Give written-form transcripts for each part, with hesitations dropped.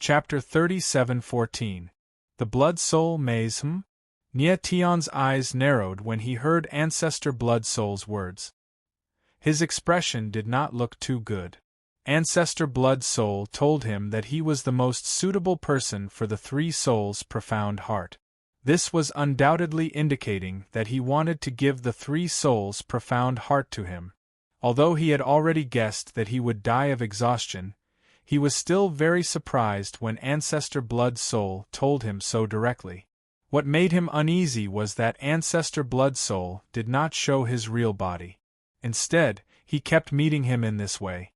Chapter 37:14. The Blood Soul Maze. Nia Tion's eyes narrowed when he heard Ancestor Blood Soul's words. His expression did not look too good. Ancestor Blood Soul told him that he was the most suitable person for the Three Souls' profound heart. This was undoubtedly indicating that he wanted to give the Three Souls' profound heart to him. Although he had already guessed that he would die of exhaustion, he was still very surprised when Ancestor Blood Soul told him so directly. What made him uneasy was that Ancestor Blood Soul did not show his real body. Instead, he kept meeting him in this way.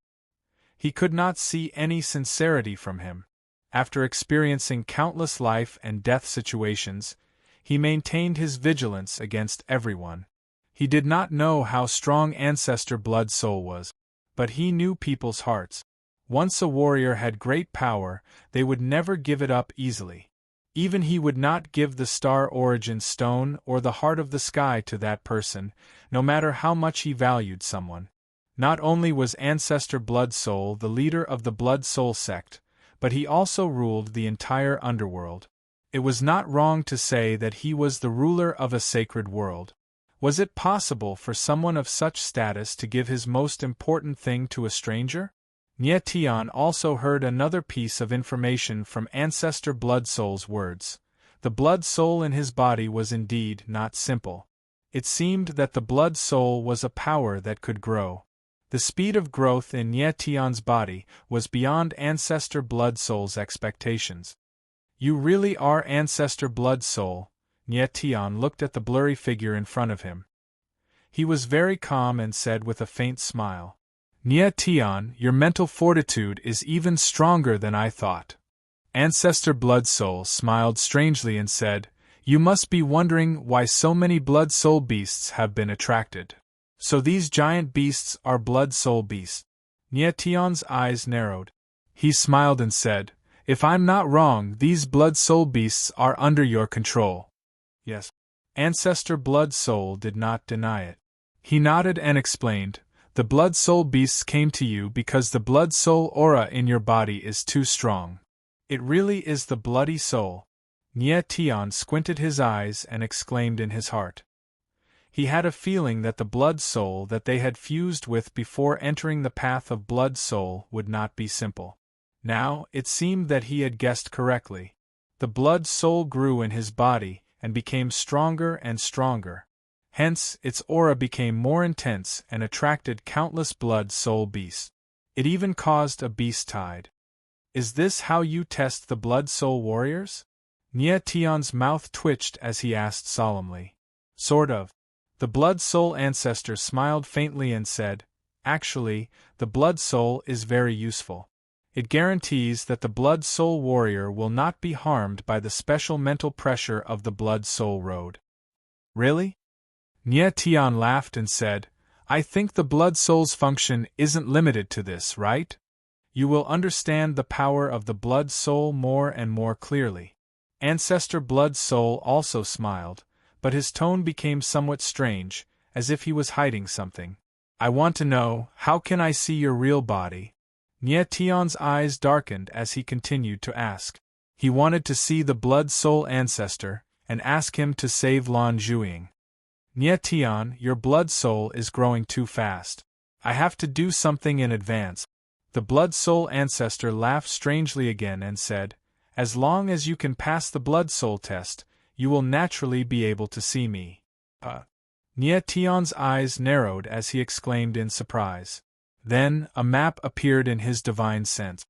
He could not see any sincerity from him. After experiencing countless life and death situations, he maintained his vigilance against everyone. He did not know how strong Ancestor Blood Soul was, but he knew people's hearts. Once a warrior had great power, they would never give it up easily. Even he would not give the Star Origin Stone or the Heart of the Sky to that person, no matter how much he valued someone. Not only was Ancestor Blood Soul the leader of the Blood Soul sect, but he also ruled the entire underworld. It was not wrong to say that he was the ruler of a sacred world. Was it possible for someone of such status to give his most important thing to a stranger? Nia Tian also heard another piece of information from Ancestor Blood Soul's words. The blood soul in his body was indeed not simple. It seemed that the blood soul was a power that could grow. The speed of growth in Nia Tian's body was beyond Ancestor Blood Soul's expectations. You really are Ancestor Blood Soul. Nia Tian looked at the blurry figure in front of him. He was very calm and said with a faint smile, Nia Tian, your mental fortitude is even stronger than I thought. Ancestor Blood Soul smiled strangely and said, You must be wondering why so many Blood Soul beasts have been attracted. So these giant beasts are Blood Soul beasts. Nia Tian's eyes narrowed. He smiled and said, If I'm not wrong, these Blood Soul beasts are under your control. Yes. Ancestor Blood Soul did not deny it. He nodded and explained, The Blood Soul beasts came to you because the Blood Soul aura in your body is too strong. It really is the bloody soul. Nia Tian squinted his eyes and exclaimed in his heart. He had a feeling that the Blood Soul that they had fused with before entering the path of Blood Soul would not be simple. Now, it seemed that he had guessed correctly. The Blood Soul grew in his body and became stronger and stronger. Hence, its aura became more intense and attracted countless Blood Soul beasts. It even caused a beast tide. Is this how you test the Blood Soul warriors? Nia Tian's mouth twitched as he asked solemnly. Sort of. The Blood Soul ancestor smiled faintly and said, Actually, the Blood Soul is very useful. It guarantees that the Blood Soul warrior will not be harmed by the special mental pressure of the Blood Soul road. Really? Nia Tian laughed and said, I think the Blood Soul's function isn't limited to this, right? You will understand the power of the Blood Soul more and more clearly. Ancestor Blood Soul also smiled, but his tone became somewhat strange, as if he was hiding something. I want to know, how can I see your real body? Nia Tian's eyes darkened as he continued to ask. He wanted to see the Blood Soul ancestor, and ask him to save Lan Zhuiying. Nia Tian, your Blood Soul is growing too fast. I have to do something in advance. The Blood Soul ancestor laughed strangely again and said, As long as you can pass the Blood Soul test, you will naturally be able to see me. Nia Tian's eyes narrowed as he exclaimed in surprise. Then, a map appeared in his divine sense.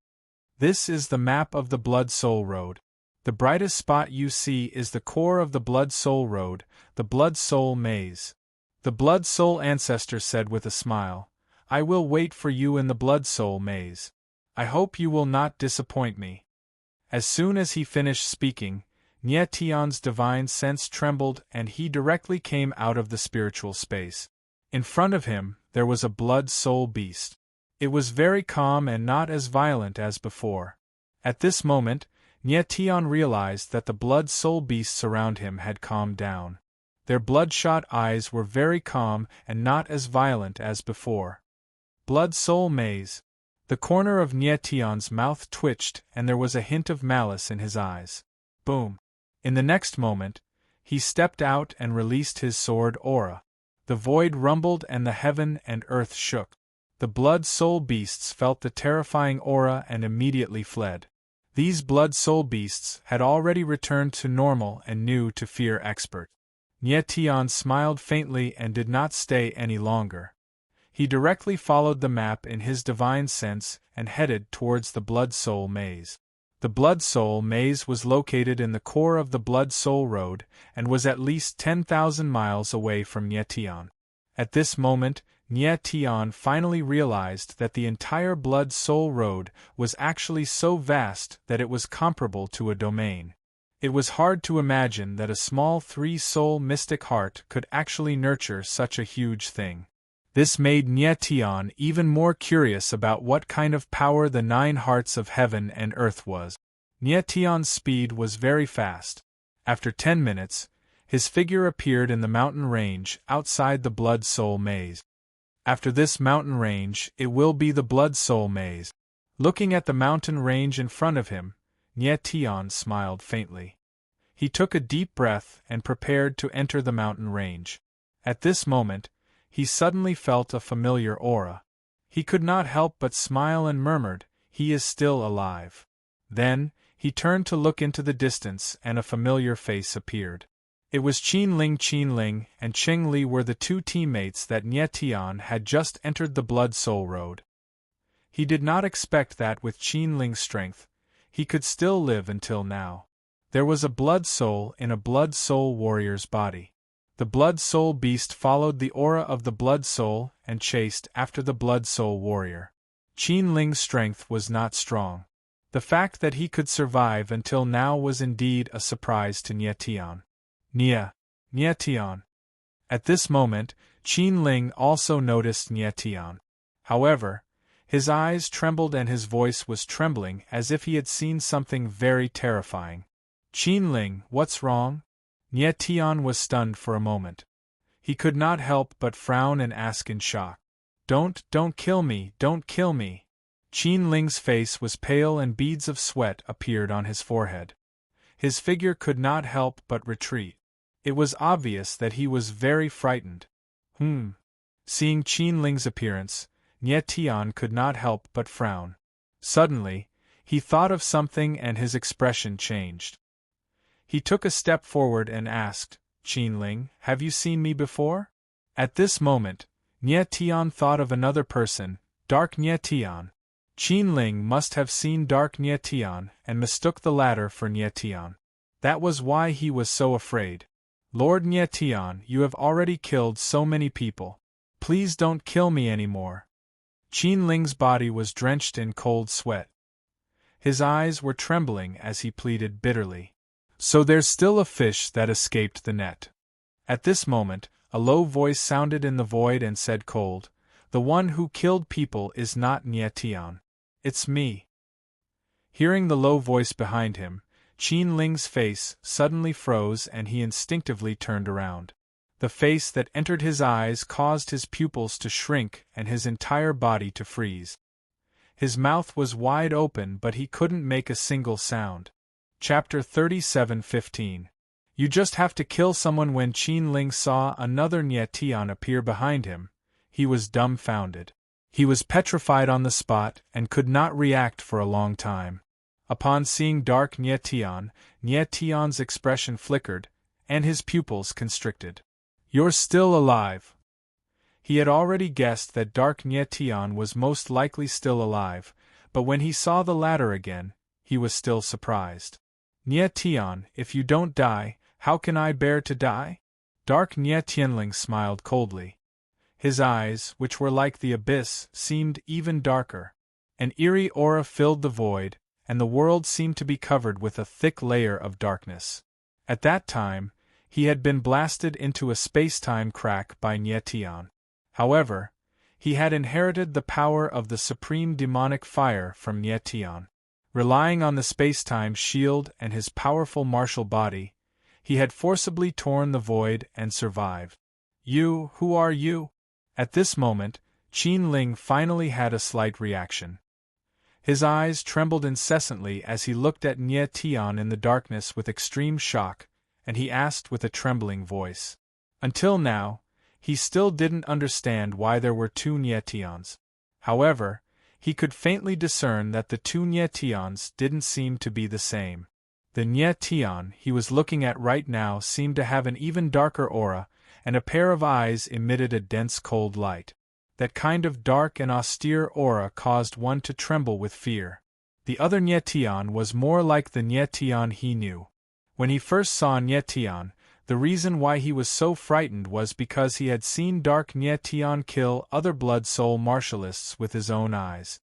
This is the map of the Blood Soul Road. The brightest spot you see is the core of the Blood Soul Road, the Blood Soul Maze. The Blood Soul ancestor said with a smile, I will wait for you in the Blood Soul Maze. I hope you will not disappoint me. As soon as he finished speaking, Nia Tian's divine sense trembled and he directly came out of the spiritual space. In front of him, there was a Blood Soul beast. It was very calm and not as violent as before. At this moment, Nia Tian realized that the Blood Soul beasts around him had calmed down. Their bloodshot eyes were very calm and not as violent as before. Blood Soul Maze. The corner of Nie Tian's mouth twitched and there was a hint of malice in his eyes. Boom! In the next moment, he stepped out and released his sword aura. The void rumbled and the heaven and earth shook. The blood-soul beasts felt the terrifying aura and immediately fled. These blood-soul beasts had already returned to normal and knew to fear expert. Nie Tian smiled faintly and did not stay any longer. He directly followed the map in his divine sense and headed towards the blood-soul maze. The blood-soul maze was located in the core of the blood-soul road and was at least 10,000 miles away from Nie Tian. At this moment, Nie Tian finally realized that the entire blood-soul road was actually so vast that it was comparable to a domain. It was hard to imagine that a small three-soul mystic heart could actually nurture such a huge thing. This made Nie Tian even more curious about what kind of power the 9 hearts of heaven and earth was. Nie Tian's speed was very fast. After 10 minutes, his figure appeared in the mountain range outside the blood-soul maze. After this mountain range, it will be the blood-soul maze. Looking at the mountain range in front of him, Nie Tian smiled faintly. He took a deep breath and prepared to enter the mountain range. At this moment, he suddenly felt a familiar aura. He could not help but smile and murmured, "He is still alive." Then, he turned to look into the distance and a familiar face appeared. It was Qin Ling, and Cheng Li were the 2 teammates that Nie Tian had just entered the blood-soul road. He did not expect that with Qin Ling's strength, he could still live until now. There was a blood-soul in a blood-soul warrior's body. The blood-soul beast followed the aura of the blood-soul and chased after the blood-soul warrior. Qin Ling's strength was not strong. The fact that he could survive until now was indeed a surprise to Nie Tian. Nie Tian. At this moment, Qin Ling also noticed Nie Tian. However, his eyes trembled and his voice was trembling as if he had seen something very terrifying. "Qin Ling, what's wrong?" Nie Tian was stunned for a moment. He could not help but frown and ask in shock. Don't kill me, don't kill me." Qin Ling's face was pale and beads of sweat appeared on his forehead. His figure could not help but retreat. It was obvious that he was very frightened. Seeing Qin Ling's appearance, Nie Tian could not help but frown. Suddenly, he thought of something and his expression changed. He took a step forward and asked, "Qin Ling, have you seen me before?" At this moment, Nie Tian thought of another person, Dark Nie Tian. Qin Ling must have seen Dark Nie Tian and mistook the latter for Nie Tian. That was why he was so afraid. "Lord Nie Tian, you have already killed so many people. Please don't kill me anymore." Qin Ling's body was drenched in cold sweat. His eyes were trembling as he pleaded bitterly. "So there's still a fish that escaped the net." At this moment, a low voice sounded in the void and said cold, "The one who killed people is not Nie Tian. It's me." Hearing the low voice behind him, Qin Ling's face suddenly froze and he instinctively turned around. The face that entered his eyes caused his pupils to shrink and his entire body to freeze. His mouth was wide open but he couldn't make a single sound. Chapter 37:15. You just have to kill someone. When Qin Ling saw another Nie Tian appear behind him, he was dumbfounded. He was petrified on the spot and could not react for a long time. Upon seeing Dark Nie Tian's expression flickered, and his pupils constricted. "You're still alive." He had already guessed that Dark Nie Tian was most likely still alive, but when he saw the latter again, he was still surprised. "Nie Tian, if you don't die, how can I bear to die?" Dark Nie Tianling smiled coldly. His eyes, which were like the abyss, seemed even darker. An eerie aura filled the void, and the world seemed to be covered with a thick layer of darkness. At that time, he had been blasted into a space-time crack by Nie Tian. However, he had inherited the power of the supreme demonic fire from Nie Tian. Relying on the space-time shield and his powerful martial body, he had forcibly torn the void and survived. Who are you?" At this moment, Qin Ling finally had a slight reaction. His eyes trembled incessantly as he looked at Nye Tian in the darkness with extreme shock, and he asked with a trembling voice. Until now, he still didn't understand why there were two Nye Tians. However, he could faintly discern that the two Nye Tians didn't seem to be the same. The Nye Tian he was looking at right now seemed to have an even darker aura, and a pair of eyes emitted a dense cold light. That kind of dark and austere aura caused one to tremble with fear. The other Nye Tian was more like the Nye Tian he knew. When he first saw Nye Tian, the reason why he was so frightened was because he had seen Dark Nye Tian kill other Blood Soul martialists with his own eyes.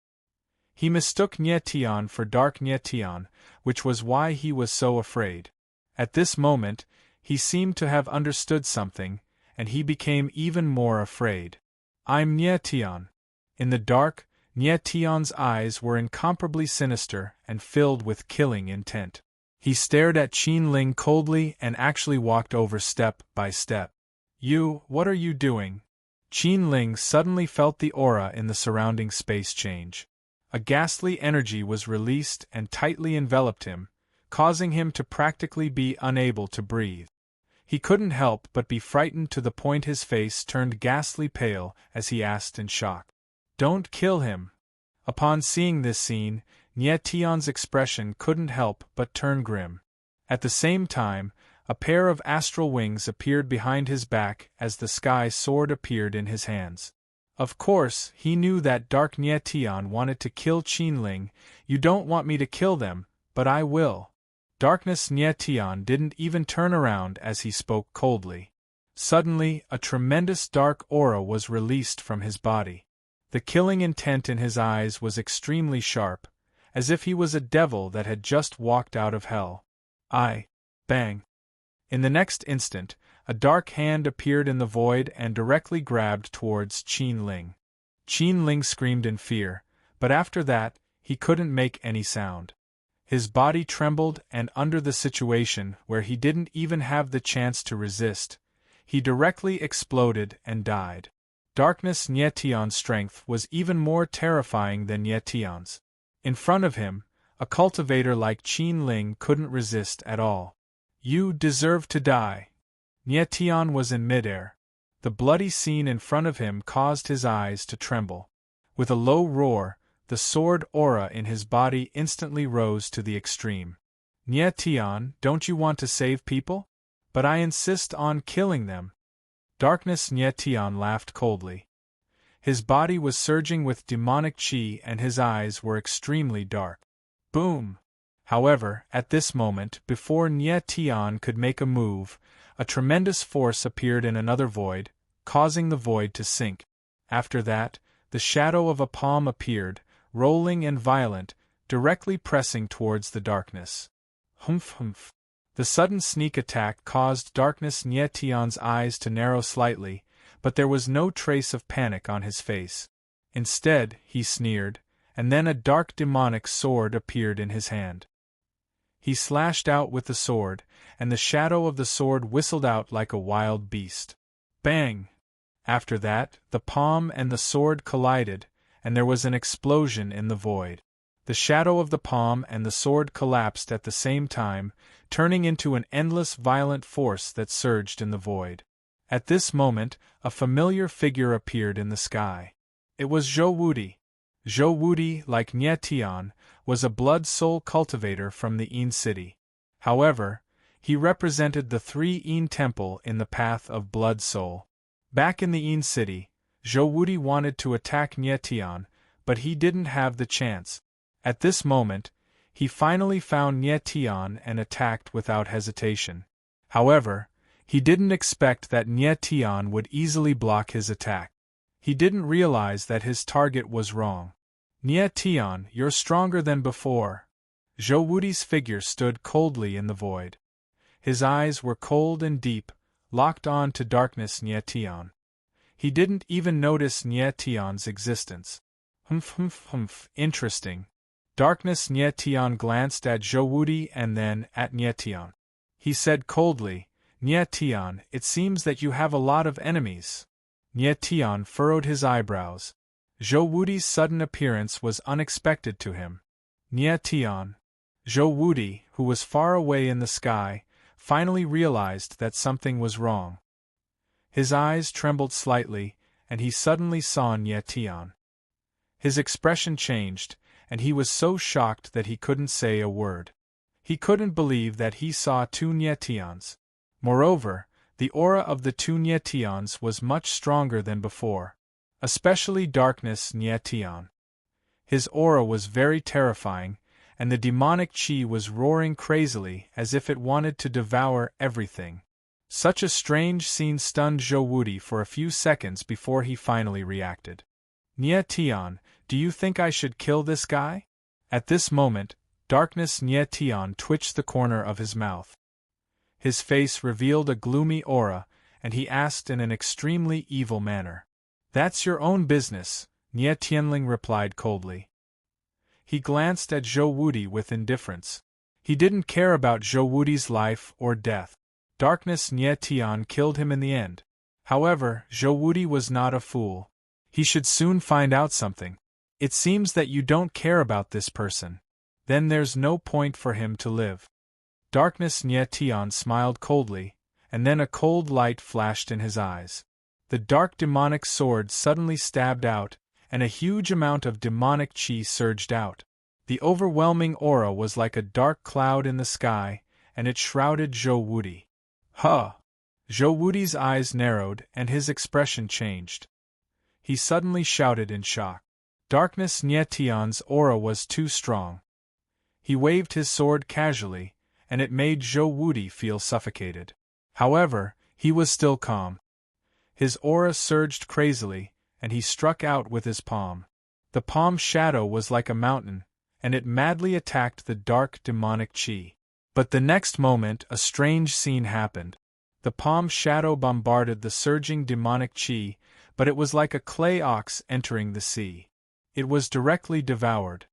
He mistook Nye Tian for Dark Nye Tian, which was why he was so afraid. At this moment, he seemed to have understood something, and he became even more afraid. I'm Nye Tian. In the dark, Nye Tian's eyes were incomparably sinister and filled with killing intent. He stared at Qin Ling coldly and actually walked over step by step. What are you doing? Qin Ling suddenly felt the aura in the surrounding space change. A ghastly energy was released and tightly enveloped him, causing him to practically be unable to breathe. He couldn't help but be frightened to the point his face turned ghastly pale as he asked in shock. Don't kill him. Upon seeing this scene, Nye Tian's expression couldn't help but turn grim. At the same time, a pair of astral wings appeared behind his back as the sky sword appeared in his hands. Of course, he knew that Dark Nye Tian wanted to kill Qin Ling. You don't want me to kill them, but I will. Darkness Nye Tian didn't even turn around as he spoke coldly. Suddenly, a tremendous dark aura was released from his body. The killing intent in his eyes was extremely sharp, as if he was a devil that had just walked out of hell. Bang! In the next instant, a dark hand appeared in the void and directly grabbed towards Qin Ling. Qin Ling screamed in fear, but after that, he couldn't make any sound. His body trembled, and under the situation where he didn't even have the chance to resist, he directly exploded and died. Darkness Nye Tian's strength was even more terrifying than Nye Tian's. In front of him, a cultivator like Qin Ling couldn't resist at all. You deserve to die. Nye Tian was in midair. The bloody scene in front of him caused his eyes to tremble. With a low roar, the sword aura in his body instantly rose to the extreme. Nye Tian, don't you want to save people? But I insist on killing them. Darkness Nye Tian laughed coldly. His body was surging with demonic qi and his eyes were extremely dark. Boom! However, at this moment, before Nye Tian could make a move, a tremendous force appeared in another void, causing the void to sink. After that, the shadow of a palm appeared, rolling and violent, directly pressing towards the darkness. Humph. The sudden sneak attack caused Darkness Nye Tian's eyes to narrow slightly, but there was no trace of panic on his face. Instead, he sneered, and then a dark demonic sword appeared in his hand. He slashed out with the sword, and the shadow of the sword whistled out like a wild beast. Bang! After that, the palm and the sword collided, and there was an explosion in the void. The shadow of the palm and the sword collapsed at the same time, turning into an endless violent force that surged in the void. At this moment, a familiar figure appeared in the sky. It was Zhou Wudi. Zhou Wudi, like Nye Tian, was a blood soul cultivator from the Yin city. However, he represented the three Yin temple in the path of blood soul. Back in the Yin city, Zhou Wudi wanted to attack Nye Tian, but he didn't have the chance. At this moment, he finally found Nye Tian and attacked without hesitation. However, he didn't expect that Nye Tian would easily block his attack. He didn't realize that his target was wrong. Nye Tian, you're stronger than before. Zhou Wudi's figure stood coldly in the void. His eyes were cold and deep, locked on to Darkness Nye Tian. He didn't even notice Nye Tian's existence. Humph, interesting. Darkness Nye Tian glanced at Zhou Wudi and then at Nye Tian. He said coldly, Nye Tian, it seems that you have a lot of enemies. Nye Tian furrowed his eyebrows. Zhou Wudi's sudden appearance was unexpected to him. Nye Tian. Zhou Wudi, who was far away in the sky, finally realized that something was wrong. His eyes trembled slightly, and he suddenly saw Nye Tian. His expression changed, and he was so shocked that he couldn't say a word. He couldn't believe that he saw two Nye Tians. Moreover, the aura of the two Nye Tians was much stronger than before, especially Darkness Nye Tian. His aura was very terrifying, and the demonic chi was roaring crazily as if it wanted to devour everything. Such a strange scene stunned Zhou Wudi for a few seconds before he finally reacted. Nye Tian, do you think I should kill this guy? At this moment, Darkness Nye Tian twitched the corner of his mouth. His face revealed a gloomy aura, and he asked in an extremely evil manner. That's your own business, Nye Tianling replied coldly. He glanced at Zhou Wudi with indifference. He didn't care about Zhou Wudi's life or death. Darkness Nye Tian killed him in the end. However, Zhou Wudi was not a fool. He should soon find out something. It seems that you don't care about this person. Then there's no point for him to live. Darkness Nye Tian smiled coldly, and then a cold light flashed in his eyes. The dark demonic sword suddenly stabbed out, and a huge amount of demonic chi surged out. The overwhelming aura was like a dark cloud in the sky, and it shrouded Zhou Wudi. Huh! Zhou Wudi's eyes narrowed and his expression changed. He suddenly shouted in shock. Darkness Nye Tian's aura was too strong. He waved his sword casually, and it made Zhou Wudi feel suffocated. However, he was still calm. His aura surged crazily, and he struck out with his palm. The palm's shadow was like a mountain, and it madly attacked the dark demonic chi. But the next moment a strange scene happened. The palm's shadow bombarded the surging demonic chi, but it was like a clay ox entering the sea. It was directly devoured.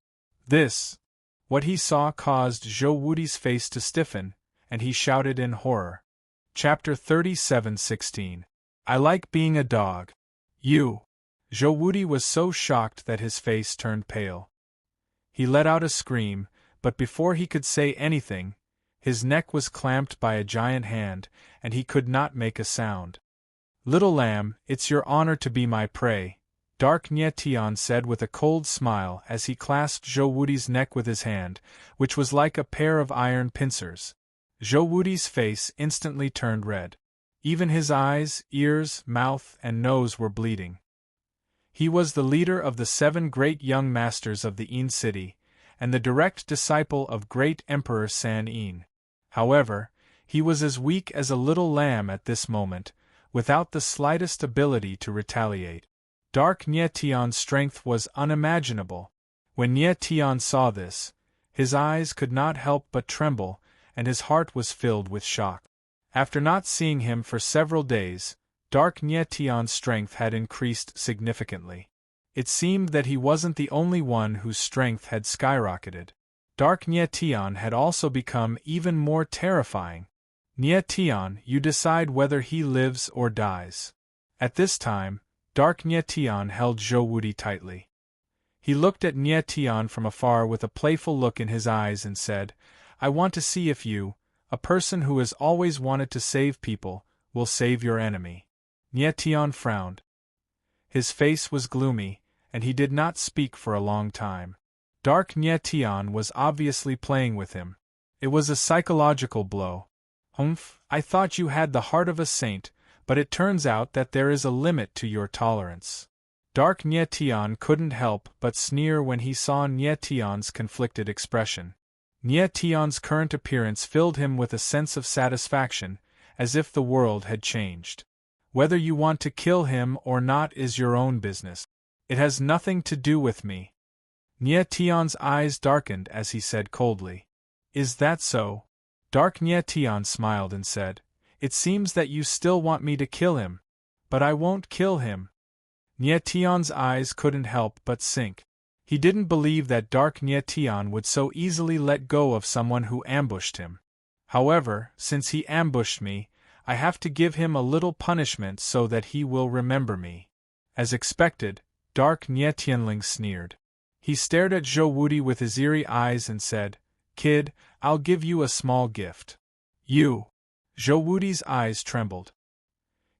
What he saw caused Zhou Wudi's face to stiffen, and he shouted in horror. Chapter 37:16. I like being a dog. You! Zhou Wudi was so shocked that his face turned pale. He let out a scream, but before he could say anything, his neck was clamped by a giant hand, and he could not make a sound. Little lamb, it's your honor to be my prey, Dark Nye Tian said with a cold smile as he clasped Zhou Wudi's neck with his hand, which was like a pair of iron pincers. Zhou Wudi's face instantly turned red. Even his eyes, ears, mouth, and nose were bleeding. He was the leader of the 7 great young masters of the Yin city, and the direct disciple of great Emperor San Yin. However, he was as weak as a little lamb at this moment, without the slightest ability to retaliate. Dark Nye Tian's strength was unimaginable. When Nye Tian saw this, his eyes could not help but tremble, and his heart was filled with shock. After not seeing him for several days, Dark Nye Tian's strength had increased significantly. It seemed that he wasn't the only one whose strength had skyrocketed. Dark Nye Tian had also become even more terrifying. Nye Tian, you decide whether he lives or dies. At this time, Dark Nye Tian held Zhou Wudi tightly. He looked at Nye Tian from afar with a playful look in his eyes and said, I want to see if you, a person who has always wanted to save people, will save your enemy. Nye Tian frowned. His face was gloomy, and he did not speak for a long time. Dark Nye Tian was obviously playing with him. It was a psychological blow. Humph, I thought you had the heart of a saint, but it turns out that there is a limit to your tolerance. Dark Nye Tian couldn't help but sneer when he saw Nye Tian's conflicted expression. Nye Tian's current appearance filled him with a sense of satisfaction, as if the world had changed. Whether you want to kill him or not is your own business. It has nothing to do with me. Nye Tian's eyes darkened as he said coldly. Is that so? Dark Nye Tian smiled and said, It seems that you still want me to kill him. But I won't kill him. Nye Tian's eyes couldn't help but sink. He didn't believe that Dark Nye Tian would so easily let go of someone who ambushed him. However, since he ambushed me, I have to give him a little punishment so that he will remember me. As expected, Dark Nye Tianling sneered. He stared at Zhou Wuti with his eerie eyes and said, "Kid, I'll give you a small gift." "You!" Zhou Wuti's eyes trembled.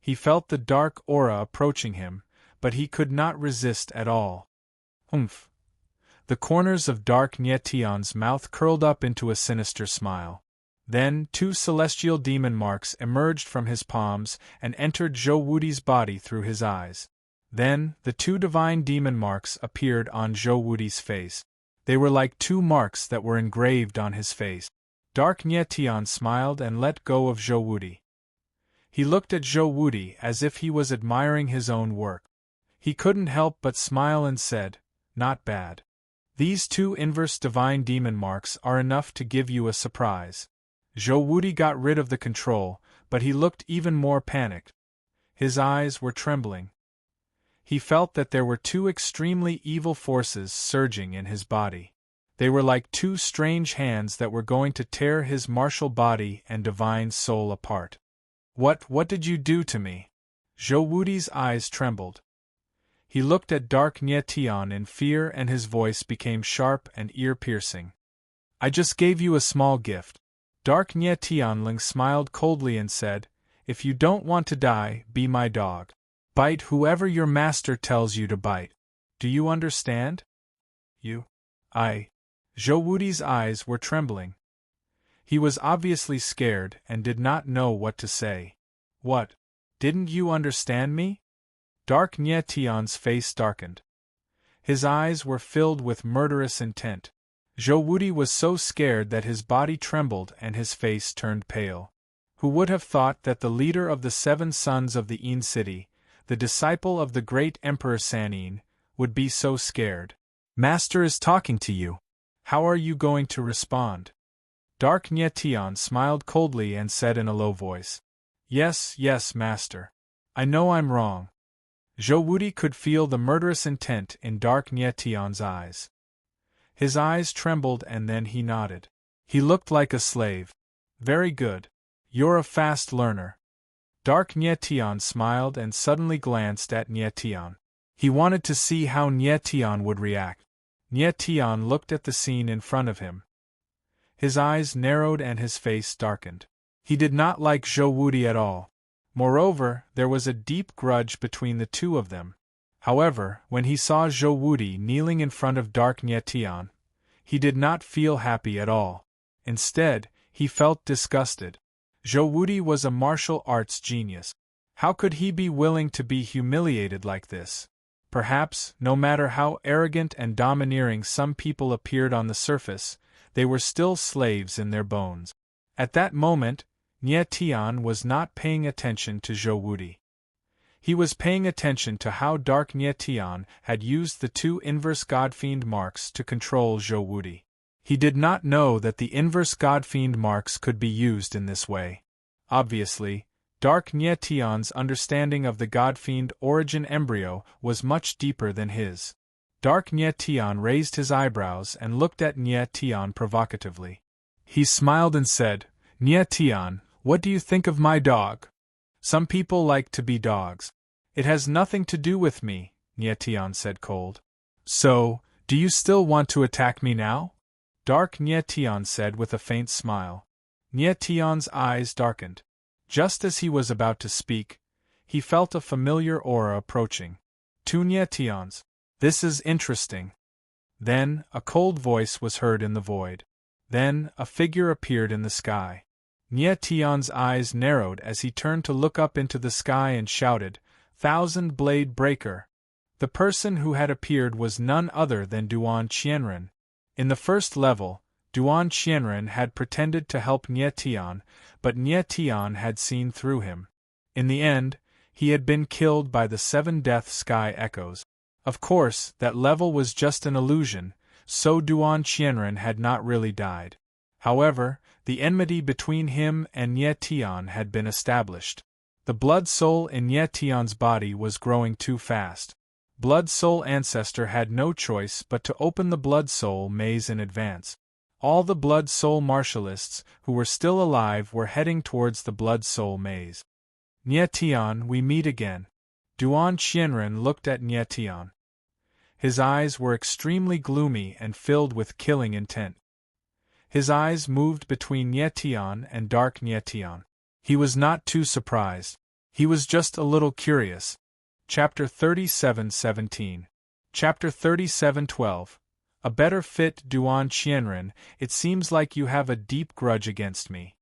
He felt the dark aura approaching him, but he could not resist at all. "Humph!" The corners of Dark Nye Tian's mouth curled up into a sinister smile. Then 2 celestial demon marks emerged from his palms and entered Zhou Wuti's body through his eyes. Then, the 2 divine demon marks appeared on Zhou Wuti's face. They were like 2 marks that were engraved on his face. Dark Nye Tian smiled and let go of Zhou Wuti. He looked at Zhou Wuti as if he was admiring his own work. He couldn't help but smile and said, "Not bad. These 2 inverse divine demon marks are enough to give you a surprise." Zhou Wuti got rid of the control, but he looked even more panicked. His eyes were trembling. He felt that there were 2 extremely evil forces surging in his body. They were like 2 strange hands that were going to tear his martial body and divine soul apart. What did you do to me?" Zhou Wuti's eyes trembled. He looked at Dark Nye Tian in fear and his voice became sharp and ear-piercing. "I just gave you a small gift." Dark Nye Tianling smiled coldly and said, "If you don't want to die, be my dog. Bite whoever your master tells you to bite. Do you understand?" "You? I..." Zhou Wuti's eyes were trembling. He was obviously scared and did not know what to say. "What? Didn't you understand me?" Dark Nye Tian's face darkened. His eyes were filled with murderous intent. Zhou Wuti was so scared that his body trembled and his face turned pale. Who would have thought that the leader of the 7 sons of the Yin city, the disciple of the great Emperor Sanin, would be so scared? "Master is talking to you. How are you going to respond?" Dark Nye Tian smiled coldly and said in a low voice, Yes, master. I know I'm wrong." Zhou Wuti could feel the murderous intent in Dark Nye Tian's eyes. His eyes trembled and then he nodded. He looked like a slave. "Very good. You're a fast learner." Dark Nye Tian smiled and suddenly glanced at Nye Tian. He wanted to see how Nye Tian would react. Nye Tian looked at the scene in front of him. His eyes narrowed and his face darkened. He did not like Zhou Wuti at all. Moreover, there was a deep grudge between the 2 of them. However, when he saw Zhou Wuti kneeling in front of Dark Nye Tian, he did not feel happy at all. Instead, he felt disgusted. Zhou Wuti was a martial arts genius. How could he be willing to be humiliated like this? Perhaps, no matter how arrogant and domineering some people appeared on the surface, they were still slaves in their bones. At that moment, Nye Tian was not paying attention to Zhou Wuti. He was paying attention to how Dark Nye Tian had used the 2 inverse Godfiend marks to control Zhou Wuti. He did not know that the inverse Godfiend marks could be used in this way. Obviously, Dark Nye Tian's understanding of the Godfiend origin embryo was much deeper than his. Dark Nye Tian raised his eyebrows and looked at Nye Tian provocatively. He smiled and said, "Nye Tian, what do you think of my dog? Some people like to be dogs." "It has nothing to do with me," Nye Tian said cold. "So, do you still want to attack me now?" Dark Nye Tian said with a faint smile. Nye Tian's eyes darkened. Just as he was about to speak, he felt a familiar aura approaching. "To Nye Tian's. This is interesting." Then, a cold voice was heard in the void. Then, a figure appeared in the sky. Nye Tian's eyes narrowed as he turned to look up into the sky and shouted, "Thousand Blade Breaker!" The person who had appeared was none other than Duan Qianren. In the first level, Duan Qianren had pretended to help Nye Tian, but Nye Tian had seen through him. In the end, he had been killed by the 7 death sky echoes. Of course, that level was just an illusion, so Duan Qianren had not really died. However, the enmity between him and Nye Tian had been established. The blood soul in Nye Tian's body was growing too fast. Blood soul ancestor had no choice but to open the blood soul maze in advance. All the blood soul martialists who were still alive were heading towards the blood soul maze. "Nye Tian, we meet again." Duan Qianren looked at Nye Tian. His eyes were extremely gloomy and filled with killing intent. His eyes moved between Nietian and Dark Nietian. He was not too surprised. He was just a little curious. Chapter 37:17. Chapter 37:12. A better fit Duan Qianren, it seems like you have a deep grudge against me.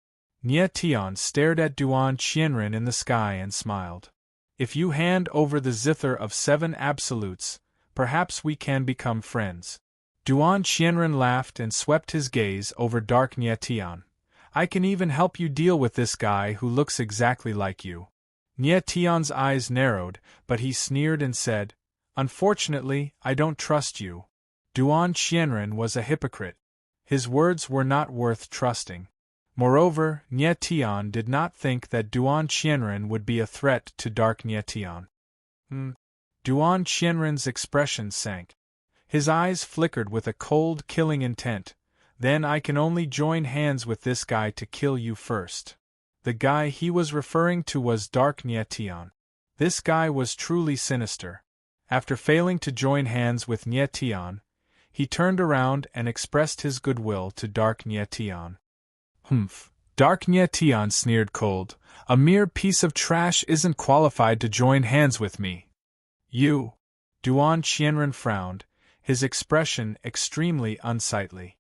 Nietian stared at Duan Qianren in the sky and smiled. If you hand over the zither of 7 absolutes, perhaps we can become friends. Duan Qianren laughed and swept his gaze over Dark Nietian. I can even help you deal with this guy who looks exactly like you. Nietian's eyes narrowed, but he sneered and said, Unfortunately, I don't trust you. Duan Qianren was a hypocrite. His words were not worth trusting. Moreover, Nietian did not think that Duan Qianren would be a threat to Dark Nietian. Duan Qianren's expression sank. His eyes flickered with a cold, killing intent. Then I can only join hands with this guy to kill you first. The guy he was referring to was Dark Nietian. This guy was truly sinister. After failing to join hands with Nietian, he turned around and expressed his goodwill to Dark Nietian. Dark Nietian sneered cold. A mere piece of trash isn't qualified to join hands with me. You. Duan Qianren frowned, his expression extremely unsightly.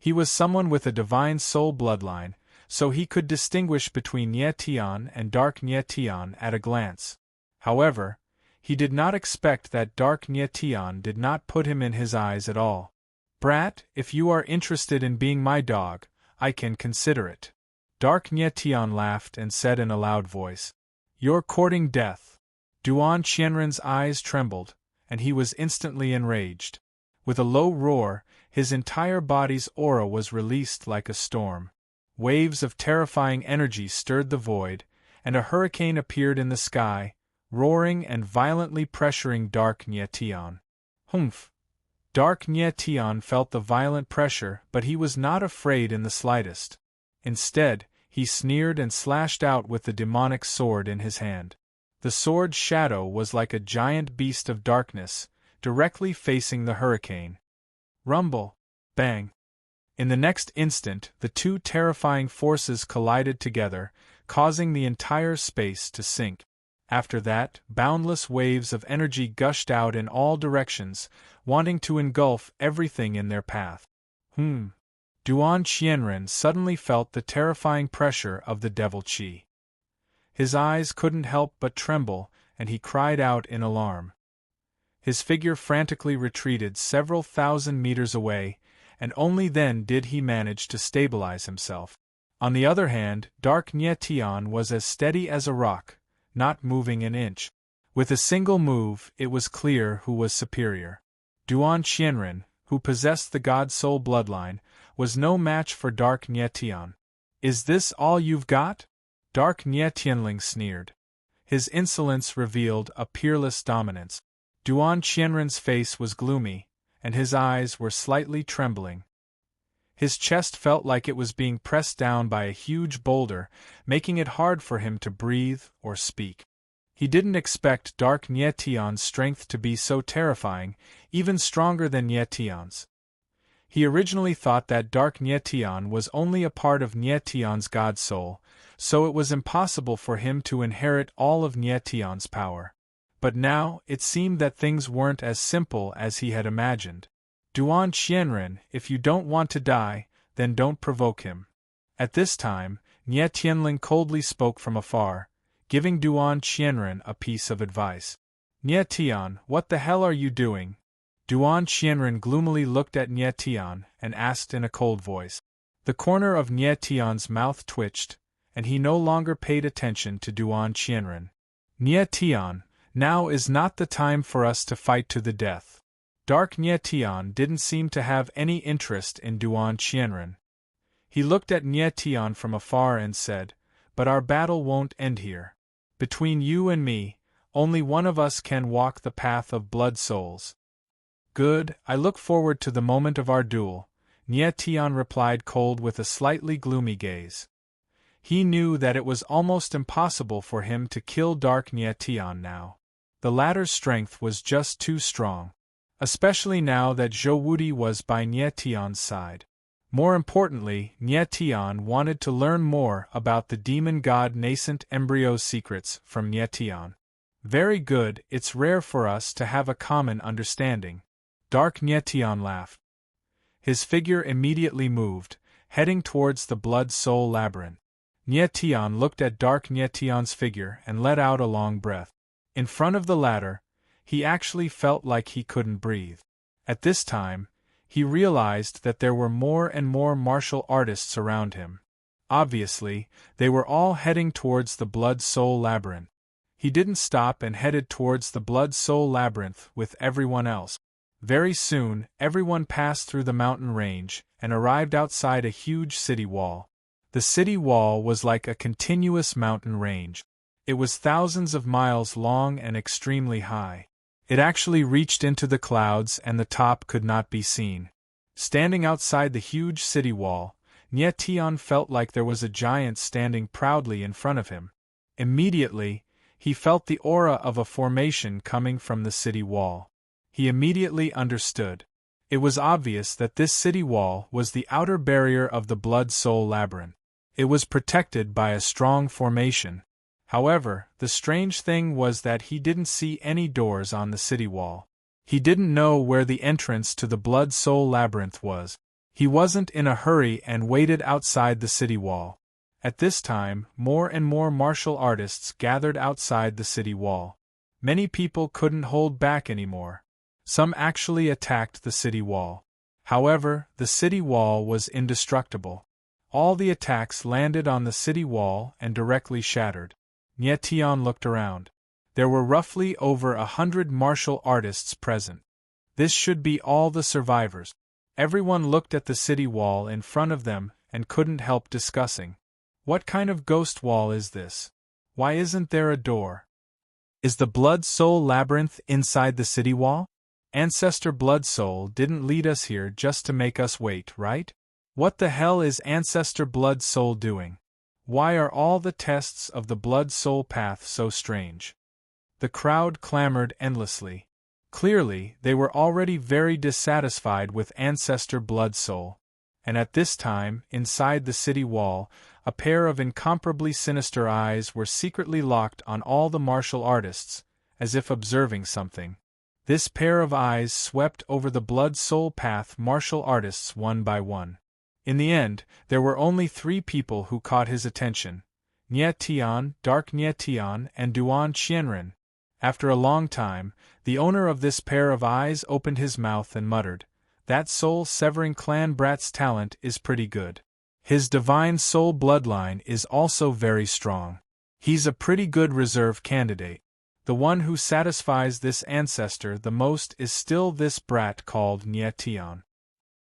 He was someone with a divine soul bloodline, so he could distinguish between Nietian and Dark Nietian at a glance. However, he did not expect that Dark Nietian did not put him in his eyes at all. Brat, if you are interested in being my dog, I can consider it. Dark Nietian laughed and said in a loud voice, You're courting death. Duan Qianren's eyes trembled, and he was instantly enraged. With a low roar, his entire body's aura was released like a storm. Waves of terrifying energy stirred the void, and a hurricane appeared in the sky, roaring and violently pressuring Dark Nietian. Dark Nietian felt the violent pressure, but he was not afraid in the slightest. Instead, he sneered and slashed out with the demonic sword in his hand. The sword's shadow was like a giant beast of darkness, directly facing the hurricane. Rumble! Bang! In the next instant, the two terrifying forces collided together, causing the entire space to sink. After that, boundless waves of energy gushed out in all directions, wanting to engulf everything in their path. Duan Qianren suddenly felt the terrifying pressure of the devil qi. His eyes couldn't help but tremble, and he cried out in alarm. His figure frantically retreated several thousand meters away, and only then did he manage to stabilize himself. On the other hand, Dark Nietian was as steady as a rock, not moving an inch. With a single move, it was clear who was superior. Duan Qianren, who possessed the God Soul bloodline, was no match for Dark Nietian. Is this all you've got? Dark Nietianling sneered. His insolence revealed a peerless dominance. Duan Qianren's face was gloomy, and his eyes were slightly trembling. His chest felt like it was being pressed down by a huge boulder, making it hard for him to breathe or speak. He didn't expect Dark Nietian's strength to be so terrifying, even stronger than Nietian's. He originally thought that Dark Nietian was only a part of Nietian's God Soul, so it was impossible for him to inherit all of Nietian's power. But now, it seemed that things weren't as simple as he had imagined. Duan Qianren, if you don't want to die, then don't provoke him. At this time, Nietianling coldly spoke from afar, giving Duan Qianren a piece of advice. Nietian, what the hell are you doing? Duan Qianren gloomily looked at Nietian and asked in a cold voice. The corner of Nietian's mouth twitched, and he no longer paid attention to Duan Qianren. Nietian, now is not the time for us to fight to the death. Dark Nietian didn't seem to have any interest in Duan Qianren. He looked at Nietian from afar and said, But our battle won't end here. Between you and me, only one of us can walk the path of blood souls. Good, I look forward to the moment of our duel, Nietian replied cold with a slightly gloomy gaze. He knew that it was almost impossible for him to kill Dark Nietian now. The latter's strength was just too strong. especially now that Zhou was by Nie Tian's side. More importantly, Nie Tian wanted to learn more about the demon god nascent embryo's secrets from Nie Tian. Very good, it's rare for us to have a common understanding. Dark Nie Tian laughed. His figure immediately moved, heading towards the blood-soul labyrinth. Nie Tian looked at Dark Nie Tian's figure and let out a long breath. In front of the latter, he actually felt like he couldn't breathe. At this time, he realized that there were more and more martial artists around him. Obviously, they were all heading towards the blood-soul labyrinth. He didn't stop and headed towards the blood-soul labyrinth with everyone else. Very soon, everyone passed through the mountain range and arrived outside a huge city wall. The city wall was like a continuous mountain range. It was thousands of miles long and extremely high. It actually reached into the clouds and the top could not be seen. Standing outside the huge city wall, Nie Tian felt like there was a giant standing proudly in front of him. Immediately, he felt the aura of a formation coming from the city wall. He immediately understood. It was obvious that this city wall was the outer barrier of the blood-soul labyrinth. It was protected by a strong formation. However, the strange thing was that he didn't see any doors on the city wall. He didn't know where the entrance to the blood-soul labyrinth was. He wasn't in a hurry and waited outside the city wall. At this time, more and more martial artists gathered outside the city wall. Many people couldn't hold back anymore. Some actually attacked the city wall. However, the city wall was indestructible. All the attacks landed on the city wall and directly shattered. Nie Tian looked around. There were roughly over 100 martial artists present. This should be all the survivors. Everyone looked at the city wall in front of them and couldn't help discussing. What kind of ghost wall is this? Why isn't there a door? Is the blood-soul labyrinth inside the city wall? Ancestor Blood-Soul didn't lead us here just to make us wait, right? What the hell is Ancestor Blood-Soul doing? Why are all the tests of the blood-soul path so strange? The crowd clamored endlessly. Clearly, they were already very dissatisfied with Ancestor Blood-Soul. And at this time, inside the city wall, a pair of incomparably sinister eyes were secretly locked on all the martial artists, as if observing something. This pair of eyes swept over the blood-soul path martial artists one by one. In the end, there were only 3 people who caught his attention: Nie Tian, Dark Nie Tian, and Duan Qianren. After a long time, the owner of this pair of eyes opened his mouth and muttered, "That soul-severing clan brat's talent is pretty good. His divine soul bloodline is also very strong. He's a pretty good reserve candidate. The one who satisfies this ancestor the most is still this brat called Nie Tian.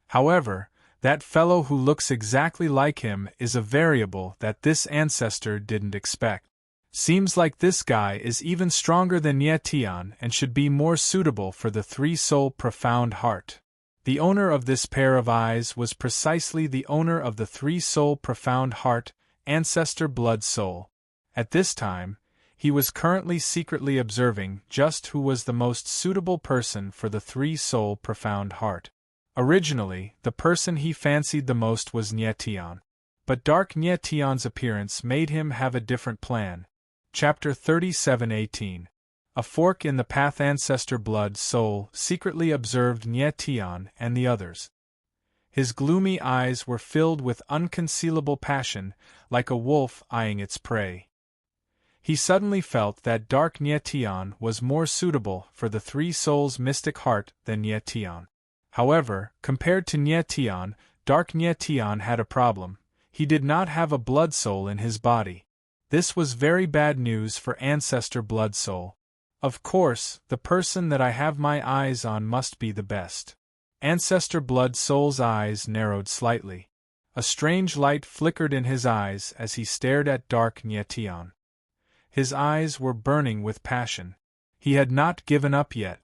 However, that fellow who looks exactly like him is a variable that this ancestor didn't expect. Seems like this guy is even stronger than Nie Tian and should be more suitable for the 3-soul profound heart." The owner of this pair of eyes was precisely the owner of the 3-soul profound heart, Ancestor Blood-Soul. At this time, he was currently secretly observing just who was the most suitable person for the 3-soul profound heart. Originally, the person he fancied the most was Nie Tian. But Dark Nie Tian's appearance made him have a different plan. Chapter 37:18. A fork in the path. Ancestor Blood-Soul secretly observed Nie Tian and the others. His gloomy eyes were filled with unconcealable passion, like a wolf eyeing its prey. He suddenly felt that Dark Nie Tian was more suitable for the 3-soul's mystic heart than Nie Tian. However, compared to Nie Tian, Dark Nie Tian had a problem. He did not have a blood soul in his body. This was very bad news for Ancestor Blood-Soul. Of course, the person that I have my eyes on must be the best. Ancestor Blood-Soul's eyes narrowed slightly. A strange light flickered in his eyes as he stared at Dark Nie Tian. His eyes were burning with passion. He had not given up yet.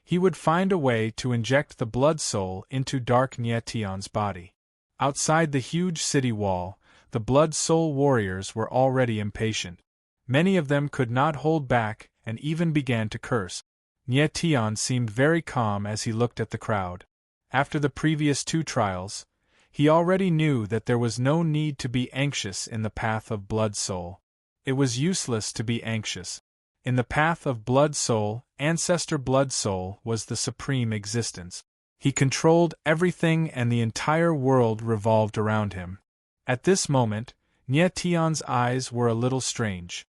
He would find a way to inject the blood soul into Dark Nie Tian's body. Outside the huge city wall, the blood soul warriors were already impatient. Many of them could not hold back and even began to curse. Nie Tian seemed very calm as he looked at the crowd. After the previous 2 trials, he already knew that there was no need to be anxious in the path of Blood Soul. It was useless to be anxious. In the path of Blood Soul, Ancestor Blood Soul was the supreme existence. He controlled everything and the entire world revolved around him. At this moment, Nie Tian's eyes were a little strange.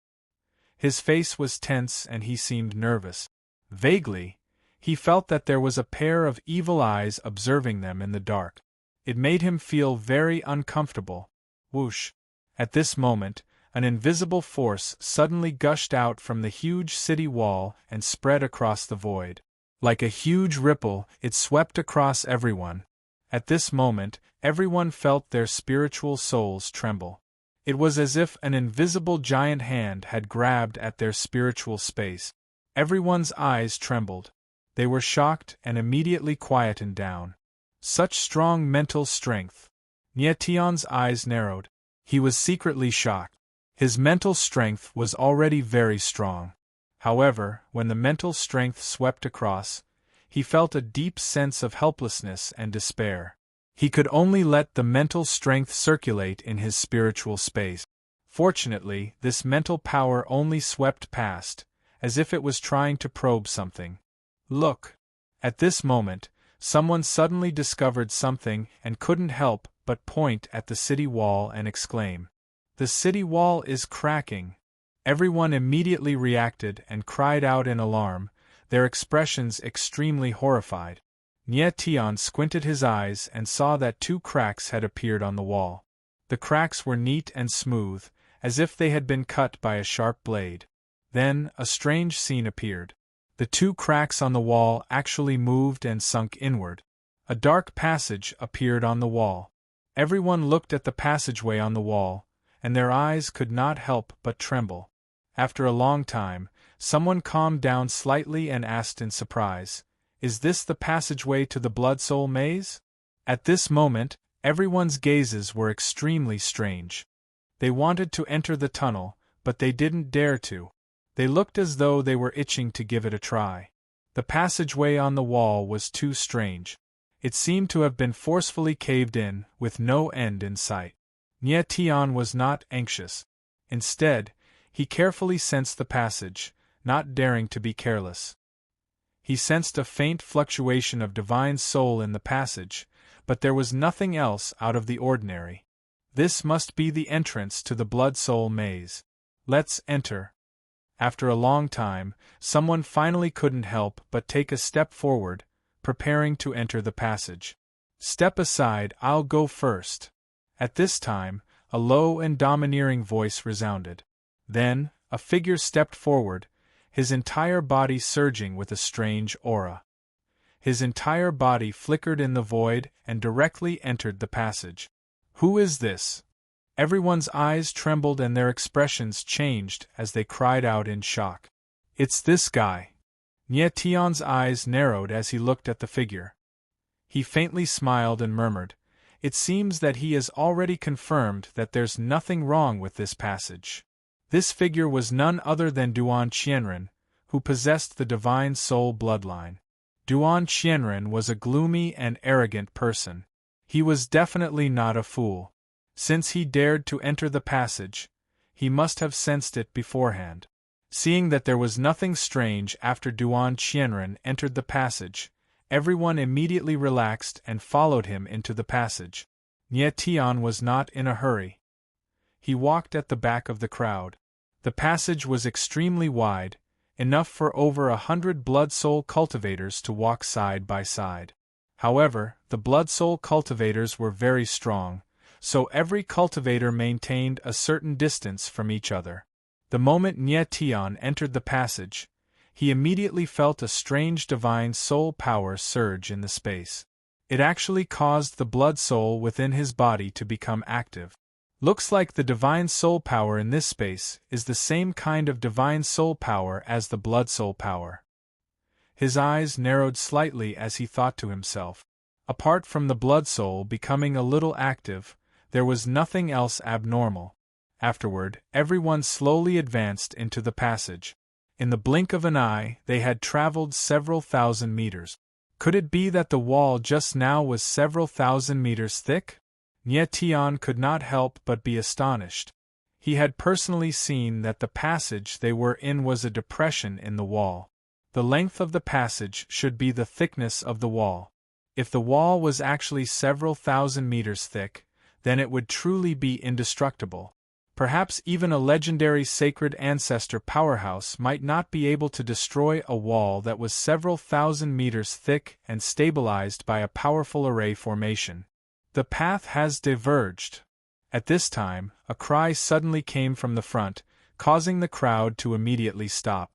His face was tense and he seemed nervous. Vaguely, he felt that there was a pair of evil eyes observing them in the dark. It made him feel very uncomfortable. Whoosh! At this moment, an invisible force suddenly gushed out from the huge city wall and spread across the void. Like a huge ripple, it swept across everyone. At this moment, everyone felt their spiritual souls tremble. It was as if an invisible giant hand had grabbed at their spiritual space. Everyone's eyes trembled. They were shocked and immediately quietened down. Such strong mental strength. Nie Tian's eyes narrowed. He was secretly shocked. His mental strength was already very strong. However, when the mental strength swept across, he felt a deep sense of helplessness and despair. He could only let the mental strength circulate in his spiritual space. Fortunately, this mental power only swept past, as if it was trying to probe something. Look! At this moment, someone suddenly discovered something and couldn't help but point at the city wall and exclaim, "The city wall is cracking!" Everyone immediately reacted and cried out in alarm, their expressions extremely horrified. Nie Tian squinted his eyes and saw that 2 cracks had appeared on the wall. The cracks were neat and smooth, as if they had been cut by a sharp blade. Then, a strange scene appeared. The 2 cracks on the wall actually moved and sunk inward. A dark passage appeared on the wall. Everyone looked at the passageway on the wall, and their eyes could not help but tremble. After a long time, someone calmed down slightly and asked in surprise, "Is this the passageway to the Blood Soul maze?" At this moment, everyone's gazes were extremely strange. They wanted to enter the tunnel, but they didn't dare to. They looked as though they were itching to give it a try. The passageway on the wall was too strange. It seemed to have been forcefully caved in, with no end in sight. Nie Tian was not anxious. Instead, he carefully sensed the passage, not daring to be careless. He sensed a faint fluctuation of divine soul in the passage, but there was nothing else out of the ordinary. This must be the entrance to the Blood Soul maze. Let's enter. After a long time, someone finally couldn't help but take a step forward, preparing to enter the passage. "Step aside, I'll go first." At this time, a low and domineering voice resounded. Then, a figure stepped forward, his entire body surging with a strange aura. His entire body flickered in the void and directly entered the passage. "Who is this?" Everyone's eyes trembled and their expressions changed as they cried out in shock. "It's this guy." Nie Tian's eyes narrowed as he looked at the figure. He faintly smiled and murmured, "It seems that he has already confirmed that there's nothing wrong with this passage." This figure was none other than Duan Qianren, who possessed the divine soul bloodline. Duan Qianren was a gloomy and arrogant person. He was definitely not a fool. Since he dared to enter the passage, he must have sensed it beforehand. Seeing that there was nothing strange after Duan Qianren entered the passage, everyone immediately relaxed and followed him into the passage. Nie Tian was not in a hurry. He walked at the back of the crowd. The passage was extremely wide, enough for over 100 Blood Soul cultivators to walk side by side. However, the Blood Soul cultivators were very strong, so every cultivator maintained a certain distance from each other. The moment Nie Tian entered the passage, he immediately felt a strange divine soul power surge in the space. It actually caused the blood soul within his body to become active. Looks like the divine soul power in this space is the same kind of divine soul power as the blood soul power. His eyes narrowed slightly as he thought to himself. Apart from the blood soul becoming a little active, there was nothing else abnormal. Afterward, everyone slowly advanced into the passage. In the blink of an eye, they had traveled several thousand meters. Could it be that the wall just now was several thousand meters thick? Nie Tian could not help but be astonished. He had personally seen that the passage they were in was a depression in the wall. The length of the passage should be the thickness of the wall. If the wall was actually several thousand meters thick, then it would truly be indestructible. Perhaps even a legendary sacred ancestor powerhouse might not be able to destroy a wall that was several thousand meters thick and stabilized by a powerful array formation. The path has diverged. At this time, a cry suddenly came from the front, causing the crowd to immediately stop.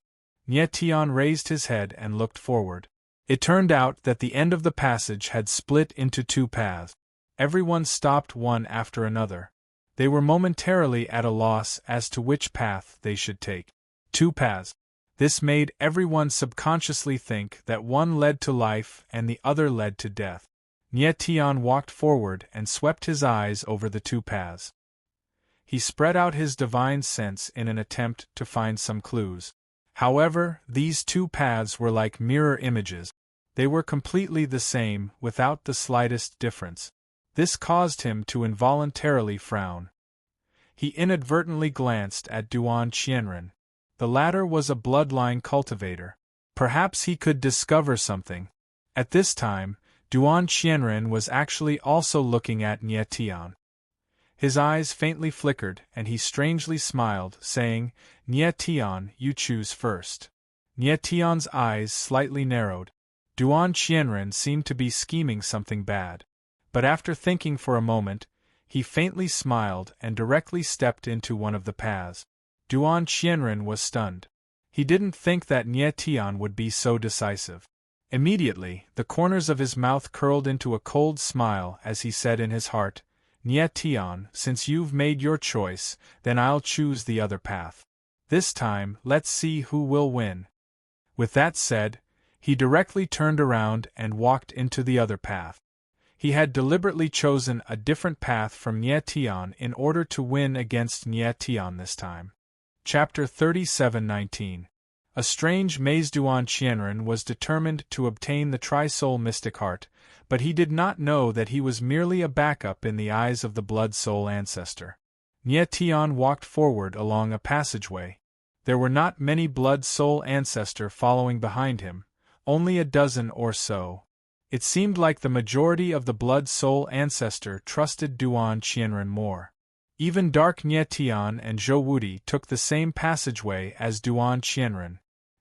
Nie Tian raised his head and looked forward. It turned out that the end of the passage had split into two paths. Everyone stopped one after another. They were momentarily at a loss as to which path they should take. Two paths. This made everyone subconsciously think that one led to life and the other led to death. Nie Tian walked forward and swept his eyes over the two paths. He spread out his divine sense in an attempt to find some clues. However, these two paths were like mirror images. They were completely the same, without the slightest difference. This caused him to involuntarily frown. He inadvertently glanced at Duan Qianren. The latter was a bloodline cultivator. Perhaps he could discover something. At this time, Duan Qianren was actually also looking at Nie Tian. His eyes faintly flickered and he strangely smiled, saying, "Nie Tian, you choose first." Nie Tian's eyes slightly narrowed. Duan Qianren seemed to be scheming something bad. But after thinking for a moment, he faintly smiled and directly stepped into one of the paths. Duan Qianren was stunned. He didn't think that Nie Tian would be so decisive. Immediately, the corners of his mouth curled into a cold smile as he said in his heart, "Nie Tian, since you've made your choice, then I'll choose the other path. This time, let's see who will win." With that said, he directly turned around and walked into the other path. He had deliberately chosen a different path from Nie Tian in order to win against Nie Tian this time. Chapter 37:19. A strange maze. Duan Qianren was determined to obtain the Tri-Soul Mystic Heart, but he did not know that he was merely a backup in the eyes of the Blood Soul Ancestor. Nie Tian walked forward along a passageway. There were not many Blood Soul Ancestor following behind him, only a dozen or so. It seemed like the majority of the Blood Soul Ancestor trusted Duan Qianren more. Even Dark Nie Tian and Zhou Wudi took the same passageway as Duan Qianren.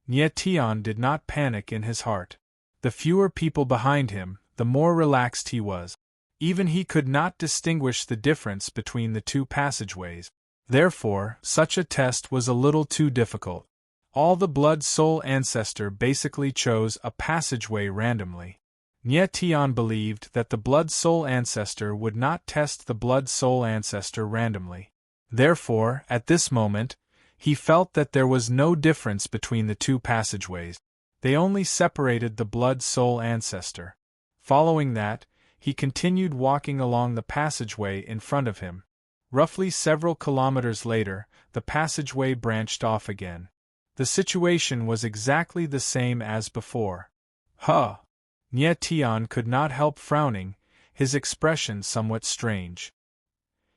Nie Tian did not panic in his heart. The fewer people behind him, the more relaxed he was. Even he could not distinguish the difference between the two passageways. Therefore, such a test was a little too difficult. All the Blood Soul Ancestor basically chose a passageway randomly. Nie Tian believed that the Blood Soul Ancestor would not test the Blood Soul Ancestor randomly. Therefore, at this moment, he felt that there was no difference between the two passageways. They only separated the Blood Soul Ancestor. Following that, he continued walking along the passageway in front of him. Roughly several kilometers later, the passageway branched off again. The situation was exactly the same as before. Huh! Nie Tian could not help frowning, his expression somewhat strange.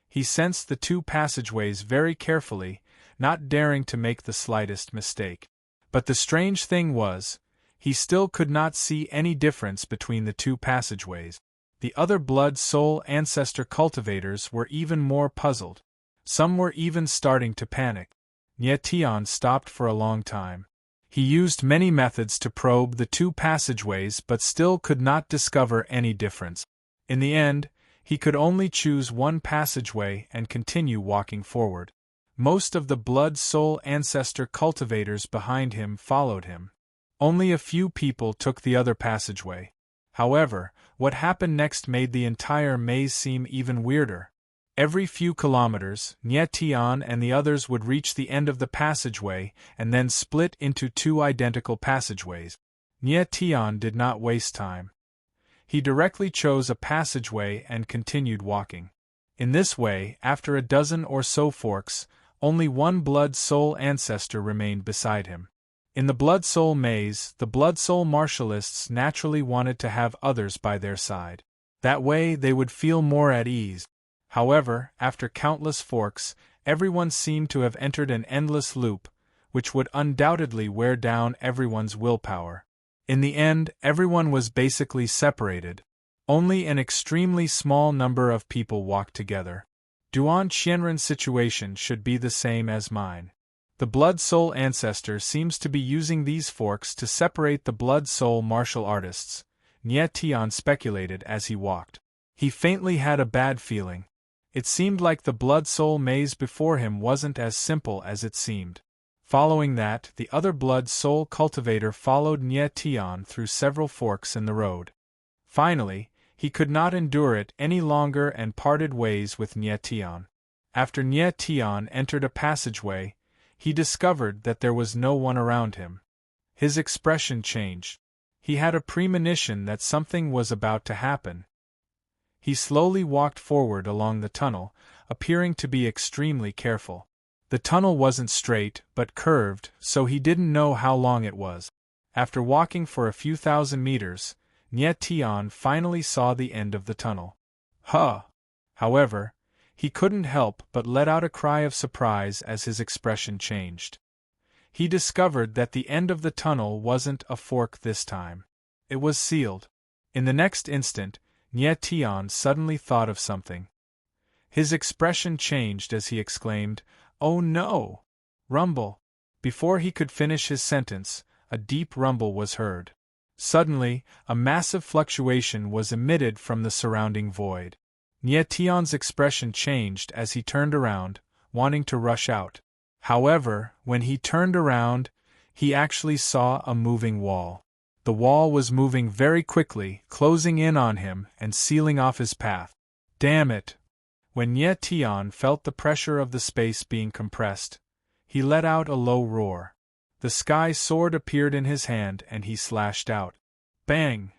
He sensed the two passageways very carefully, not daring to make the slightest mistake. But the strange thing was, he still could not see any difference between the two passageways. The other Blood Soul Ancestor cultivators were even more puzzled. Some were even starting to panic. Nie Tian stopped for a long time. He used many methods to probe the two passageways but still could not discover any difference. In the end, he could only choose one passageway and continue walking forward. Most of the Blood Soul Ancestor cultivators behind him followed him. Only a few people took the other passageway. However, what happened next made the entire maze seem even weirder. Every few kilometers, Nie Tian and the others would reach the end of the passageway and then split into two identical passageways. Nie Tian did not waste time. He directly chose a passageway and continued walking. In this way, after a dozen or so forks, only one Blood Soul Ancestor remained beside him. In the Blood Soul maze, the Blood Soul martialists naturally wanted to have others by their side. That way they would feel more at ease. However, after countless forks, everyone seemed to have entered an endless loop, which would undoubtedly wear down everyone's willpower. In the end, everyone was basically separated. Only an extremely small number of people walked together. Duan Qianren's situation should be the same as mine. The Blood Soul ancestor seems to be using these forks to separate the Blood Soul martial artists, Nie Tian speculated as he walked. He faintly had a bad feeling. It seemed like the Blood Soul maze before him wasn't as simple as it seemed. Following that, the other Blood Soul cultivator followed Nie Tian through several forks in the road. Finally, he could not endure it any longer and parted ways with Nie Tian. After Nie Tian entered a passageway, he discovered that there was no one around him. His expression changed. He had a premonition that something was about to happen. He slowly walked forward along the tunnel, appearing to be extremely careful. The tunnel wasn't straight, but curved, so he didn't know how long it was. After walking for a few thousand meters, Nie Tian finally saw the end of the tunnel. However, he couldn't help but let out a cry of surprise as his expression changed. He discovered that the end of the tunnel wasn't a fork this time. It was sealed. In the next instant, Nie Tian suddenly thought of something. His expression changed as he exclaimed, "Oh no!" Rumble. Before he could finish his sentence, a deep rumble was heard. Suddenly, a massive fluctuation was emitted from the surrounding void. Nie Tian's expression changed as he turned around, wanting to rush out. However, when he turned around, he actually saw a moving wall. The wall was moving very quickly, closing in on him and sealing off his path. Damn it! When Nie Tian felt the pressure of the space being compressed, he let out a low roar. The sky sword appeared in his hand and he slashed out. Bang!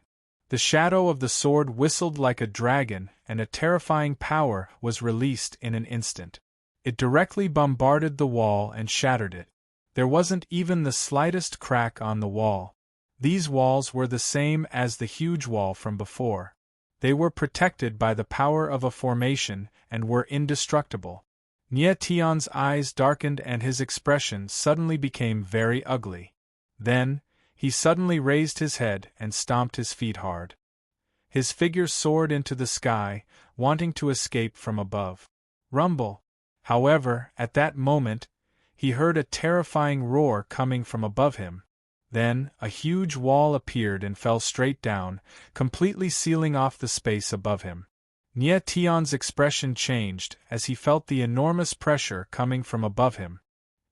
The shadow of the sword whistled like a dragon, and a terrifying power was released in an instant. It directly bombarded the wall and shattered it. There wasn't even the slightest crack on the wall. These walls were the same as the huge wall from before. They were protected by the power of a formation and were indestructible. Nie Tian's eyes darkened and his expression suddenly became very ugly. Then, he suddenly raised his head and stomped his feet hard. His figure soared into the sky, wanting to escape from above. Rumble! However, at that moment, he heard a terrifying roar coming from above him. Then, a huge wall appeared and fell straight down, completely sealing off the space above him. Nie Tian's expression changed as he felt the enormous pressure coming from above him.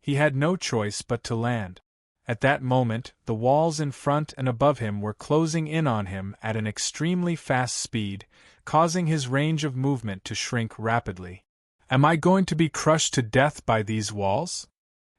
He had no choice but to land. At that moment, the walls in front and above him were closing in on him at an extremely fast speed, causing his range of movement to shrink rapidly. Am I going to be crushed to death by these walls?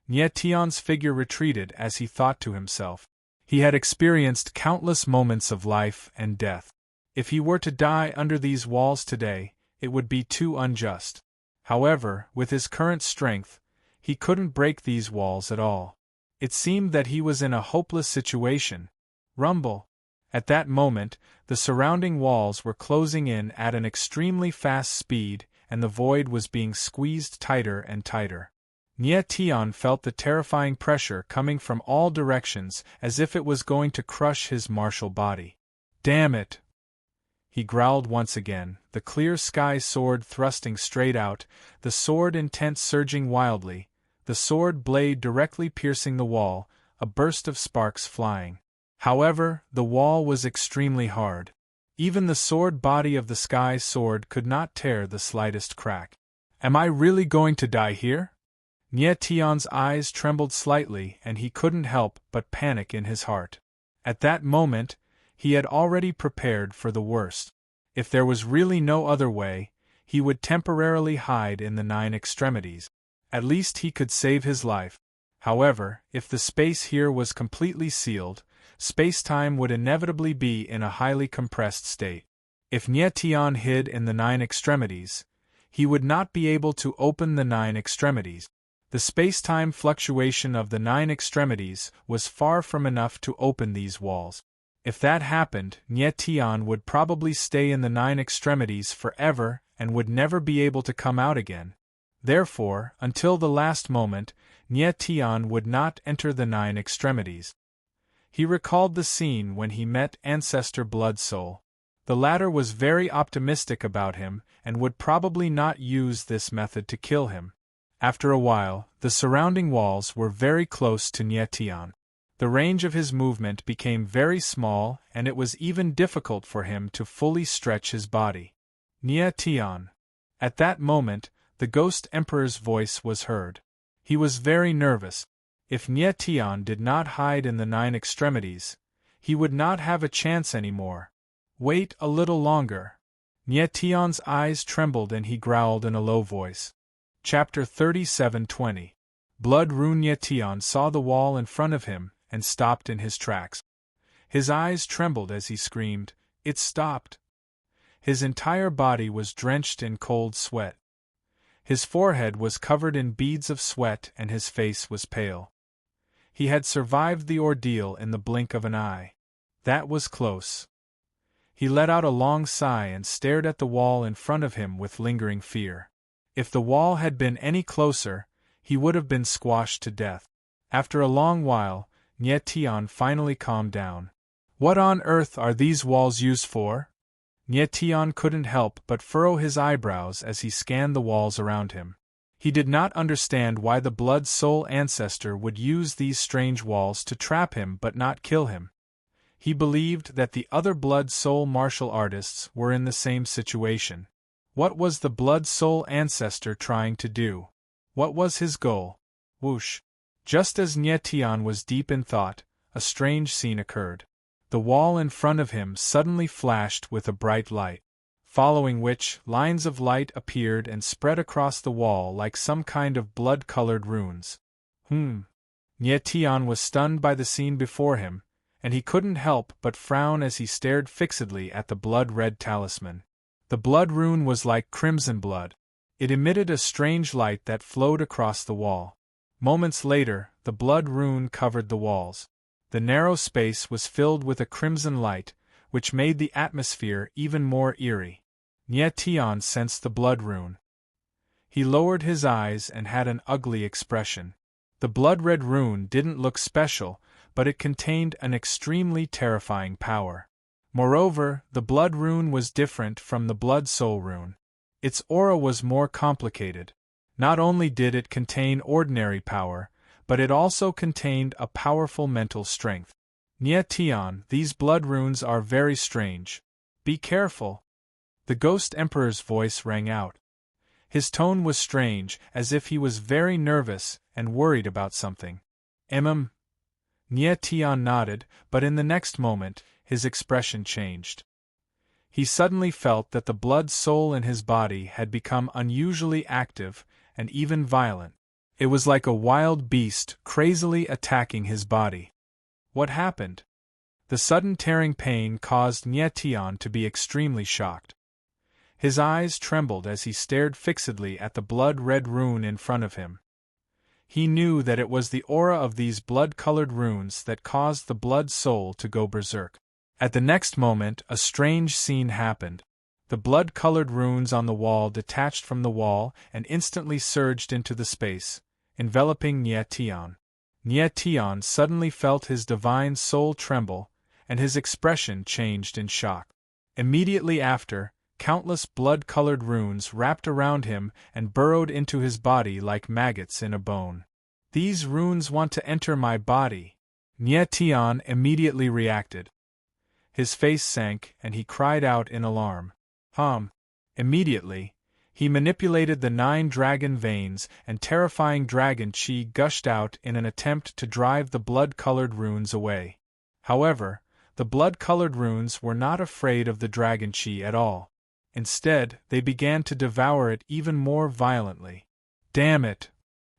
Nie Tian's figure retreated as he thought to himself. He had experienced countless moments of life and death. If he were to die under these walls today, it would be too unjust. However, with his current strength, he couldn't break these walls at all. It seemed that he was in a hopeless situation. Rumble! At that moment, the surrounding walls were closing in at an extremely fast speed, and the void was being squeezed tighter and tighter. Nie Tian felt the terrifying pressure coming from all directions as if it was going to crush his martial body. Damn it! He growled once again, the clear sky sword thrusting straight out, the sword intent surging wildly, the sword blade directly piercing the wall, a burst of sparks flying. However, the wall was extremely hard. Even the sword body of the sky sword could not tear the slightest crack. Am I really going to die here? Nie Tian's eyes trembled slightly and he couldn't help but panic in his heart. At that moment, he had already prepared for the worst. If there was really no other way, he would temporarily hide in the 9 extremities. At least he could save his life. However, if the space here was completely sealed, space-time would inevitably be in a highly compressed state. If Nie Tian hid in the 9 extremities, he would not be able to open the 9 extremities. The space-time fluctuation of the 9 extremities was far from enough to open these walls. If that happened, Nye would probably stay in the 9 extremities forever and would never be able to come out again. Therefore, until the last moment, Nye would not enter the 9 extremities. He recalled the scene when he met Ancestor Blood Soul. The latter was very optimistic about him and would probably not use this method to kill him. After a while, the surrounding walls were very close to Nye. The range of his movement became very small and it was even difficult for him to fully stretch his body. Nye. At that moment, the Ghost Emperor's voice was heard. He was very nervous. If Nye did not hide in the 9 extremities, he would not have a chance anymore. Wait a little longer. Nye eyes trembled and he growled in a low voice. Chapter 37:20. Blood Rune. Nye saw the wall in front of him and stopped in his tracks. His eyes trembled as he screamed, "It stopped!" His entire body was drenched in cold sweat. His forehead was covered in beads of sweat and his face was pale. He had survived the ordeal in the blink of an eye. That was close. He let out a long sigh and stared at the wall in front of him with lingering fear. If the wall had been any closer, he would have been squashed to death. After a long while, Nye finally calmed down. "What on earth are these walls used for?" Nye couldn't help but furrow his eyebrows as he scanned the walls around him. He did not understand why the Blood Soul ancestor would use these strange walls to trap him but not kill him. He believed that the other Blood Soul martial artists were in the same situation. What was the Blood Soul ancestor trying to do? What was his goal? Whoosh! Just as Nye was deep in thought, a strange scene occurred. The wall in front of him suddenly flashed with a bright light, following which lines of light appeared and spread across the wall like some kind of blood-colored runes. Nye was stunned by the scene before him, and he couldn't help but frown as he stared fixedly at the blood-red talisman. The blood rune was like crimson blood. It emitted a strange light that flowed across the wall. Moments later, the blood rune covered the walls. The narrow space was filled with a crimson light, which made the atmosphere even more eerie. Nye sensed the blood rune. He lowered his eyes and had an ugly expression. The blood-red rune didn't look special, but it contained an extremely terrifying power. Moreover, the blood rune was different from the blood soul rune. Its aura was more complicated. Not only did it contain ordinary power, but it also contained a powerful mental strength. Nye, these blood runes are very strange. Be careful. The Ghost Emperor's voice rang out. His tone was strange, as if he was very nervous and worried about something. Nye nodded, but in the next moment, his expression changed. He suddenly felt that the blood soul in his body had become unusually active and even violent. It was like a wild beast crazily attacking his body. What happened? The sudden tearing pain caused Nye to be extremely shocked. His eyes trembled as he stared fixedly at the blood-red rune in front of him. He knew that it was the aura of these blood-colored runes that caused the blood soul to go berserk. At the next moment, a strange scene happened. The blood-colored runes on the wall detached from the wall and instantly surged into the space, enveloping Nye. Nye suddenly felt his divine soul tremble, and his expression changed in shock. Immediately after, countless blood-colored runes wrapped around him and burrowed into his body like maggots in a bone. These runes want to enter my body. Nye immediately reacted. His face sank and he cried out in alarm. Immediately, he manipulated the 9 dragon veins and terrifying dragon chi gushed out in an attempt to drive the blood-colored runes away. However, the blood-colored runes were not afraid of the dragon chi at all. Instead, they began to devour it even more violently. Damn it!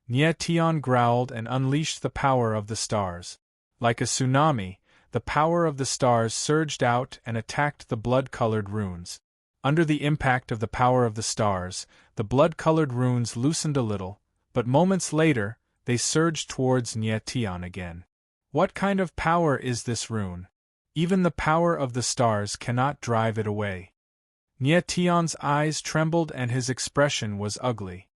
Nye growled and unleashed the power of the stars. Like a tsunami, the power of the stars surged out and attacked the blood-colored runes. Under the impact of the power of the stars, the blood-colored runes loosened a little, but moments later, they surged towards Nietian again. What kind of power is this rune? Even the power of the stars cannot drive it away. Nietian's eyes trembled and his expression was ugly.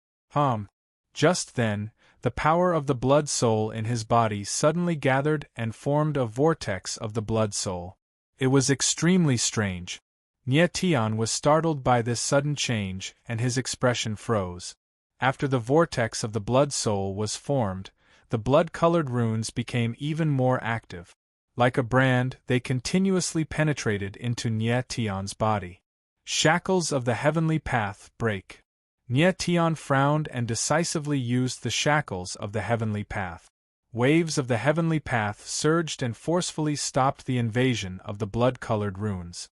Just then, the power of the blood soul in his body suddenly gathered and formed a vortex of the blood soul. It was extremely strange. Nietian was startled by this sudden change and his expression froze. After the vortex of the blood soul was formed, the blood-colored runes became even more active. Like a brand, they continuously penetrated into Nietian's body. Shackles of the heavenly path break. Nietian frowned and decisively used the shackles of the heavenly path. Waves of the heavenly path surged and forcefully stopped the invasion of the blood-colored runes.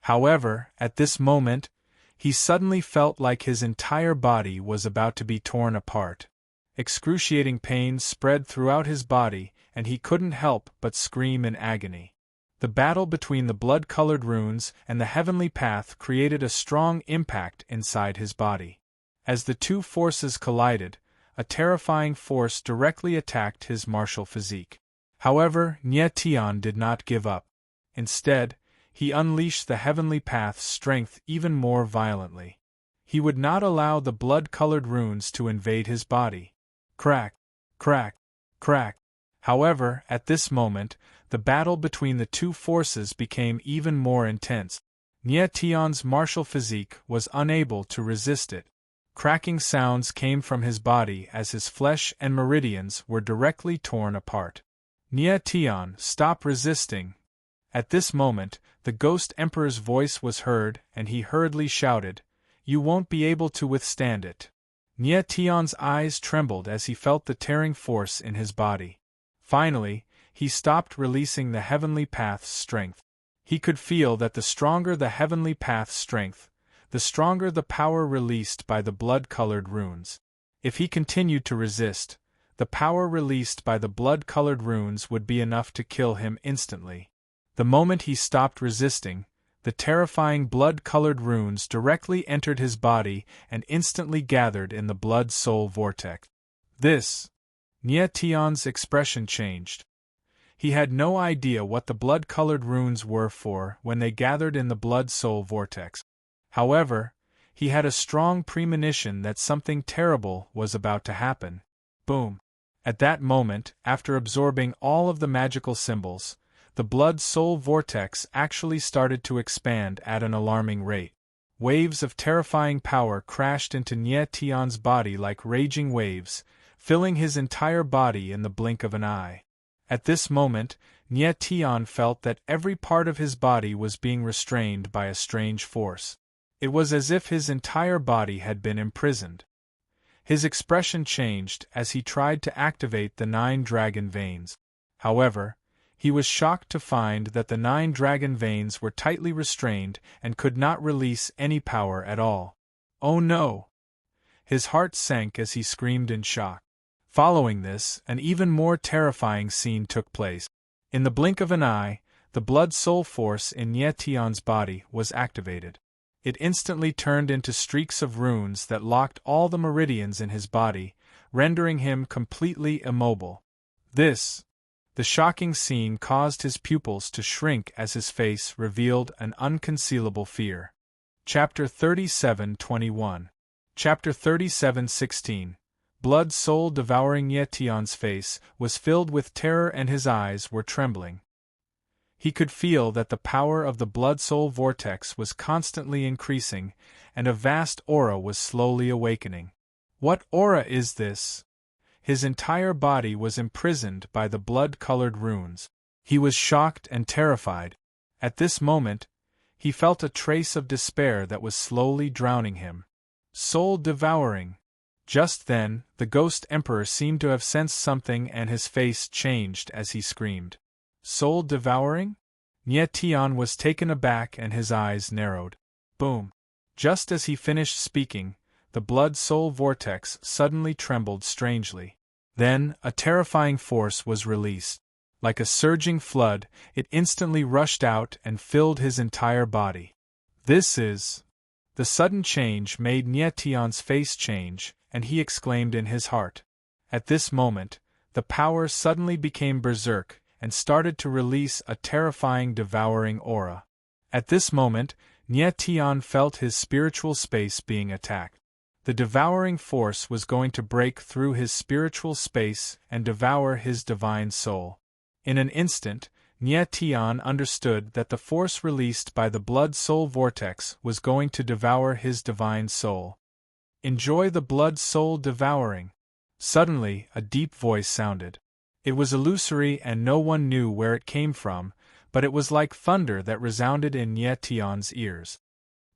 However, at this moment, he suddenly felt like his entire body was about to be torn apart. Excruciating pain spread throughout his body, and he couldn't help but scream in agony. The battle between the blood-colored runes and the heavenly path created a strong impact inside his body. As the two forces collided, a terrifying force directly attacked his martial physique. However, Nietian did not give up. Instead, he unleashed the heavenly path's strength even more violently. He would not allow the blood-colored runes to invade his body. Crack, crack, crack. However, at this moment, the battle between the two forces became even more intense. Nietian's martial physique was unable to resist it. Cracking sounds came from his body as his flesh and meridians were directly torn apart. Nietian, stop resisting. At this moment, the Ghost Emperor's voice was heard and he hurriedly shouted, "You won't be able to withstand it." Nietian's eyes trembled as he felt the tearing force in his body. Finally, he stopped releasing the heavenly path's strength. He could feel that the stronger the heavenly path's strength, the stronger the power released by the blood-colored runes. If he continued to resist, the power released by the blood-colored runes would be enough to kill him instantly. The moment he stopped resisting, the terrifying blood-colored runes directly entered his body and instantly gathered in the blood-soul vortex. Nietian's expression changed. He had no idea what the blood-colored runes were for when they gathered in the blood-soul vortex. However, he had a strong premonition that something terrible was about to happen. Boom! At that moment, after absorbing all of the magical symbols, the blood-soul vortex actually started to expand at an alarming rate. Waves of terrifying power crashed into Nietian's body like raging waves, filling his entire body in the blink of an eye. At this moment, Nietian felt that every part of his body was being restrained by a strange force. It was as if his entire body had been imprisoned. His expression changed as he tried to activate the 9 dragon veins. However, he was shocked to find that the 9 dragon veins were tightly restrained and could not release any power at all. Oh no! His heart sank as he screamed in shock. Following this, an even more terrifying scene took place. In the blink of an eye, the blood-soul force in Nietian's body was activated. It instantly turned into streaks of runes that locked all the meridians in his body, rendering him completely immobile. The shocking scene caused his pupils to shrink as his face revealed an unconcealable fear. Chapter 37:21. Chapter 37:16. Blood soul devouring Nietian's face was filled with terror and his eyes were trembling. He could feel that the power of the blood-soul vortex was constantly increasing, and a vast aura was slowly awakening. What aura is this? His entire body was imprisoned by the blood-colored runes. He was shocked and terrified. At this moment, he felt a trace of despair that was slowly drowning him. Soul-devouring. Just then, the Ghost Emperor seemed to have sensed something and his face changed as he screamed. Soul-devouring? Nietian was taken aback and his eyes narrowed. Boom! Just as he finished speaking, the blood-soul vortex suddenly trembled strangely. Then, a terrifying force was released. Like a surging flood, it instantly rushed out and filled his entire body. The sudden change made Nietian's face change, and he exclaimed in his heart. At this moment, the power suddenly became berserk and started to release a terrifying devouring aura. At this moment, Nye Tian felt his spiritual space being attacked. The devouring force was going to break through his spiritual space and devour his divine soul. In an instant, Nye Tian understood that the force released by the blood-soul vortex was going to devour his divine soul. Enjoy the blood-soul devouring. Suddenly, a deep voice sounded. It was illusory and no one knew where it came from, but it was like thunder that resounded in Nye Tian's ears.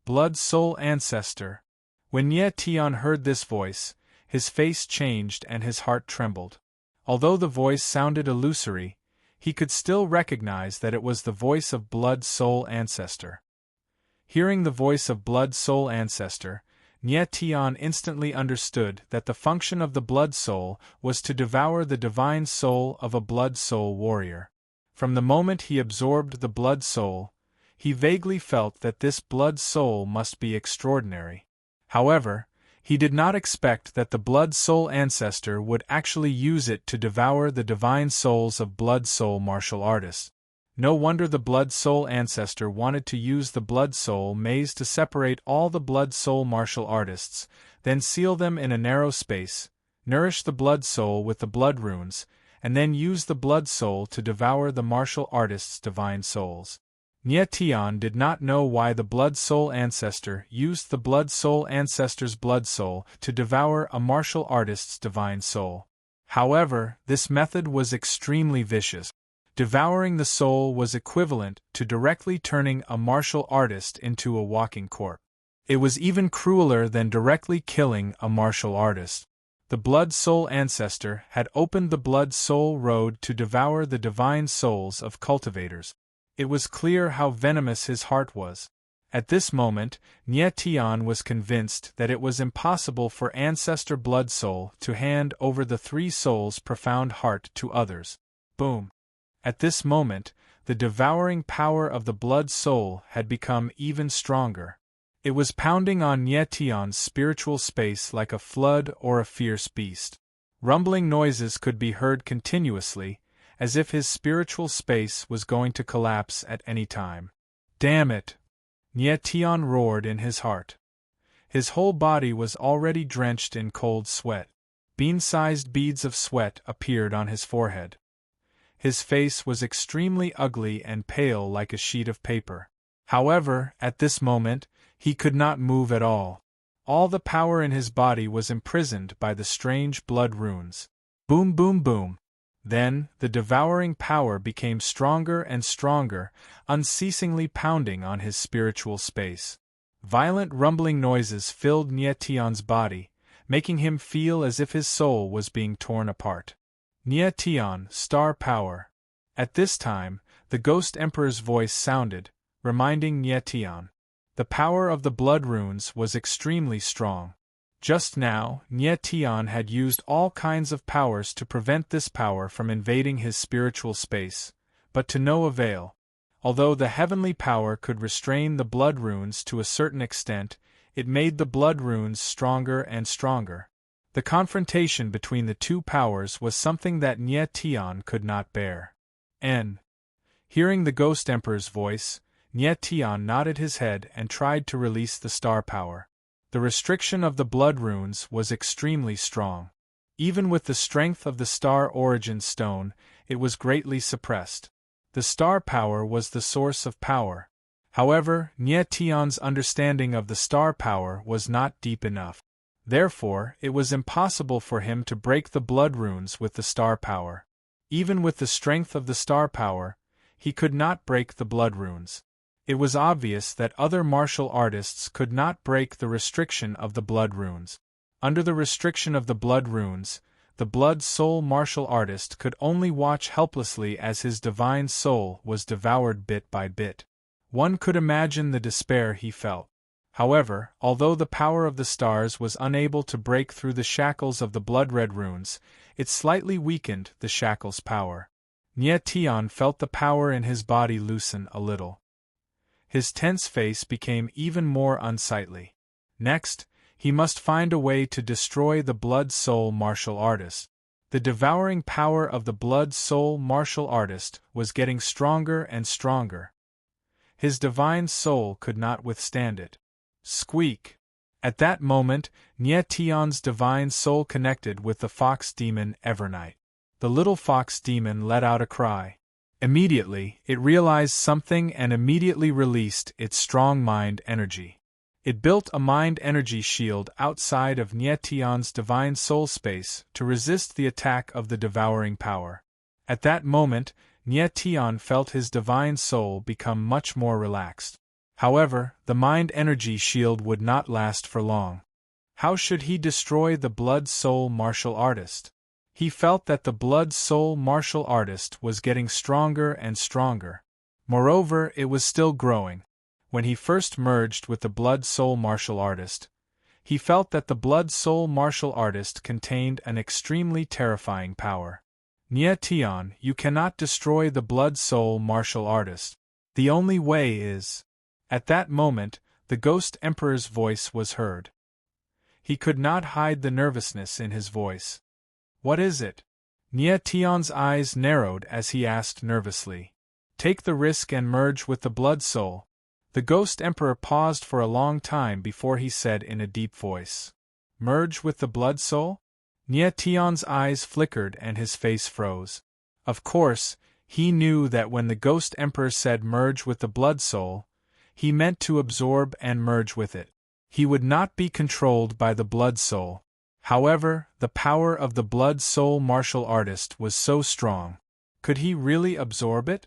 Blood-soul ancestor. When Nye Tian heard this voice, his face changed and his heart trembled. Although the voice sounded illusory, he could still recognize that it was the voice of blood-soul ancestor. Hearing the voice of blood-soul ancestor, Nye Tian instantly understood that the function of the blood soul was to devour the divine soul of a blood soul warrior. From the moment he absorbed the blood soul, he vaguely felt that this blood soul must be extraordinary. However, he did not expect that the blood soul ancestor would actually use it to devour the divine souls of blood soul martial artists. No wonder the blood soul ancestor wanted to use the blood soul maze to separate all the blood soul martial artists, then seal them in a narrow space, nourish the blood soul with the blood runes, and then use the blood soul to devour the martial artists' divine souls. Nye Tian did not know why the blood soul ancestor used the blood soul ancestor's blood soul to devour a martial artist's divine soul. However, this method was extremely vicious. Devouring the soul was equivalent to directly turning a martial artist into a walking corpse. It was even crueler than directly killing a martial artist. The blood soul ancestor had opened the blood soul road to devour the divine souls of cultivators. It was clear how venomous his heart was. At this moment, Nye Tian was convinced that it was impossible for ancestor blood soul to hand over the three souls' profound heart to others. Boom! At this moment, the devouring power of the blood soul had become even stronger. It was pounding on Nye Tian's spiritual space like a flood or a fierce beast. Rumbling noises could be heard continuously, as if his spiritual space was going to collapse at any time. Damn it! Nye Tian roared in his heart. His whole body was already drenched in cold sweat. Bean-sized beads of sweat appeared on his forehead. His face was extremely ugly and pale like a sheet of paper. However, at this moment, he could not move at all. All the power in his body was imprisoned by the strange blood runes. Boom, boom, boom. Then, the devouring power became stronger and stronger, unceasingly pounding on his spiritual space. Violent rumbling noises filled Nye Tian's body, making him feel as if his soul was being torn apart. Nye Tian, star power. At this time, the Ghost Emperor's voice sounded, reminding Nye Tian. The power of the blood runes was extremely strong. Just now, Nye Tian had used all kinds of powers to prevent this power from invading his spiritual space, but to no avail. Although the heavenly power could restrain the blood runes to a certain extent, it made the blood runes stronger and stronger. The confrontation between the two powers was something that Nye Tian could not bear. Hearing the Ghost Emperor's voice, Nye Tian nodded his head and tried to release the star power. The restriction of the blood runes was extremely strong. Even with the strength of the star origin stone, it was greatly suppressed. The star power was the source of power. However, Nye Tian's understanding of the star power was not deep enough. Therefore, it was impossible for him to break the blood runes with the star power. Even with the strength of the star power, he could not break the blood runes. It was obvious that other martial artists could not break the restriction of the blood runes. Under the restriction of the blood runes, the blood soul martial artist could only watch helplessly as his divine soul was devoured bit by bit. One could imagine the despair he felt. However, although the power of the stars was unable to break through the shackles of the blood-red runes, it slightly weakened the shackles' power. Nye Tian felt the power in his body loosen a little. His tense face became even more unsightly. Next, He must find a way to destroy the Blood Soul martial artist. The devouring power of the Blood Soul martial artist was getting stronger and stronger. His divine soul could not withstand it. Squeak! At that moment, Nie Tion's divine soul connected with the fox demon Evernight. The little fox demon let out a cry. Immediately, it realized something and immediately released its strong mind energy. It built a mind energy shield outside of Nie Tion's divine soul space to resist the attack of the devouring power. At that moment, Nie Tion felt his divine soul become much more relaxed. However, the mind energy shield would not last for long. How should he destroy the Blood Soul martial artist? He felt that the Blood Soul martial artist was getting stronger and stronger. Moreover, it was still growing. When he first merged with the Blood Soul martial artist, he felt that the Blood Soul martial artist contained an extremely terrifying power. Nie Tion, you cannot destroy the Blood Soul martial artist. The only way is... At that moment, the Ghost Emperor's voice was heard. He could not hide the nervousness in his voice. What is it? Nie Tion's eyes narrowed as he asked nervously. Take the risk and merge with the Blood Soul. The Ghost Emperor paused for a long time before he said in a deep voice. Merge with the Blood Soul? Nie Tion's eyes flickered and his face froze. Of course, he knew that when the Ghost Emperor said merge with the Blood Soul, he meant to absorb and merge with it. He would not be controlled by the Blood Soul. However, the power of the Blood Soul martial artist was so strong. Could he really absorb it?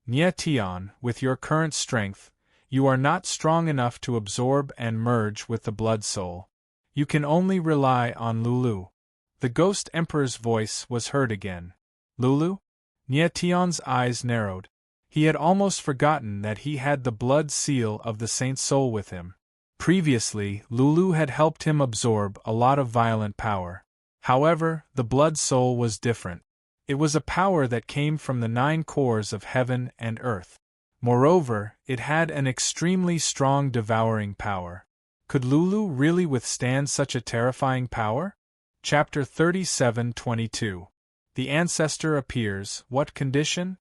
Nie Tion, with your current strength, you are not strong enough to absorb and merge with the Blood Soul. You can only rely on Lulu. The Ghost Emperor's voice was heard again. Lulu? Nie Tion's eyes narrowed. He had almost forgotten that he had the blood seal of the Saint Soul with him. Previously, Lulu had helped him absorb a lot of violent power. However, the Blood Soul was different. It was a power that came from the 9 cores of heaven and earth. Moreover, it had an extremely strong devouring power. Could Lulu really withstand such a terrifying power? Chapter 37:22. The Ancestor appears. What condition?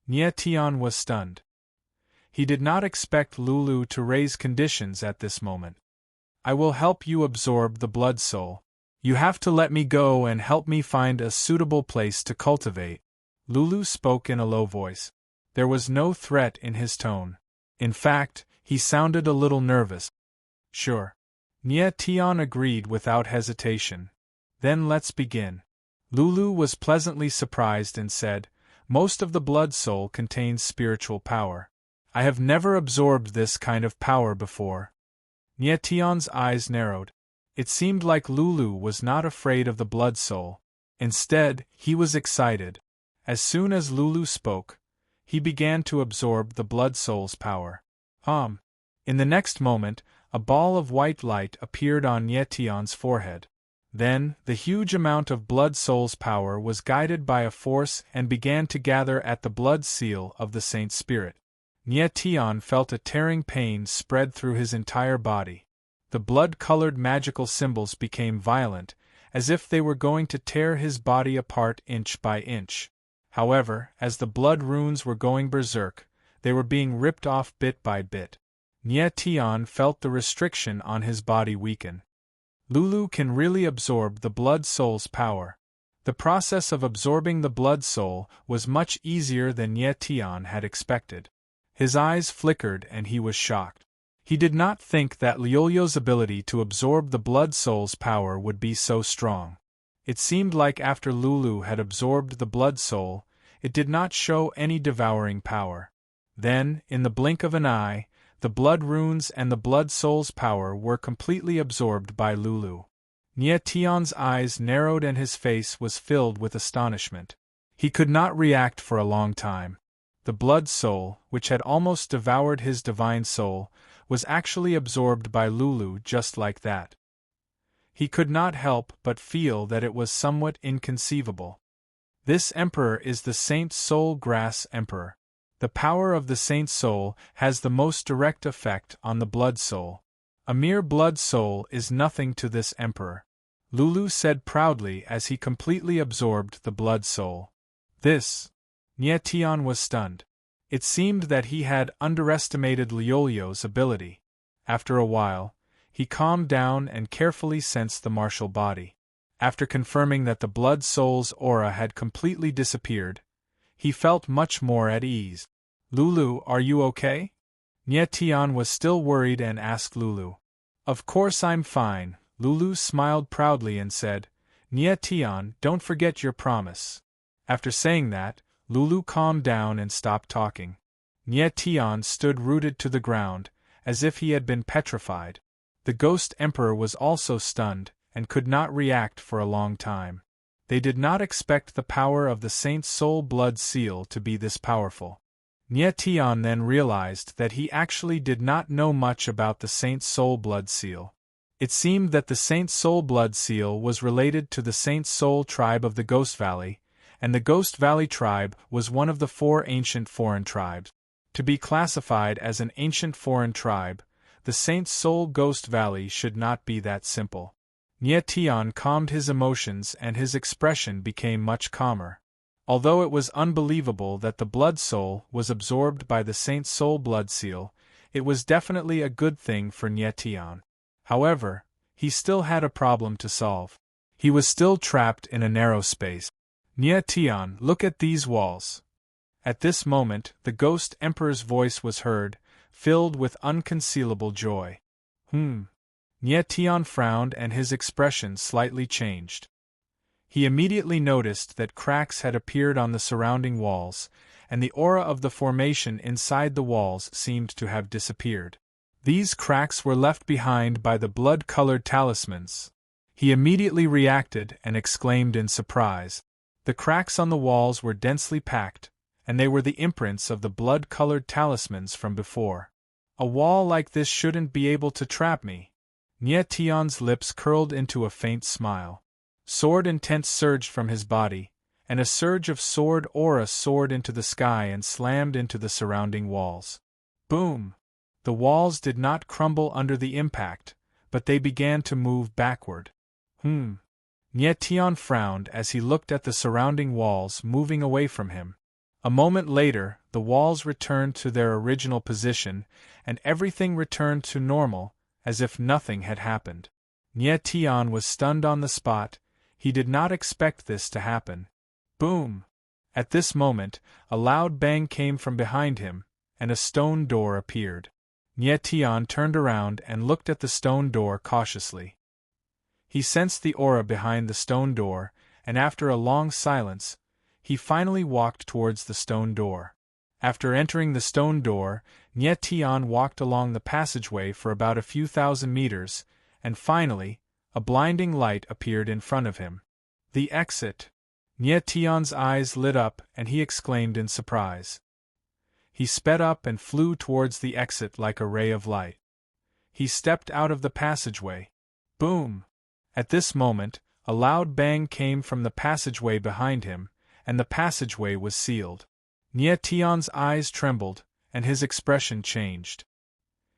Nie Tion was stunned. He did not expect Lulu to raise conditions at this moment. I will help you absorb the Blood Soul. You have to let me go and help me find a suitable place to cultivate. Lulu spoke in a low voice. There was no threat in his tone. In fact, he sounded a little nervous. Sure. Nie Tion agreed without hesitation. Then let's begin. Lulu was pleasantly surprised and said, most of the Blood Soul contains spiritual power. I have never absorbed this kind of power before. Nie Tion's eyes narrowed. It seemed like Lulu was not afraid of the Blood Soul. Instead, he was excited. As soon as Lulu spoke, he began to absorb the Blood Soul's power. In the next moment, a ball of white light appeared on Nie Tion's forehead. Then, the huge amount of Blood Soul's power was guided by a force and began to gather at the blood seal of the Saint Spirit. Nie Tion felt a tearing pain spread through his entire body. The blood-colored magical symbols became violent, as if they were going to tear his body apart inch by inch. However, as the blood runes were going berserk, they were being ripped off bit by bit. Nie Tion felt the restriction on his body weaken. Lulu can really absorb the Blood Soul's power. The process of absorbing the Blood Soul was much easier than Nie Tion had expected. His eyes flickered and he was shocked. He did not think that Liolio's ability to absorb the Blood Soul's power would be so strong. It seemed like after Lulu had absorbed the Blood Soul, it did not show any devouring power. Then, in the blink of an eye, the blood runes and the Blood Soul's power were completely absorbed by Lulu. Nie Tion's eyes narrowed and his face was filled with astonishment. He could not react for a long time. The Blood Soul, which had almost devoured his divine soul, was actually absorbed by Lulu just like that. He could not help but feel that it was somewhat inconceivable. This Emperor is the Saint Soul Grass Emperor. The power of the Saint Soul has the most direct effect on the Blood Soul. A mere blood soul is nothing to this emperor, Lulu said proudly as he completely absorbed the blood soul. This. Nie Tian was stunned. It seemed that he had underestimated Liolio's ability. After a while, he calmed down and carefully sensed the martial body. After confirming that the blood soul's aura had completely disappeared, he felt much more at ease. Lulu, are you okay? Nie Tian was still worried and asked Lulu. Of course I'm fine, Lulu smiled proudly and said, Nie Tian, don't forget your promise. After saying that, Lulu calmed down and stopped talking. Nie Tian stood rooted to the ground, as if he had been petrified. The Ghost Emperor was also stunned, and could not react for a long time. They did not expect the power of the Saint's Soul Blood Seal to be this powerful. Nie Tian then realized that he actually did not know much about the Saint's Soul Blood Seal. It seemed that the Saint's Soul Blood Seal was related to the Saint's Soul tribe of the Ghost Valley, and the Ghost Valley tribe was one of the 4 ancient foreign tribes. To be classified as an ancient foreign tribe, the Saint's Soul Ghost Valley should not be that simple. Nie Tian calmed his emotions and his expression became much calmer. Although it was unbelievable that the blood soul was absorbed by the Saint's Soul Blood Seal, it was definitely a good thing for Nie Tian. However, he still had a problem to solve. He was still trapped in a narrow space. Nie Tian, look at these walls. At this moment, the Ghost Emperor's voice was heard, filled with unconcealable joy. Nie Tian frowned and his expression slightly changed. He immediately noticed that cracks had appeared on the surrounding walls, and the aura of the formation inside the walls seemed to have disappeared. These cracks were left behind by the blood-colored talismans. He immediately reacted and exclaimed in surprise. The cracks on the walls were densely packed, and they were the imprints of the blood-colored talismans from before. A wall like this shouldn't be able to trap me. Nie Tian's lips curled into a faint smile. Sword intent surged from his body, and a surge of sword aura soared into the sky and slammed into the surrounding walls. Boom! The walls did not crumble under the impact, but they began to move backward. Nie Tian frowned as he looked at the surrounding walls moving away from him. A moment later, the walls returned to their original position, and everything returned to normal, as if nothing had happened. Nie Tian was stunned on the spot. He did not expect this to happen. Boom! At this moment, a loud bang came from behind him, and a stone door appeared. Nie Tian turned around and looked at the stone door cautiously. He sensed the aura behind the stone door, and after a long silence, he finally walked towards the stone door. After entering the stone door, Nie Tian walked along the passageway for about a few thousand meters, and finally, a blinding light appeared in front of him. The exit! Nie Tian's eyes lit up and he exclaimed in surprise. He sped up and flew towards the exit like a ray of light. He stepped out of the passageway. Boom! At this moment, a loud bang came from the passageway behind him, and the passageway was sealed. Nie Tian's eyes trembled, and his expression changed.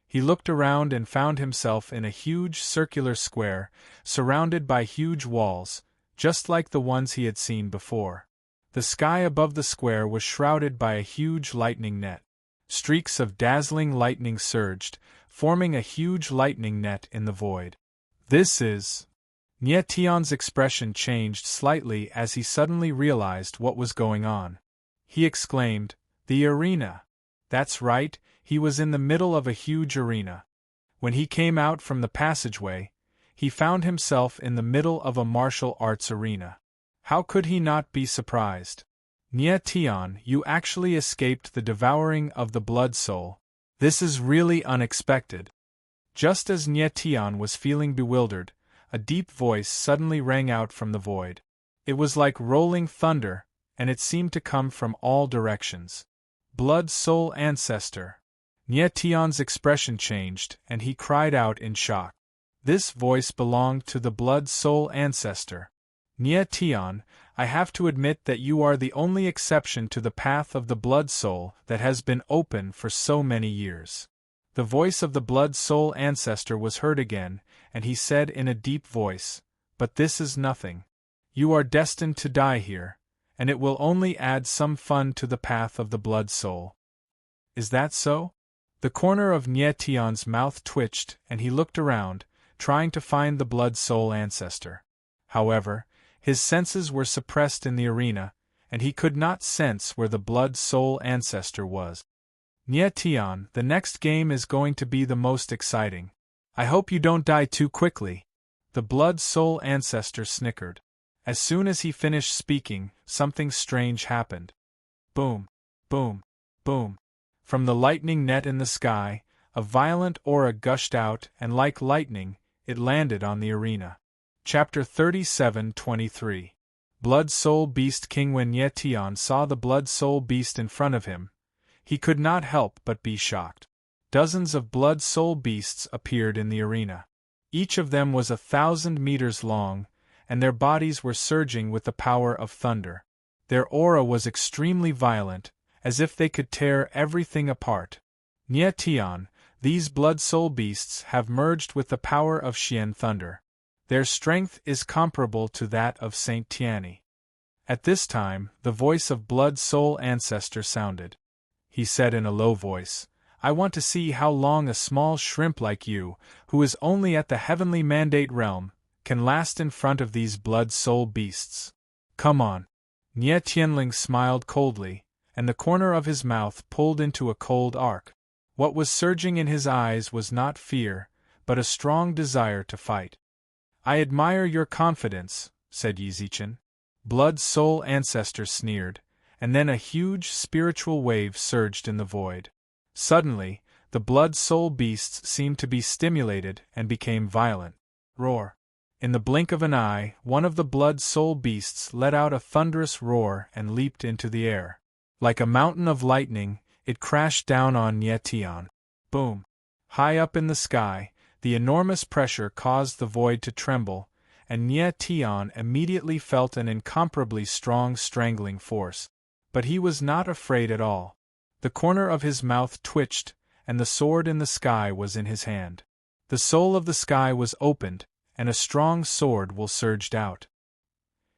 He looked around and found himself in a huge circular square, surrounded by huge walls, just like the ones he had seen before. The sky above the square was shrouded by a huge lightning net. Streaks of dazzling lightning surged, forming a huge lightning net in the void. This is... Nie Tian's expression changed slightly as he suddenly realized what was going on. He exclaimed, "The arena!" That's right, he was in the middle of a huge arena. When he came out from the passageway, he found himself in the middle of a martial arts arena. How could he not be surprised? Nie Tian, you actually escaped the devouring of the blood soul. This is really unexpected. Just as Nie Tian was feeling bewildered, a deep voice suddenly rang out from the void. It was like rolling thunder, and it seemed to come from all directions. Blood Soul Ancestor. Nie Tian's expression changed, and he cried out in shock. This voice belonged to the Blood Soul Ancestor. Nie Tian, I have to admit that you are the only exception to the path of the Blood Soul that has been open for so many years. The voice of the Blood Soul ancestor was heard again, and he said in a deep voice, "But this is nothing. You are destined to die here, and it will only add some fun to the path of the Blood Soul." "Is that so?" The corner of Nye Tian's mouth twitched, and he looked around, trying to find the Blood Soul ancestor. However, his senses were suppressed in the arena, and he could not sense where the Blood Soul ancestor was. "Nye Tian, the next game is going to be the most exciting. I hope you don't die too quickly." The Blood Soul ancestor snickered. As soon as he finished speaking, something strange happened. Boom, boom, boom. From the lightning net in the sky, a violent aura gushed out, and like lightning, it landed on the arena. Chapter 37:23. Blood Soul Beast King. When Nye Tian saw the Blood Soul Beast in front of him, he could not help but be shocked. Dozens of Blood Soul Beasts appeared in the arena. Each of them was 1,000 meters long, and their bodies were surging with the power of thunder. Their aura was extremely violent, as if they could tear everything apart. "Nye Tian, these Blood Soul Beasts have merged with the power of Xian Thunder. Their strength is comparable to that of Saint Tianyi." At this time, the voice of Blood Soul ancestor sounded. He said in a low voice, "I want to see how long a small shrimp like you, who is only at the heavenly mandate realm, can last in front of these Blood Soul Beasts. Come on." Nye Tianling smiled coldly, and the corner of his mouth pulled into a cold arc. What was surging in his eyes was not fear, but a strong desire to fight. "I admire your confidence," said Yizichen. Blood Soul ancestor sneered, and then a huge spiritual wave surged in the void. Suddenly, the Blood Soul Beasts seemed to be stimulated and became violent. Roar! In the blink of an eye, one of the Blood Soul Beasts let out a thunderous roar and leaped into the air. Like a mountain of lightning, it crashed down on Nye Tian. Boom! High up in the sky, the enormous pressure caused the void to tremble, and Nye Tian immediately felt an incomparably strong strangling force. But he was not afraid at all. The corner of his mouth twitched, and the sword in the sky was in his hand. The soul of the sky was opened, and a strong sword will surged out.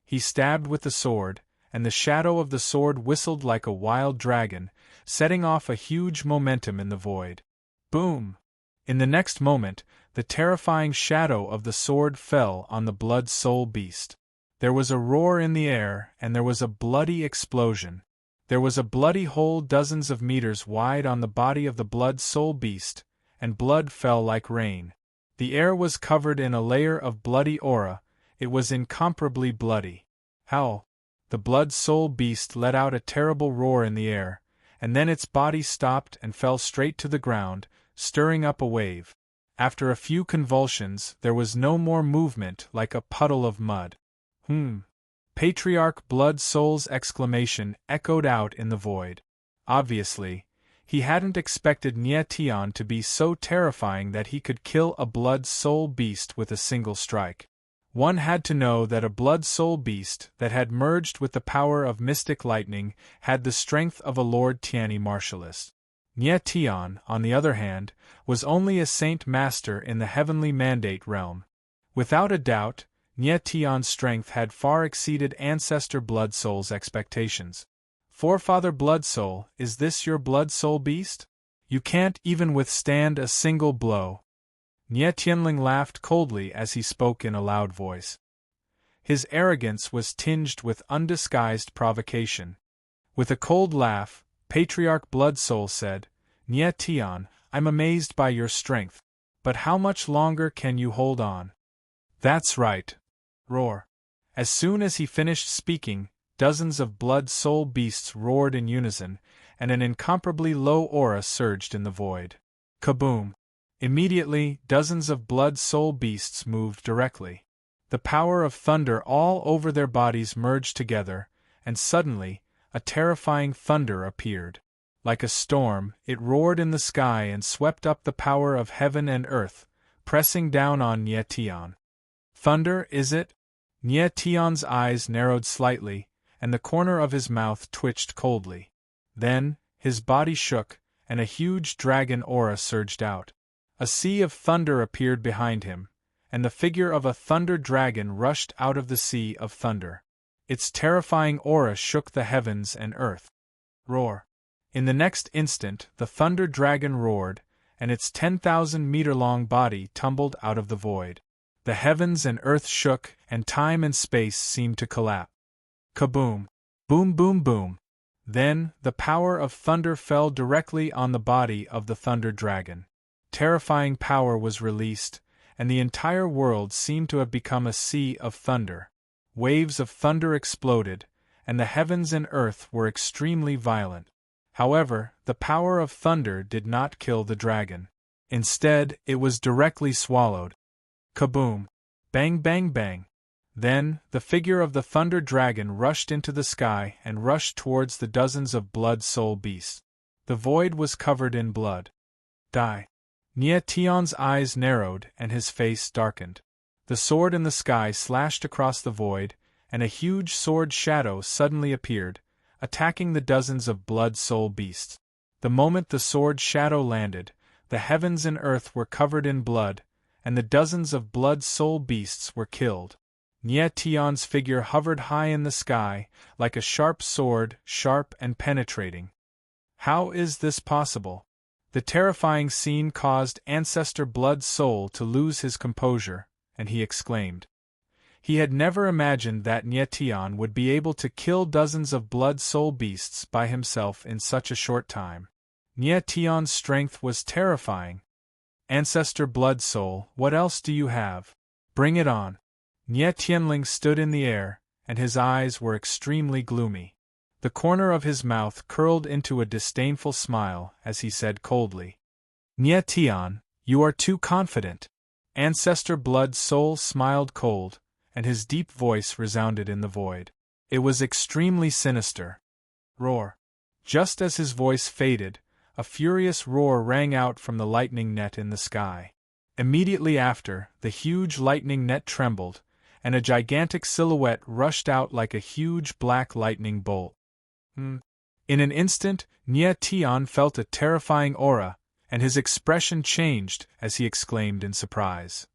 He stabbed with the sword, and the shadow of the sword whistled like a wild dragon, setting off a huge momentum in the void. Boom! In the next moment, the terrifying shadow of the sword fell on the Blood Soul Beast. There was a roar in the air, and there was a bloody explosion. There was a bloody hole dozens of meters wide on the body of the Blood Soul Beast, and blood fell like rain. The air was covered in a layer of bloody aura. It was incomparably bloody. Howl! The Blood Soul Beast let out a terrible roar in the air, and then its body stopped and fell straight to the ground, stirring up a wave. After a few convulsions, there was no more movement, like a puddle of mud. Patriarch Blood Soul's exclamation echoed out in the void. Obviously, he hadn't expected Nye Tian to be so terrifying that he could kill a Blood Soul Beast with a single strike. One had to know that a Blood Soul Beast that had merged with the power of mystic lightning had the strength of a Lord Tianyi Martialist. Nye Tian, on the other hand, was only a Saint Master in the heavenly mandate realm. Without a doubt, Nye Tian's strength had far exceeded Ancestor Blood Soul's expectations. "Forefather Blood Soul, is this your Blood Soul Beast? You can't even withstand a single blow." Nye Tianling laughed coldly as he spoke in a loud voice. His arrogance was tinged with undisguised provocation. With a cold laugh, Patriarch Blood Soul said, "Nye Tian, I'm amazed by your strength. But how much longer can you hold on?" "That's right." Roar! As soon as he finished speaking, dozens of Blood Soul Beasts roared in unison, and an incomparably low aura surged in the void. Kaboom! Immediately, dozens of Blood Soul Beasts moved directly. The power of thunder all over their bodies merged together, and suddenly, a terrifying thunder appeared. Like a storm, it roared in the sky and swept up the power of heaven and earth, pressing down on Nye Tian. "Thunder, is it?" Nye Tian's eyes narrowed slightly, and the corner of his mouth twitched coldly. Then, his body shook, and a huge dragon aura surged out. A sea of thunder appeared behind him, and the figure of a thunder dragon rushed out of the sea of thunder. Its terrifying aura shook the heavens and earth. Roar! In the next instant, the thunder dragon roared, and its 10,000-meter-long body tumbled out of the void. The heavens and earth shook, and time and space seemed to collapse. Kaboom! Boom boom boom! Then, the power of thunder fell directly on the body of the thunder dragon. Terrifying power was released, and the entire world seemed to have become a sea of thunder. Waves of thunder exploded, and the heavens and earth were extremely violent. However, the power of thunder did not kill the dragon. Instead, it was directly swallowed. Kaboom! Bang bang bang! Then, the figure of the thunder dragon rushed into the sky and rushed towards the dozens of blood-soul beasts. The void was covered in blood. Die! Nia Tion's eyes narrowed and his face darkened. The sword in the sky slashed across the void, and a huge sword shadow suddenly appeared, attacking the dozens of blood-soul beasts. The moment the sword shadow landed, the heavens and earth were covered in blood, and the dozens of blood-soul beasts were killed. Nia Tion's figure hovered high in the sky, like a sharp sword, sharp and penetrating. How is this possible? The terrifying scene caused Ancestor Blood Soul to lose his composure, and he exclaimed. He had never imagined that Nia Tion would be able to kill dozens of blood soul beasts by himself in such a short time. Nia Tion's strength was terrifying. Ancestor Blood Soul, what else do you have? Bring it on. Nia Tianling stood in the air, and his eyes were extremely gloomy. The corner of his mouth curled into a disdainful smile as he said coldly, Nia Tian, you are too confident. Ancestor Blood Soul smiled cold, and his deep voice resounded in the void. It was extremely sinister. Roar! Just as his voice faded, a furious roar rang out from the lightning net in the sky. Immediately after, the huge lightning net trembled, and a gigantic silhouette rushed out like a huge black lightning bolt. In an instant, Nia Tian felt a terrifying aura, and his expression changed as he exclaimed in surprise.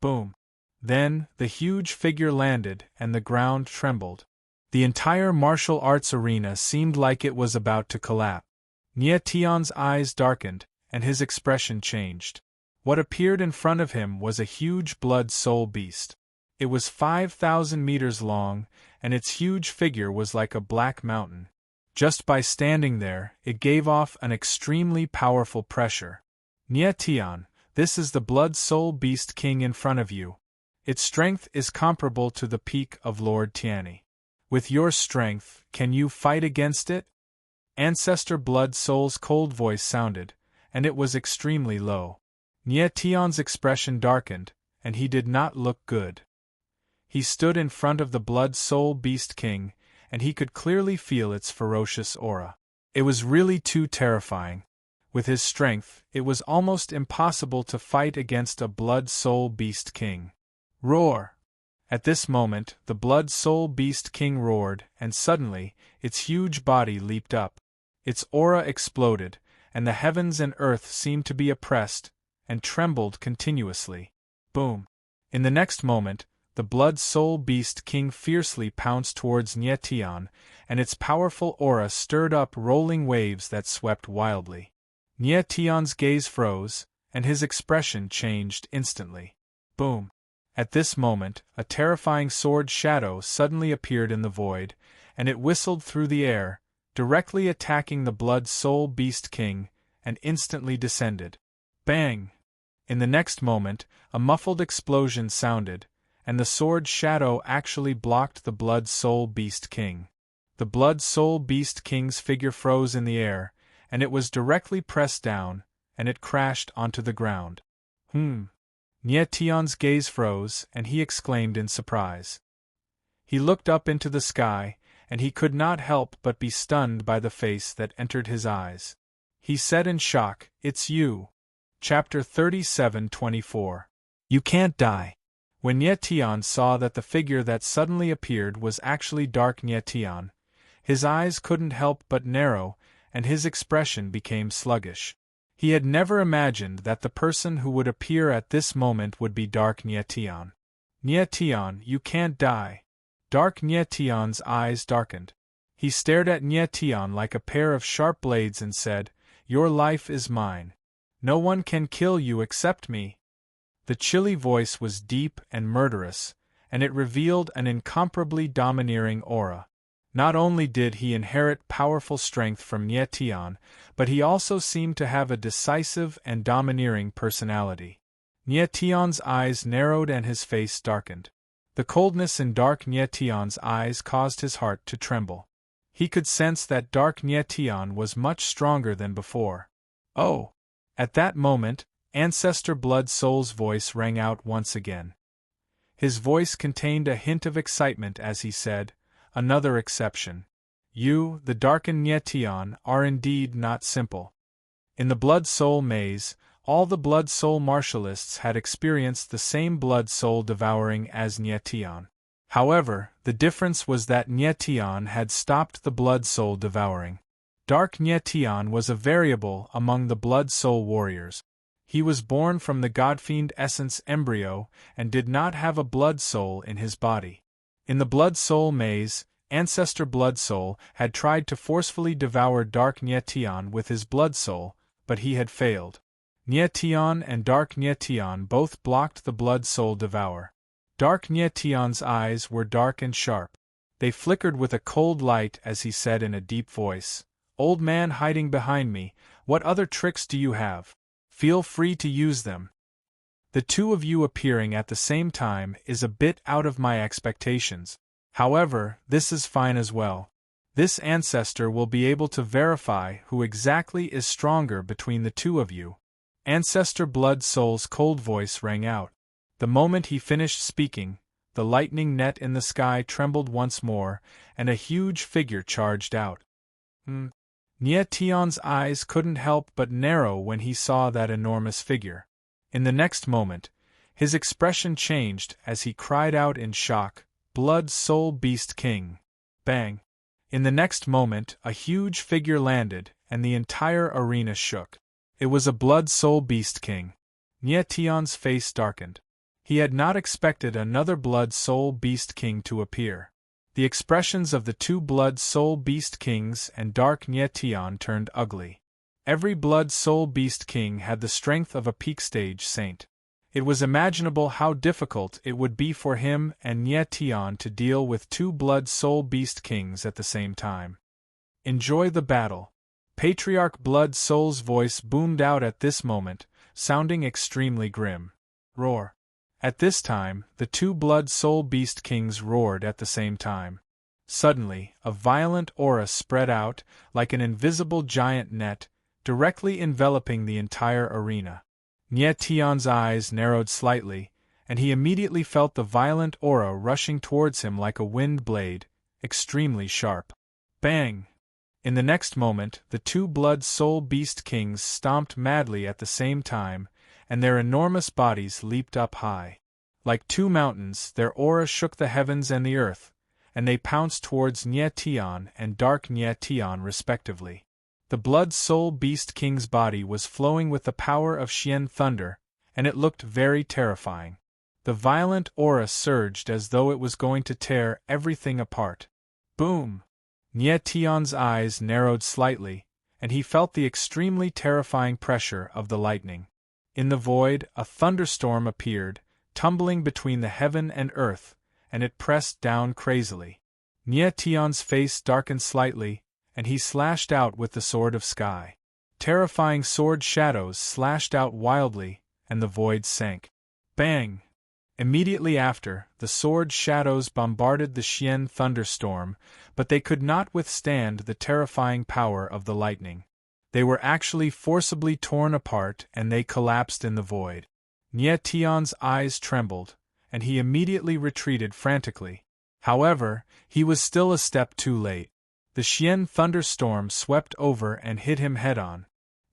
Boom! Then, the huge figure landed, and the ground trembled. The entire martial arts arena seemed like it was about to collapse. Nia Tian's eyes darkened, and his expression changed. What appeared in front of him was a huge blood soul beast. It was 5,000 meters long, and its huge figure was like a black mountain. Just by standing there, it gave off an extremely powerful pressure. Nia Tian, this is the Blood Soul Beast King in front of you. Its strength is comparable to the peak of Lord Tianyi. With your strength, can you fight against it? Ancestor Blood Soul's cold voice sounded, and it was extremely low. Nia Tian's expression darkened, and he did not look good. He stood in front of the Blood Soul Beast King, and he could clearly feel its ferocious aura. It was really too terrifying. With his strength, it was almost impossible to fight against a Blood Soul Beast King. Roar! At this moment, the Blood Soul Beast King roared, and suddenly, its huge body leaped up. Its aura exploded, and the heavens and earth seemed to be oppressed, and trembled continuously. Boom! In the next moment, the Blood Soul Beast King fiercely pounced towards Nia Tian, and its powerful aura stirred up rolling waves that swept wildly. Nia Tian's gaze froze, and his expression changed instantly. Boom! At this moment, a terrifying sword shadow suddenly appeared in the void, and it whistled through the air, directly attacking the Blood Soul Beast King, and instantly descended. Bang! In the next moment, a muffled explosion sounded, and the sword shadow actually blocked the Blood Soul Beast King. The Blood Soul Beast King's figure froze in the air, and it was directly pressed down, and it crashed onto the ground. Nia Tian's gaze froze, and he exclaimed in surprise. He looked up into the sky, and he could not help but be stunned by the face that entered his eyes. He said in shock, "It's you." Chapter 37:24. You can't die. When Nia Tian saw that the figure that suddenly appeared was actually Dark Nia Tian, his eyes couldn't help but narrow, and his expression became sluggish. He had never imagined that the person who would appear at this moment would be Dark Nyetian. Nyetian, you can't die. Dark Nyetian's eyes darkened. He stared at Nyetian like a pair of sharp blades and said, "Your life is mine. No one can kill you except me." The chilly voice was deep and murderous, and it revealed an incomparably domineering aura. Not only did he inherit powerful strength from Nyetian, but he also seemed to have a decisive and domineering personality. Nyetian's eyes narrowed and his face darkened. The coldness in Dark Nyetian's eyes caused his heart to tremble. He could sense that Dark Nyetian was much stronger than before. "Oh!" At that moment, Ancestor Blood Soul's voice rang out once again. His voice contained a hint of excitement as he said, "Another exception. You, the darkened Nyetian, are indeed not simple." In the Blood Soul maze, all the Blood Soul martialists had experienced the same Blood Soul devouring as Nyetian. However, the difference was that Nyetian had stopped the Blood Soul devouring. Dark Nyetian was a variable among the Blood Soul warriors. He was born from the Godfiend essence embryo and did not have a Blood Soul in his body. In the Blood Soul maze, Ancestor Blood Soul had tried to forcefully devour Dark Nyetian with his Blood Soul, but he had failed. Nyetian and Dark Nyetian both blocked the Blood Soul devour. Dark Nyetian's eyes were dark and sharp. They flickered with a cold light as he said in a deep voice, "Old man hiding behind me, what other tricks do you have? Feel free to use them." The two of you appearing at the same time is a bit out of my expectations. However, this is fine as well. This ancestor will be able to verify who exactly is stronger between the two of you. Ancestor Blood Soul's cold voice rang out. The moment he finished speaking, the lightning net in the sky trembled once more, and a huge figure charged out. Nyetian's eyes couldn't help but narrow when he saw that enormous figure. In the next moment, his expression changed as he cried out in shock, "Blood Soul Beast King!" Bang! In the next moment, a huge figure landed, and the entire arena shook. It was a Blood Soul Beast King. Nyetian's face darkened. He had not expected another Blood Soul Beast King to appear. The expressions of the two Blood Soul Beast Kings and Dark Nyetian turned ugly. Every Blood Soul Beast King had the strength of a peak stage saint. It was imaginable how difficult it would be for him and Nyetian to deal with two Blood Soul Beast Kings at the same time. "Enjoy the battle." Patriarch Blood Soul's voice boomed out at this moment, sounding extremely grim. Roar. At this time, the two Blood Soul Beast Kings roared at the same time. Suddenly, a violent aura spread out, like an invisible giant net, directly enveloping the entire arena. Nyetian's eyes narrowed slightly, and he immediately felt the violent aura rushing towards him like a wind blade, extremely sharp. Bang! In the next moment, the two Blood Soul Beast Kings stomped madly at the same time, and their enormous bodies leaped up high. Like two mountains, their aura shook the heavens and the earth, and they pounced towards Nyetian and Dark Nyetian respectively. The Blood Soul Beast King's body was flowing with the power of Xian thunder, and it looked very terrifying. The violent aura surged as though it was going to tear everything apart. Boom! Nyetian's eyes narrowed slightly, and he felt the extremely terrifying pressure of the lightning. In the void, a thunderstorm appeared, tumbling between the heaven and earth, and it pressed down crazily. Nyetian's face darkened slightly, and he slashed out with the Sword of Sky. Terrifying sword shadows slashed out wildly, and the void sank. Bang! Immediately after, the sword shadows bombarded the Xian thunderstorm, but they could not withstand the terrifying power of the lightning. They were actually forcibly torn apart and they collapsed in the void. Nyetian's eyes trembled, and he immediately retreated frantically. However, he was still a step too late. The Xian thunderstorm swept over and hit him head-on.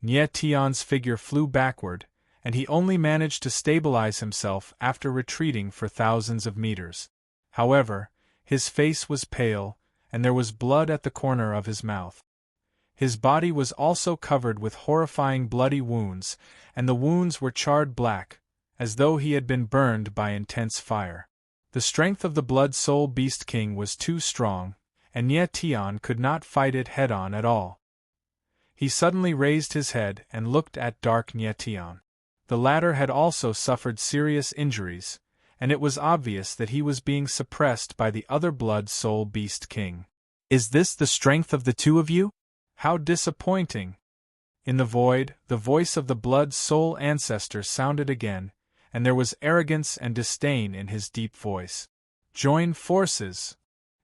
Nyetian's figure flew backward, and he only managed to stabilize himself after retreating for thousands of meters. However, his face was pale, and there was blood at the corner of his mouth. His body was also covered with horrifying bloody wounds, and the wounds were charred black, as though he had been burned by intense fire. The strength of the Blood Soul Beast King was too strong, and Nye Tian could not fight it head-on at all. He suddenly raised his head and looked at Dark Nye Tian. The latter had also suffered serious injuries, and it was obvious that he was being suppressed by the other Blood Soul Beast King. "Is this the strength of the two of you? How disappointing!" In the void, the voice of the Blood Soul Ancestor sounded again, and there was arrogance and disdain in his deep voice. "Join forces."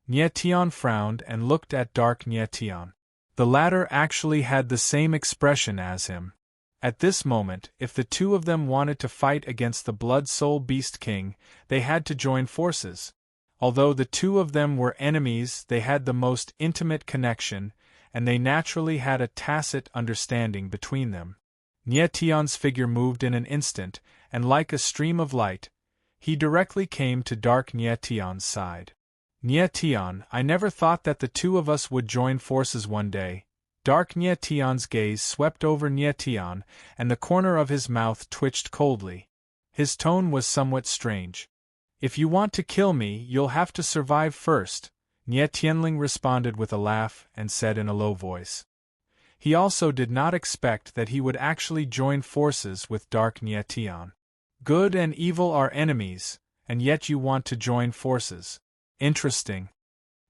Nye Tian frowned and looked at Dark Nye Tian. The latter actually had the same expression as him. At this moment, if the two of them wanted to fight against the Blood Soul Beast King, they had to join forces. Although the two of them were enemies, they had the most intimate connection, and they naturally had a tacit understanding between them. Nye Tian's figure moved in an instant, and like a stream of light, he directly came to Dark Nye Tian's side. "Nye Tian, I never thought that the two of us would join forces one day." Dark Nye Tian's gaze swept over Nye Tian, and the corner of his mouth twitched coldly. His tone was somewhat strange. "If you want to kill me, you'll have to survive first," Nye Tianling responded with a laugh and said in a low voice. He also did not expect that he would actually join forces with Dark Nye Tian. "Good and evil are enemies, and yet you want to join forces. Interesting."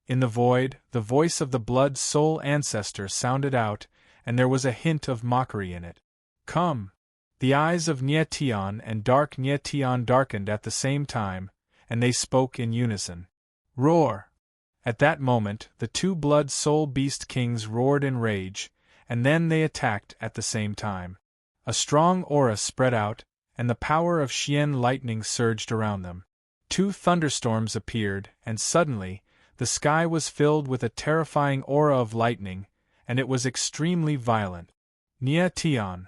In the void, the voice of the Blood Soul Ancestor sounded out, and there was a hint of mockery in it. "Come." The eyes of Nye Tian and Dark Nye Tian darkened at the same time, and they spoke in unison. "Roar!" At that moment, the two Blood Soul Beast Kings roared in rage, and then they attacked at the same time. A strong aura spread out, and the power of Xian lightning surged around them. Two thunderstorms appeared, and suddenly, the sky was filled with a terrifying aura of lightning, and it was extremely violent. "Nye Tian."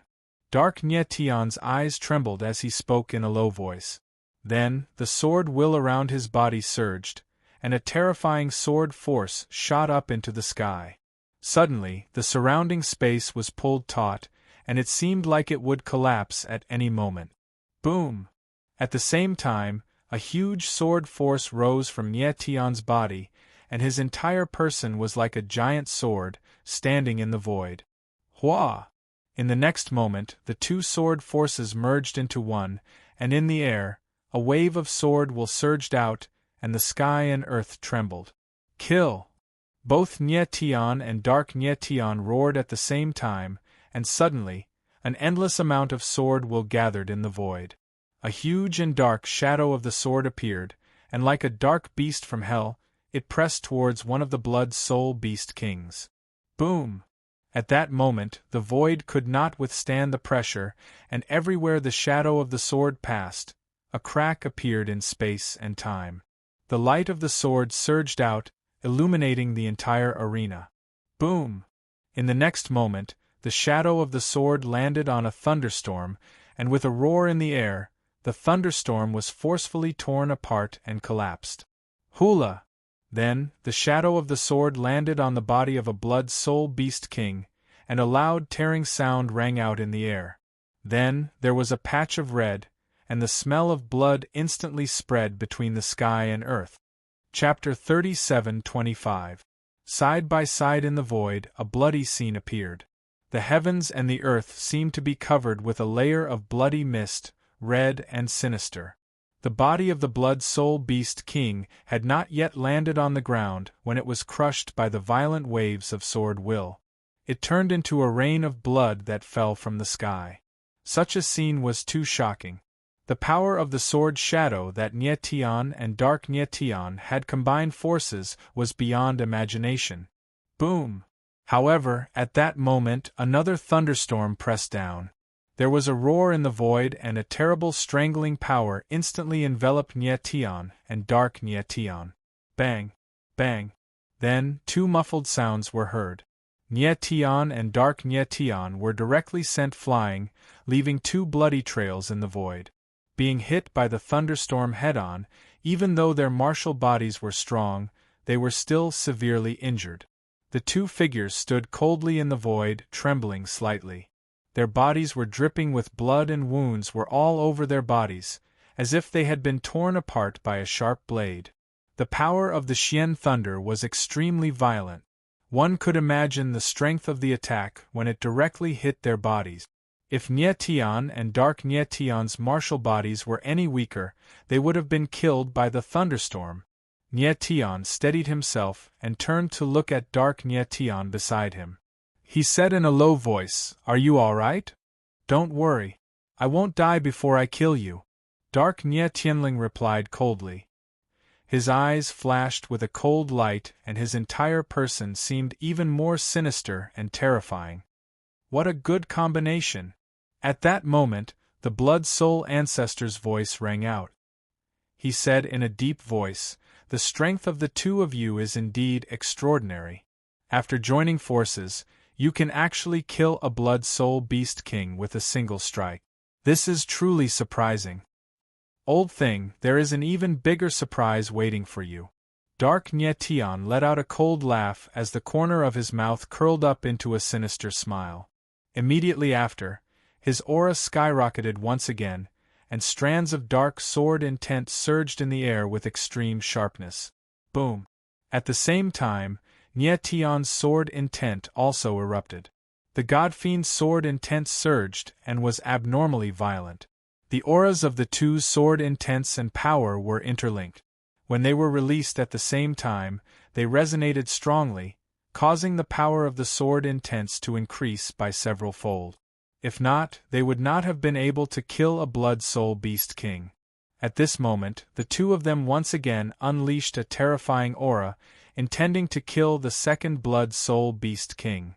Dark Nye Tian's eyes trembled as he spoke in a low voice. Then, the sword will around his body surged, and a terrifying sword force shot up into the sky. Suddenly, the surrounding space was pulled taut, and it seemed like it would collapse at any moment. Boom! At the same time, a huge sword force rose from Nye Tian's body, and his entire person was like a giant sword, standing in the void. Hua! In the next moment, the two sword forces merged into one, and in the air, a wave of sword will surged out, and the sky and earth trembled. "Kill!" Both Nye Tian and Dark Nye Tian roared at the same time, and suddenly, an endless amount of sword will gathered in the void. A huge and dark shadow of the sword appeared, and like a dark beast from hell, it pressed towards one of the Blood Soul Beast Kings. Boom! At that moment, the void could not withstand the pressure, and everywhere the shadow of the sword passed, a crack appeared in space and time. The light of the sword surged out, illuminating the entire arena. Boom! In the next moment, the shadow of the sword landed on a thunderstorm, and with a roar in the air, the thunderstorm was forcefully torn apart and collapsed. Hula! Then, the shadow of the sword landed on the body of a Blood Soul Beast King, and a loud tearing sound rang out in the air. Then, there was a patch of red, and the smell of blood instantly spread between the sky and earth. Chapter 37:25. Side by side in the void, a bloody scene appeared. The heavens and the earth seemed to be covered with a layer of bloody mist, red and sinister. The body of the Blood Soul Beast King had not yet landed on the ground when it was crushed by the violent waves of sword will. It turned into a rain of blood that fell from the sky. Such a scene was too shocking. The power of the sword shadow that Nye Tian and Dark Nye Tian had combined forces was beyond imagination. Boom! However, at that moment another thunderstorm pressed down. There was a roar in the void and a terrible strangling power instantly enveloped Nye Tian and Dark Nye Tian. Bang! Bang! Then, two muffled sounds were heard. Nye Tian and Dark Nye Tian were directly sent flying, leaving two bloody trails in the void. Being hit by the thunderstorm head-on, even though their martial bodies were strong, they were still severely injured. The two figures stood coldly in the void, trembling slightly. Their bodies were dripping with blood and wounds were all over their bodies, as if they had been torn apart by a sharp blade. The power of the Xian thunder was extremely violent. One could imagine the strength of the attack when it directly hit their bodies. If Nie Tian and Dark Nie Tian's martial bodies were any weaker, they would have been killed by the thunderstorm. Nie Tian steadied himself and turned to look at Dark Nie Tian beside him. He said in a low voice, "Are you all right? Don't worry. I won't die before I kill you." Dark Nie Tianling replied coldly. His eyes flashed with a cold light and his entire person seemed even more sinister and terrifying. What a good combination! At that moment, the Blood Soul Ancestor's voice rang out. He said in a deep voice, "The strength of the two of you is indeed extraordinary. After joining forces, you can actually kill a Blood Soul Beast King with a single strike. This is truly surprising. Old thing, there is an even bigger surprise waiting for you." Dark Nie Tian let out a cold laugh as the corner of his mouth curled up into a sinister smile. Immediately after, his aura skyrocketed once again, and strands of dark sword intent surged in the air with extreme sharpness. Boom! At the same time, Nie Tian's sword intent also erupted. The Godfiend's sword intent surged and was abnormally violent. The auras of the two sword intents and power were interlinked. When they were released at the same time, they resonated strongly, causing the power of the sword intents to increase by several fold. If not, they would not have been able to kill a Blood Soul Beast King. At this moment, the two of them once again unleashed a terrifying aura, intending to kill the second Blood Soul Beast King.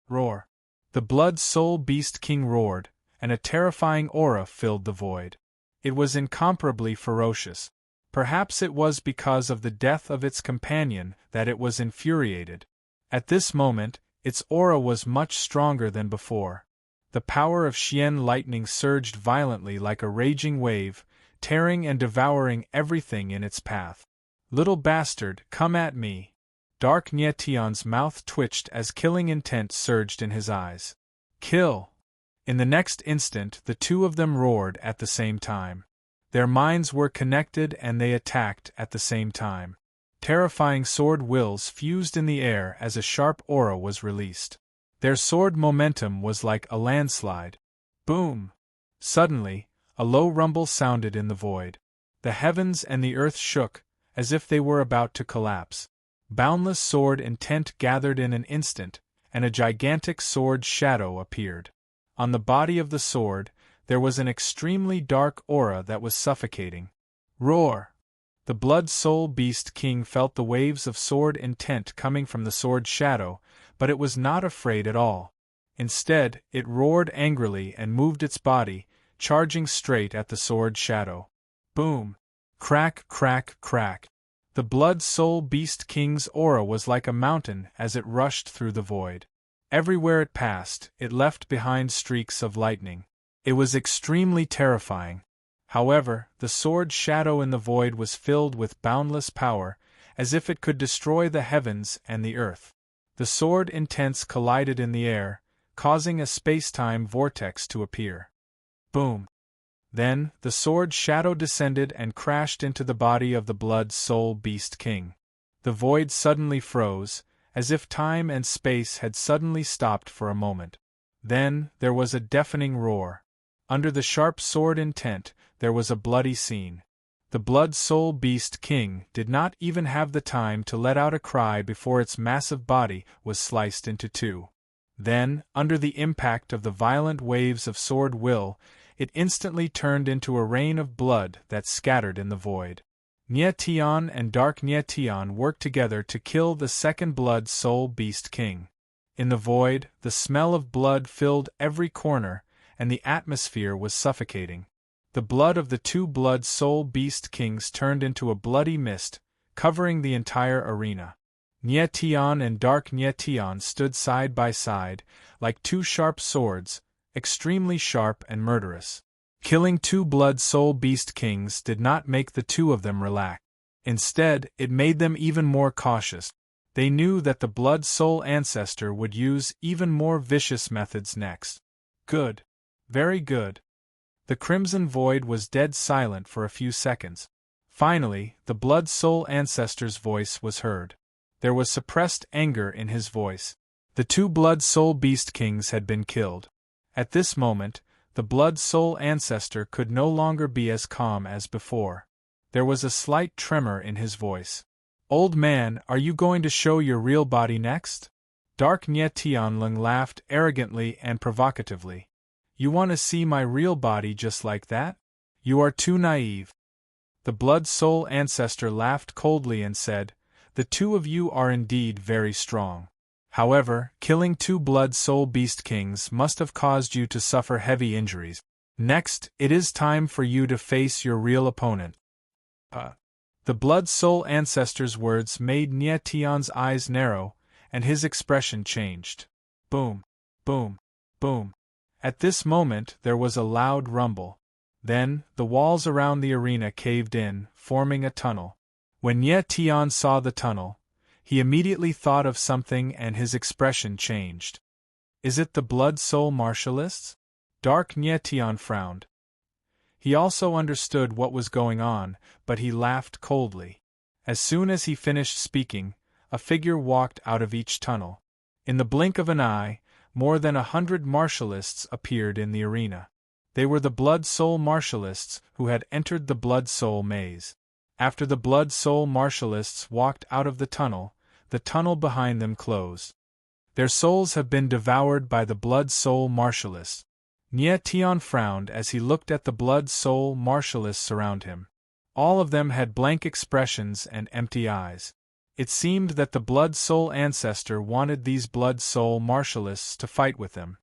Roar! The Blood Soul Beast King roared, and a terrifying aura filled the void. It was incomparably ferocious. Perhaps it was because of the death of its companion that it was infuriated. At this moment, its aura was much stronger than before. The power of Xian lightning surged violently like a raging wave, tearing and devouring everything in its path. "Little bastard, come at me!" Dark Nie Tian's mouth twitched as killing intent surged in his eyes. "Kill!" In the next instant, the two of them roared at the same time. Their minds were connected and they attacked at the same time. Terrifying sword wills fused in the air as a sharp aura was released. Their sword momentum was like a landslide. Boom! Suddenly, a low rumble sounded in the void. The heavens and the earth shook, as if they were about to collapse. Boundless sword intent gathered in an instant, and a gigantic sword shadow appeared. On the body of the sword, there was an extremely dark aura that was suffocating. Roar! The Blood Soul Beast King felt the waves of sword intent coming from the sword shadow, but it was not afraid at all. Instead, it roared angrily and moved its body, charging straight at the sword shadow. Boom! Crack, crack, crack! The Blood Soul Beast King's aura was like a mountain as it rushed through the void. Everywhere it passed, it left behind streaks of lightning. It was extremely terrifying. However, the sword shadow in the void was filled with boundless power, as if it could destroy the heavens and the earth. The sword intents collided in the air, causing a space-time vortex to appear. Boom! Then, the sword shadow descended and crashed into the body of the Blood Soul Beast King. The void suddenly froze, as if time and space had suddenly stopped for a moment. Then, there was a deafening roar. Under the sharp sword intent, there was a bloody scene. The Blood Soul Beast King did not even have the time to let out a cry before its massive body was sliced into two. Then, under the impact of the violent waves of sword will, it instantly turned into a rain of blood that scattered in the void. Nie Tian and Dark Nie Tian worked together to kill the second Blood Soul Beast King. In the void, the smell of blood filled every corner, and the atmosphere was suffocating. The blood of the two Blood Soul Beast Kings turned into a bloody mist, covering the entire arena. Nie Tian and Dark Nie Tian stood side by side, like two sharp swords, extremely sharp and murderous. Killing two Blood Soul Beast Kings did not make the two of them relax. Instead, it made them even more cautious. They knew that the Blood Soul ancestor would use even more vicious methods next. Good. Very good. The Crimson Void was dead silent for a few seconds. Finally, the Blood Soul ancestor's voice was heard. There was suppressed anger in his voice. The two Blood Soul Beast Kings had been killed. At this moment, the Blood Soul ancestor could no longer be as calm as before. There was a slight tremor in his voice. Old man, are you going to show your real body next? Dark Nye Tianlong laughed arrogantly and provocatively. You want to see my real body just like that? You are too naive. The Blood Soul ancestor laughed coldly and said, The two of you are indeed very strong. However, killing two Blood Soul Beast Kings must have caused you to suffer heavy injuries. Next, it is time for you to face your real opponent. The Blood Soul ancestor's words made Nye Tian's eyes narrow, and his expression changed. Boom, boom, boom. At this moment there was a loud rumble. Then, the walls around the arena caved in, forming a tunnel. When Nye Tian saw the tunnel, he immediately thought of something and his expression changed. Is it the Blood Soul Martialists? Dark Nye Tian frowned. He also understood what was going on, but he laughed coldly. As soon as he finished speaking, a figure walked out of each tunnel. In the blink of an eye, more than 100 martialists appeared in the arena. They were the Blood Soul Martialists who had entered the Blood Soul Maze. After the Blood Soul Martialists walked out of the tunnel behind them closed. Their souls have been devoured by the Blood Soul Martialists. Nye Tian frowned as he looked at the Blood Soul Martialists around him. All of them had blank expressions and empty eyes. It seemed that the Blood Soul ancestor wanted these Blood Soul Martialists to fight with him.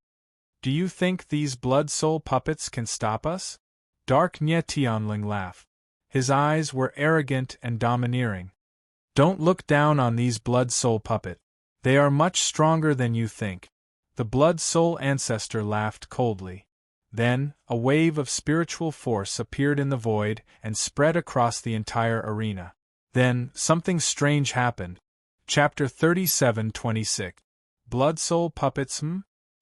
Do you think these Blood Soul puppets can stop us? Dark Nye Tianling laughed. His eyes were arrogant and domineering. Don't look down on these Blood Soul puppets. They are much stronger than you think. The Blood Soul ancestor laughed coldly. Then, a wave of spiritual force appeared in the void and spread across the entire arena. Then, something strange happened. Chapter 37:26. Blood Soul Puppets.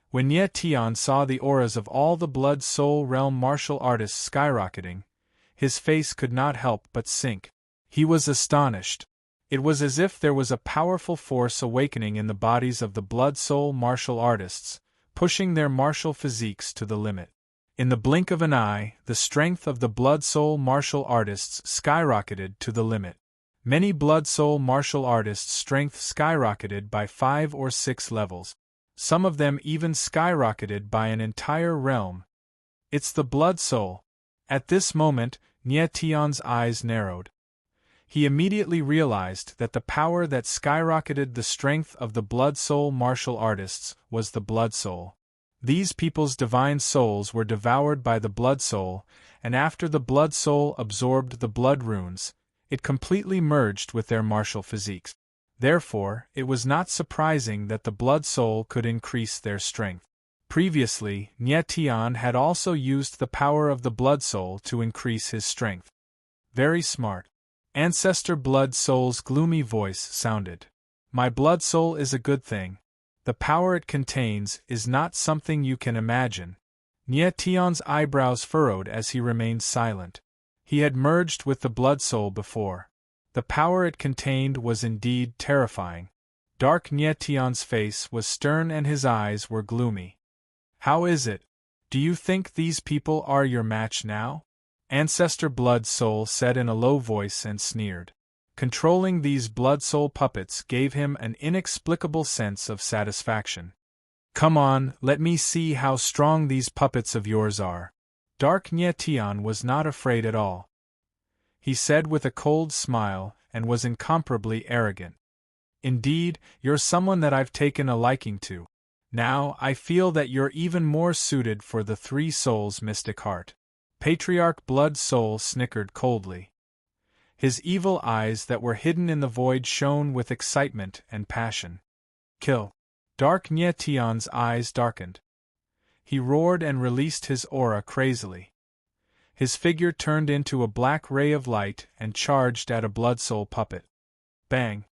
When Nye Tian saw the auras of all the Blood Soul realm martial artists skyrocketing, his face could not help but sink. He was astonished. It was as if there was a powerful force awakening in the bodies of the Blood Soul martial artists, pushing their martial physiques to the limit. In the blink of an eye, the strength of the Blood Soul martial artists skyrocketed to the limit. Many Blood Soul martial artists' strength skyrocketed by 5 or 6 levels. Some of them even skyrocketed by an entire realm. It's the Blood Soul. At this moment, Nye Tian's eyes narrowed. He immediately realized that the power that skyrocketed the strength of the Blood Soul martial artists was the Blood Soul. These people's divine souls were devoured by the Blood Soul, and after the Blood Soul absorbed the blood runes, it completely merged with their martial physiques. Therefore, it was not surprising that the Blood Soul could increase their strength. Previously, Nye Tian had also used the power of the Blood Soul to increase his strength. Very smart. Ancestor Blood Soul's gloomy voice sounded. My Blood Soul is a good thing. The power it contains is not something you can imagine. Nye Tian's eyebrows furrowed as he remained silent. He had merged with the Blood Soul before. The power it contained was indeed terrifying. Dark Nye Tian's face was stern and his eyes were gloomy. How is it? Do you think these people are your match now? Ancestor Blood Soul said in a low voice and sneered. Controlling these Blood Soul puppets gave him an inexplicable sense of satisfaction. Come on, let me see how strong these puppets of yours are. Dark Nye Tian was not afraid at all. He said with a cold smile and was incomparably arrogant. Indeed, you're someone that I've taken a liking to. Now, I feel that you're even more suited for the Three Souls mystic heart. Patriarch Blood Soul snickered coldly. His evil eyes that were hidden in the void shone with excitement and passion. Kill. Dark Nye Tian's eyes darkened. He roared and released his aura crazily. His figure turned into a black ray of light and charged at a Blood Soul puppet. Bang!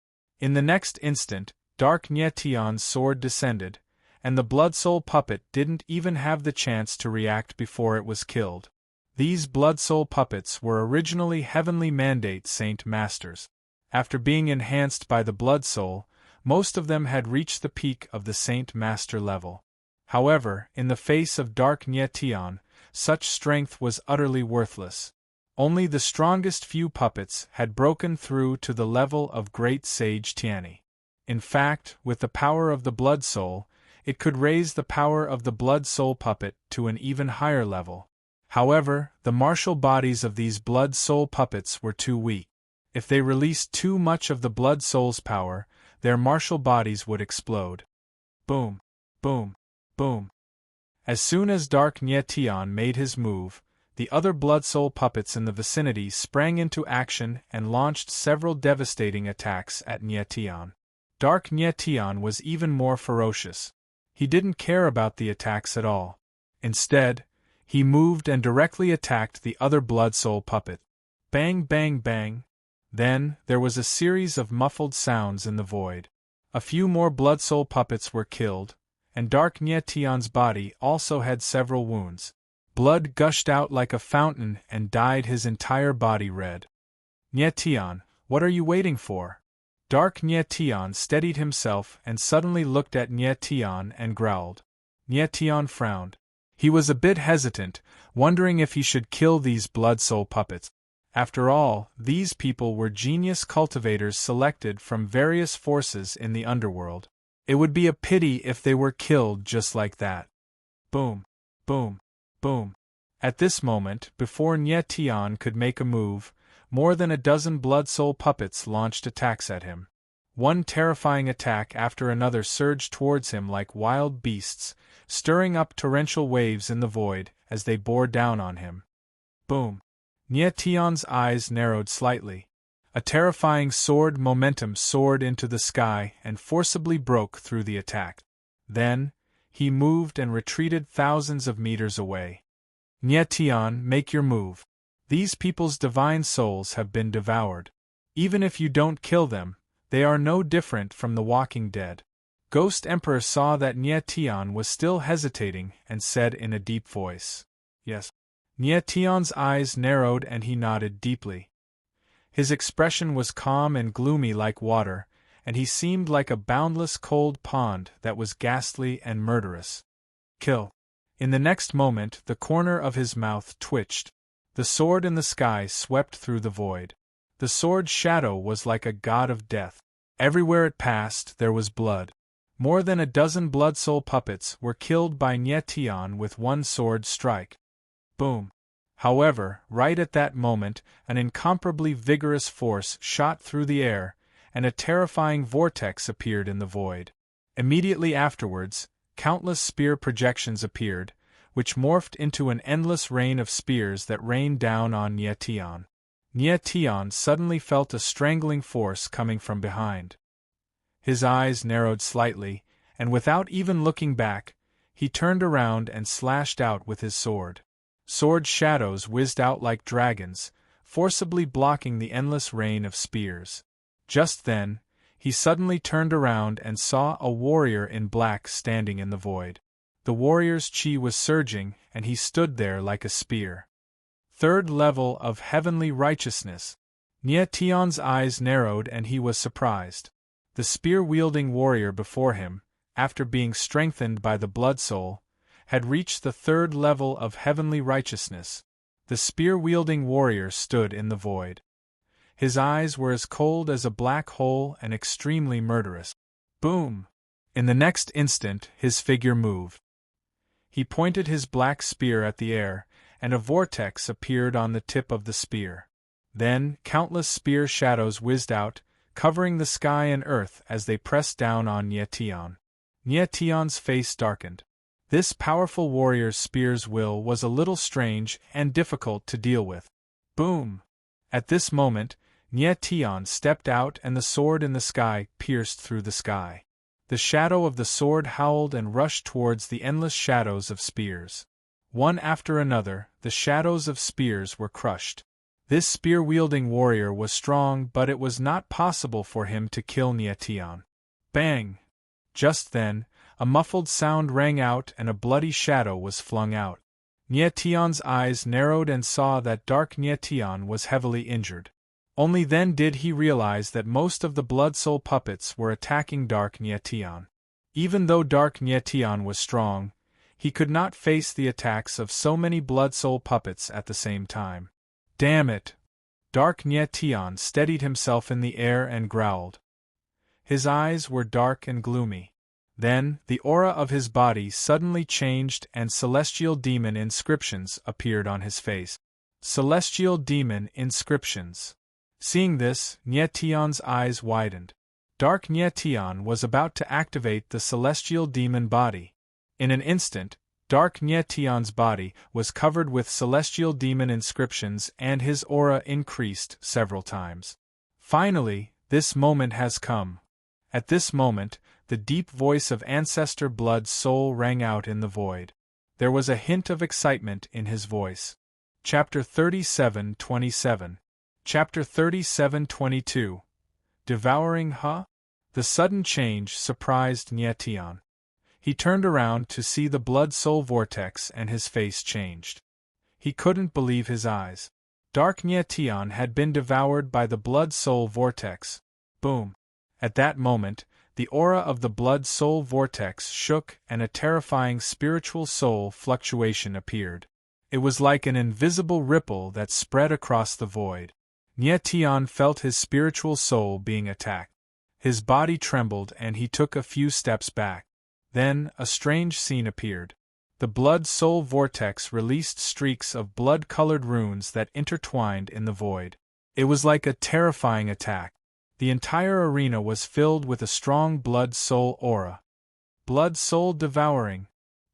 In the next instant, Dark Nyetion's sword descended, and the Blood Soul puppet didn't even have the chance to react before it was killed. These Blood Soul puppets were originally Heavenly Mandate Saint Masters. After being enhanced by the Blood Soul, most of them had reached the peak of the Saint Master level. However, in the face of Dark Nyetion, such strength was utterly worthless. Only the strongest few puppets had broken through to the level of Great Sage Tianyi. In fact, with the power of the Blood Soul, it could raise the power of the Blood Soul puppet to an even higher level. However, the martial bodies of these Blood Soul puppets were too weak. If they released too much of the Blood Soul's power, their martial bodies would explode. Boom, boom, boom. As soon as Dark Nyetion made his move, the other Blood Soul puppets in the vicinity sprang into action and launched several devastating attacks at Nyetion. Dark Nyetion was even more ferocious. He didn't care about the attacks at all. Instead, he moved and directly attacked the other Blood Soul puppet. Bang, bang, bang. Then, there was a series of muffled sounds in the void. A few more Blood Soul puppets were killed, and Dark Nyetion's body also had several wounds. Blood gushed out like a fountain and dyed his entire body red. Nyetion, what are you waiting for? Dark Nyetion steadied himself and suddenly looked at Nyetion and growled. Nyetion frowned. He was a bit hesitant, wondering if he should kill these Blood Soul puppets. After all, these people were genius cultivators selected from various forces in the underworld. It would be a pity if they were killed just like that. Boom, boom, boom. At this moment, before Nyetion could make a move, more than a dozen Blood Soul puppets launched attacks at him. One terrifying attack after another surged towards him like wild beasts, stirring up torrential waves in the void as they bore down on him. Boom. Nyetion's eyes narrowed slightly. A terrifying sword momentum soared into the sky and forcibly broke through the attack. Then, he moved and retreated thousands of meters away. Nyetion, make your move. These people's divine souls have been devoured. Even if you don't kill them, they are no different from the walking dead. Ghost Emperor saw that Nyetion was still hesitating and said in a deep voice, "Yes." Nyetion's eyes narrowed and he nodded deeply. His expression was calm and gloomy like water, and he seemed like a boundless cold pond that was ghastly and murderous. Kill. In the next moment, the corner of his mouth twitched. The sword in the sky swept through the void. The sword's shadow was like a god of death. Everywhere it passed, there was blood. More than a dozen Blood Soul puppets were killed by Nyetion with one sword strike. Boom. However, right at that moment, an incomparably vigorous force shot through the air, and a terrifying vortex appeared in the void. Immediately afterwards, countless spear projections appeared, which morphed into an endless rain of spears that rained down on Nyetion. Nyetion suddenly felt a strangling force coming from behind. His eyes narrowed slightly, and without even looking back, he turned around and slashed out with his sword. Sword shadows whizzed out like dragons, forcibly blocking the endless rain of spears. Just then, he suddenly turned around and saw a warrior in black standing in the void. The warrior's chi was surging, and he stood there like a spear. Third level of heavenly righteousness. Nyetion's eyes narrowed and he was surprised. The spear-wielding warrior before him, after being strengthened by the Blood Soul, had reached the third level of heavenly righteousness. The spear-wielding warrior stood in the void. His eyes were as cold as a black hole and extremely murderous. Boom! In the next instant, his figure moved. He pointed his black spear at the air, and a vortex appeared on the tip of the spear. Then, countless spear shadows whizzed out, covering the sky and earth as they pressed down on Nyetion. Nyetion's face darkened. This powerful warrior's spear's will was a little strange and difficult to deal with. Boom! At this moment, Nyetion stepped out and the sword in the sky pierced through the sky. The shadow of the sword howled and rushed towards the endless shadows of spears. One after another, the shadows of spears were crushed. This spear-wielding warrior was strong, but it was not possible for him to kill Nietion. Bang! Just then, a muffled sound rang out and a bloody shadow was flung out. Nietion's eyes narrowed and saw that Dark Nietion was heavily injured. Only then did he realize that most of the Blood Soul puppets were attacking Dark Nietion. Even though Dark Nietion was strong, he could not face the attacks of so many Blood Soul puppets at the same time. Damn it! Dark Nietion steadied himself in the air and growled. His eyes were dark and gloomy. Then, the aura of his body suddenly changed and celestial demon inscriptions appeared on his face. Celestial demon inscriptions. Seeing this, Nietion's eyes widened. Dark Nietion was about to activate the celestial demon body. In an instant, Dark Nietion's body was covered with celestial demon inscriptions and his aura increased several times. Finally, this moment has come. At this moment, the deep voice of Ancestor Blood Soul rang out in the void. There was a hint of excitement in his voice. Chapter 37:27. Chapter 37:22. Devouring Huh? The sudden change surprised Nietion. He turned around to see the Blood Soul vortex and his face changed. He couldn't believe his eyes. Dark Nietion had been devoured by the Blood Soul vortex. Boom! At that moment, the aura of the Blood Soul vortex shook and a terrifying spiritual soul fluctuation appeared. It was like an invisible ripple that spread across the void. Nietion felt his spiritual soul being attacked. His body trembled and he took a few steps back. Then, a strange scene appeared. The Blood Soul vortex released streaks of blood-colored runes that intertwined in the void. It was like a terrifying attack. The entire arena was filled with a strong Blood Soul aura. Blood Soul devouring.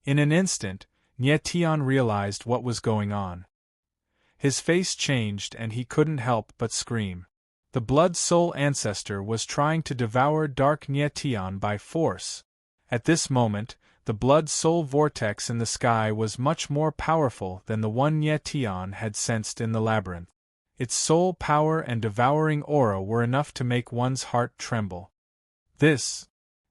In an instant, Nietion realized what was going on. His face changed and he couldn't help but scream. The Blood Soul ancestor was trying to devour Dark Nietion by force. At this moment, the Blood Soul vortex in the sky was much more powerful than the one Nietion had sensed in the labyrinth. Its soul power and devouring aura were enough to make one's heart tremble.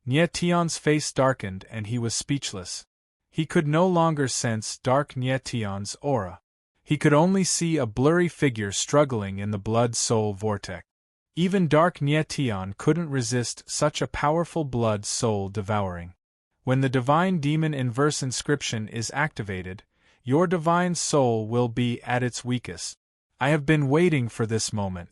Nietion's face darkened and he was speechless. He could no longer sense Dark Nietion's aura. He could only see a blurry figure struggling in the Blood Soul vortex. Even Dark Nietion couldn't resist such a powerful Blood Soul devouring. When the Divine Demon Inverse Inscription is activated, your divine soul will be at its weakest. I have been waiting for this moment.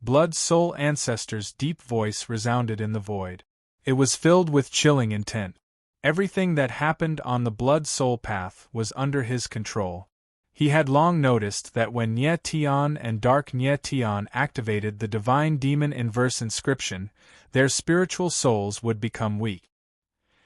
Blood Soul Ancestor's deep voice resounded in the void. It was filled with chilling intent. Everything that happened on the Blood Soul path was under his control. He had long noticed that when Nietion and Dark Nietion activated the Divine Demon Inverse Inscription, their spiritual souls would become weak.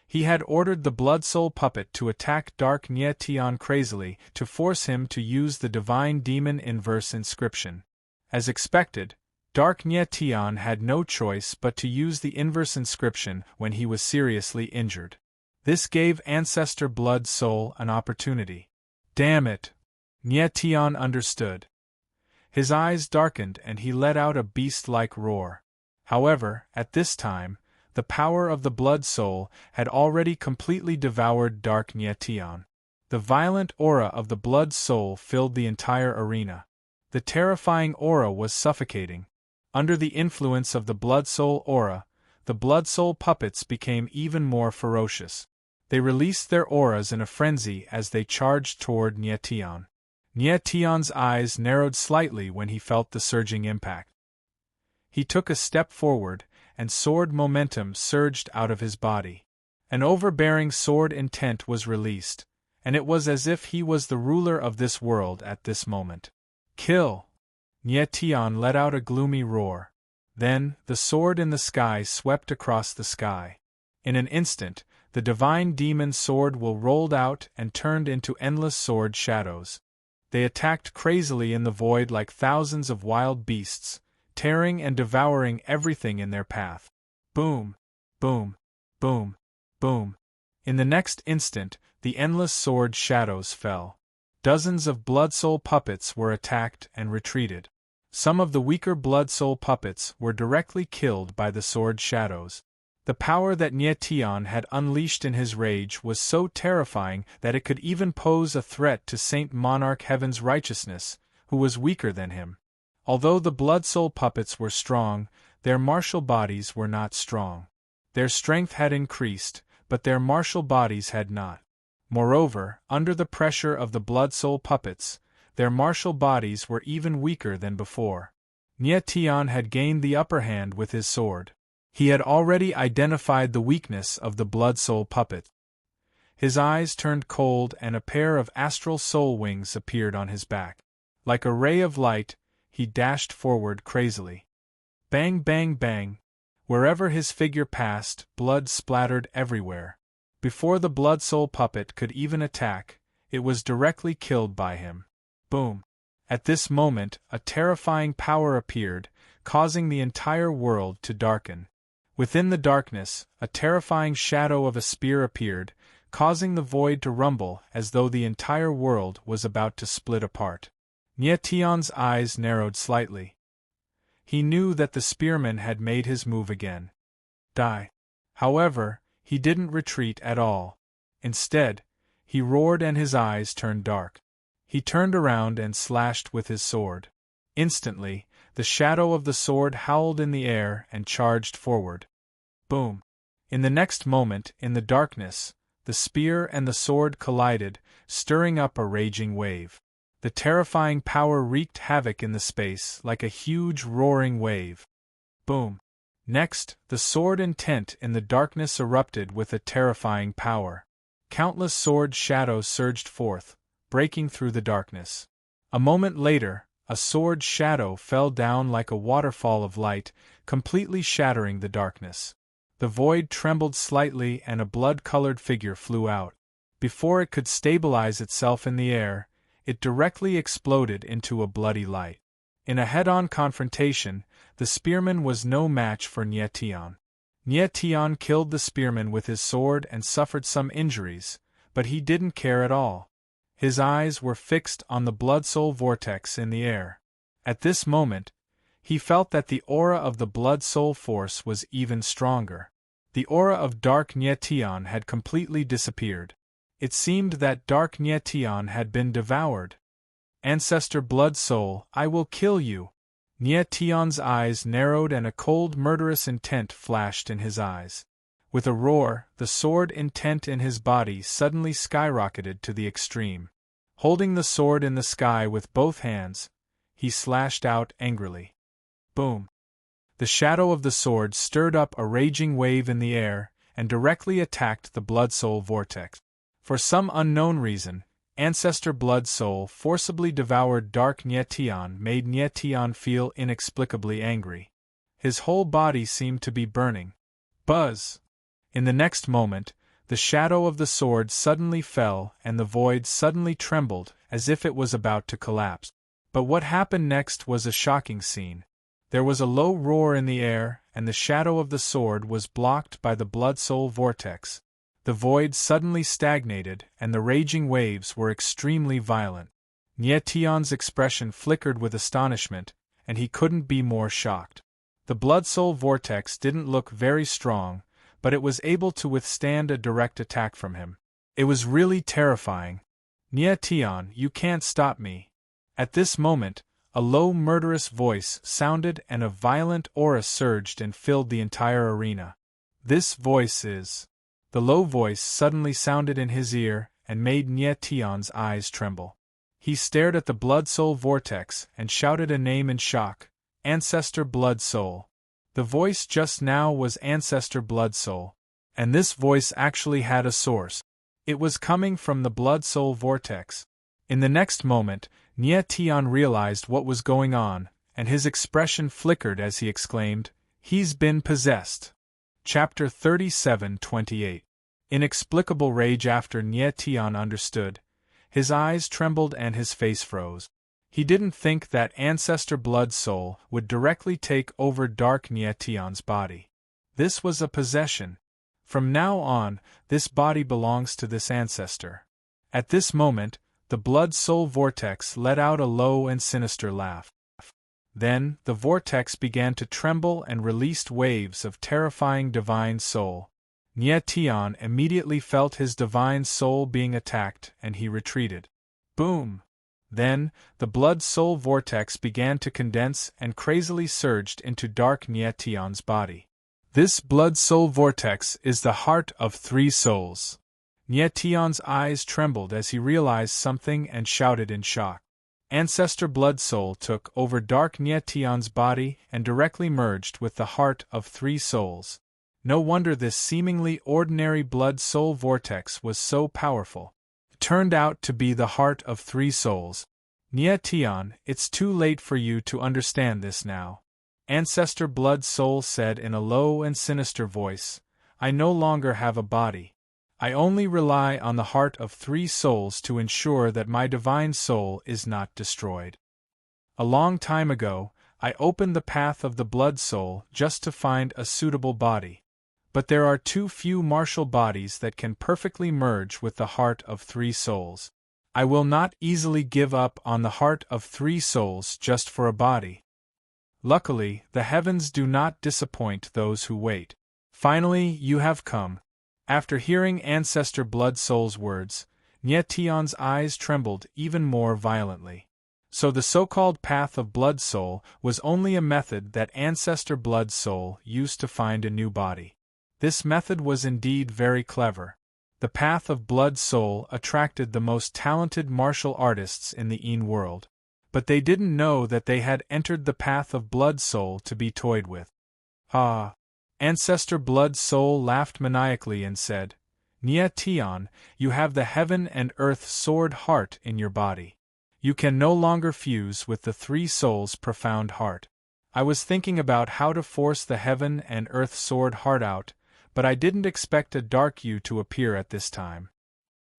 He had ordered the Blood Soul puppet to attack Dark Nietion crazily to force him to use the Divine Demon Inverse Inscription. As expected, Dark Nietion had no choice but to use the Inverse Inscription when he was seriously injured. This gave Ancestor Blood Soul an opportunity. Damn it! Nietion understood. His eyes darkened and he let out a beast-like roar. However, at this time, the power of the Blood Soul had already completely devoured Dark Nietion. The violent aura of the Blood Soul filled the entire arena. The terrifying aura was suffocating. Under the influence of the Blood Soul aura, the Blood Soul puppets became even more ferocious. They released their auras in a frenzy as they charged toward Nietion. Nietion's eyes narrowed slightly when he felt the surging impact. He took a step forward, and sword momentum surged out of his body. An overbearing sword intent was released, and it was as if he was the ruler of this world at this moment. Kill! Nietion let out a gloomy roar. Then, the sword in the sky swept across the sky. In an instant, the divine demon sword will rolled out and turned into endless sword shadows. They attacked crazily in the void like thousands of wild beasts, tearing and devouring everything in their path. Boom! Boom! Boom! Boom! In the next instant, the endless sword shadows fell. Dozens of Blood Soul puppets were attacked and retreated. Some of the weaker blood soul puppets were directly killed by the sword shadows. The power that Nye had unleashed in his rage was so terrifying that it could even pose a threat to Saint Monarch Heaven's righteousness, who was weaker than him. Although the blood soul puppets were strong, their martial bodies were not strong. Their strength had increased, but their martial bodies had not. Moreover, under the pressure of the blood soul puppets, their martial bodies were even weaker than before. Nye had gained the upper hand with his sword. He had already identified the weakness of the blood soul puppet. His eyes turned cold and a pair of astral soul wings appeared on his back. Like a ray of light, he dashed forward crazily. Bang, bang, bang. Wherever his figure passed, blood splattered everywhere. Before the blood soul puppet could even attack, it was directly killed by him. Boom. At this moment, a terrifying power appeared, causing the entire world to darken. Within the darkness, a terrifying shadow of a spear appeared, causing the void to rumble as though the entire world was about to split apart. Nye eyes narrowed slightly. He knew that the spearman had made his move again. Die. However, he didn't retreat at all. Instead, he roared and his eyes turned dark. He turned around and slashed with his sword. Instantly, the shadow of the sword howled in the air and charged forward. Boom! In the next moment, in the darkness, the spear and the sword collided, stirring up a raging wave. The terrifying power wreaked havoc in the space like a huge roaring wave. Boom! Next, the sword intent in the darkness erupted with a terrifying power. Countless sword shadows surged forth, breaking through the darkness. A moment later, a sword shadow fell down like a waterfall of light, completely shattering the darkness. The void trembled slightly and a blood-colored figure flew out. Before it could stabilize itself in the air, it directly exploded into a bloody light. In a head-on confrontation, the spearman was no match for Nye. Nye killed the spearman with his sword and suffered some injuries, but he didn't care at all. His eyes were fixed on the blood-soul vortex in the air. At this moment, he felt that the aura of the blood-soul force was even stronger. The aura of Dark Nye had completely disappeared. It seemed that Dark Nye had been devoured. Ancestor Blood-Soul, I will kill you! Nye eyes narrowed and a cold murderous intent flashed in his eyes. With a roar, the sword intent in his body suddenly skyrocketed to the extreme. Holding the sword in the sky with both hands, he slashed out angrily. Boom! The shadow of the sword stirred up a raging wave in the air and directly attacked the blood-soul vortex. For some unknown reason, Ancestor Blood-Soul forcibly devoured Dark Nye made Nye feel inexplicably angry. His whole body seemed to be burning. Buzz! In the next moment, the shadow of the sword suddenly fell and the void suddenly trembled as if it was about to collapse. But what happened next was a shocking scene. There was a low roar in the air and the shadow of the sword was blocked by the blood-soul vortex. The void suddenly stagnated and the raging waves were extremely violent. Nye expression flickered with astonishment, and he couldn't be more shocked. The blood-soul vortex didn't look very strong, but it was able to withstand a direct attack from him. It was really terrifying. Nye, you can't stop me. At this moment, a low murderous voice sounded and a violent aura surged and filled the entire arena. This voice is... The low voice suddenly sounded in his ear and made Nye eyes tremble. He stared at the blood-soul vortex and shouted a name in shock, Ancestor Blood-Soul. The voice just now was Ancestor Blood-Soul, and this voice actually had a source. It was coming from the blood-soul vortex. In the next moment, Nye realized what was going on, and his expression flickered as he exclaimed, "He's been possessed." Chapter 37:28. Inexplicable rage. After Nye understood, his eyes trembled and his face froze. He didn't think that Ancestor Blood-Soul would directly take over Dark Nye body. This was a possession. From now on, this body belongs to this ancestor. At this moment, the blood-soul vortex let out a low and sinister laugh. Then, the vortex began to tremble and released waves of terrifying divine soul. Nietian immediately felt his divine soul being attacked, and he retreated. Boom! Then, the blood-soul vortex began to condense and crazily surged into dark Nietian's body. This blood-soul vortex is the heart of three souls. Nietian's eyes trembled as he realized something and shouted in shock. Ancestor Blood Soul took over dark Nietian's body and directly merged with the heart of three souls. No wonder this seemingly ordinary blood-soul vortex was so powerful. It turned out to be the heart of three souls. Nietian, it's too late for you to understand this now. Ancestor Blood Soul said in a low and sinister voice, I no longer have a body. I only rely on the heart of three souls to ensure that my divine soul is not destroyed. A long time ago, I opened the path of the blood soul just to find a suitable body. But there are too few martial bodies that can perfectly merge with the heart of three souls. I will not easily give up on the heart of three souls just for a body. Luckily, the heavens do not disappoint those who wait. Finally, you have come. After hearing Ancestor Blood Soul's words, Nietian's eyes trembled even more violently. So the so-called Path of Blood Soul was only a method that Ancestor Blood Soul used to find a new body. This method was indeed very clever. The Path of Blood Soul attracted the most talented martial artists in the Een world. But they didn't know that they had entered the Path of Blood Soul to be toyed with. Ah! Ancestor Blood Soul laughed maniacally and said, Nietian, you have the heaven and earth sword heart in your body. You can no longer fuse with the three souls' profound heart. I was thinking about how to force the heaven and earth sword heart out, but I didn't expect a dark you to appear at this time.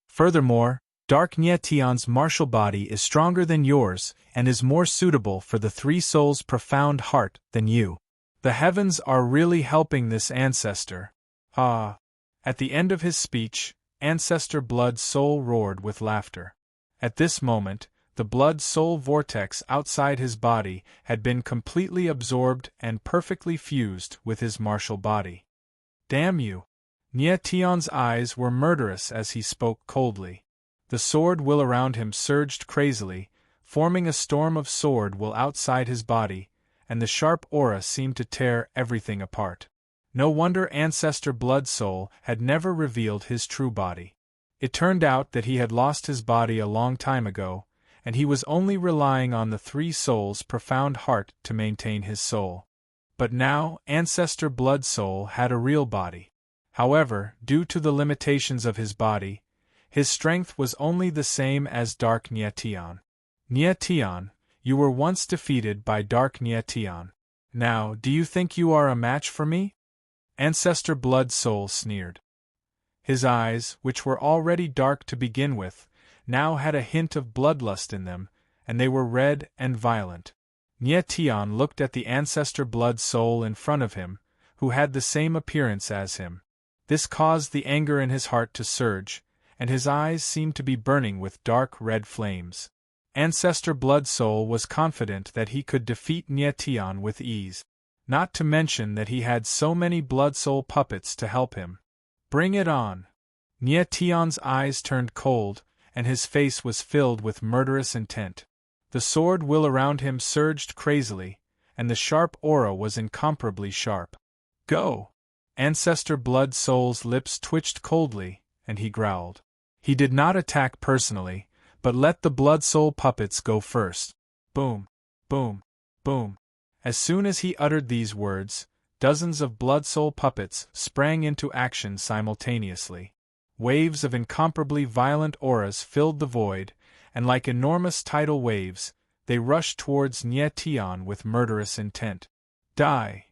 Furthermore, Dark Nietian's martial body is stronger than yours and is more suitable for the three souls' profound heart than you. The heavens are really helping this ancestor. Ah! At the end of his speech, Ancestor Blood Soul roared with laughter. At this moment, the blood-soul vortex outside his body had been completely absorbed and perfectly fused with his martial body. Damn you! Nietian's eyes were murderous as he spoke coldly. The sword will around him surged crazily, forming a storm of sword will outside his body, and the sharp aura seemed to tear everything apart. No wonder Ancestor Blood Soul had never revealed his true body. It turned out that he had lost his body a long time ago, and he was only relying on the three souls' profound heart to maintain his soul. But now Ancestor Blood Soul had a real body. However, due to the limitations of his body, his strength was only the same as Dark Nietian. Nietian, you were once defeated by Dark Nietian. Now, do you think you are a match for me? Ancestor Blood Soul sneered. His eyes, which were already dark to begin with, now had a hint of bloodlust in them, and they were red and violent. Nietian looked at the Ancestor Blood Soul in front of him, who had the same appearance as him. This caused the anger in his heart to surge, and his eyes seemed to be burning with dark red flames. Ancestor Blood Soul was confident that he could defeat Nietian with ease, not to mention that he had so many Blood Soul puppets to help him. Bring it on! Nietian's eyes turned cold, and his face was filled with murderous intent. The sword will around him surged crazily, and the sharp aura was incomparably sharp. Go! Ancestor Blood Soul's lips twitched coldly, and he growled. He did not attack personally, but let the Blood Soul puppets go first. Boom! Boom! Boom! As soon as he uttered these words, dozens of Blood Soul puppets sprang into action simultaneously. Waves of incomparably violent auras filled the void, and like enormous tidal waves, they rushed towards Nietian with murderous intent. Die!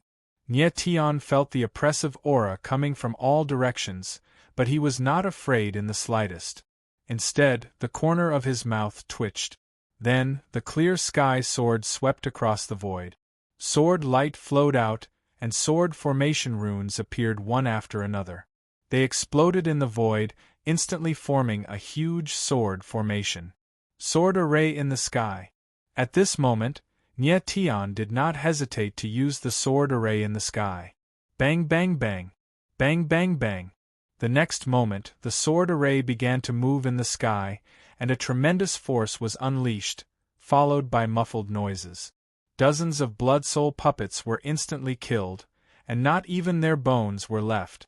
Nietian felt the oppressive aura coming from all directions, but he was not afraid in the slightest. Instead, the corner of his mouth twitched. Then, the clear sky sword swept across the void. Sword light flowed out, and sword formation runes appeared one after another. They exploded in the void, instantly forming a huge sword formation. Sword array in the sky. At this moment, Nie Tian did not hesitate to use the sword array in the sky. Bang bang bang. Bang bang bang. The next moment, the sword array began to move in the sky, and a tremendous force was unleashed, followed by muffled noises. Dozens of Blood Soul puppets were instantly killed, and not even their bones were left.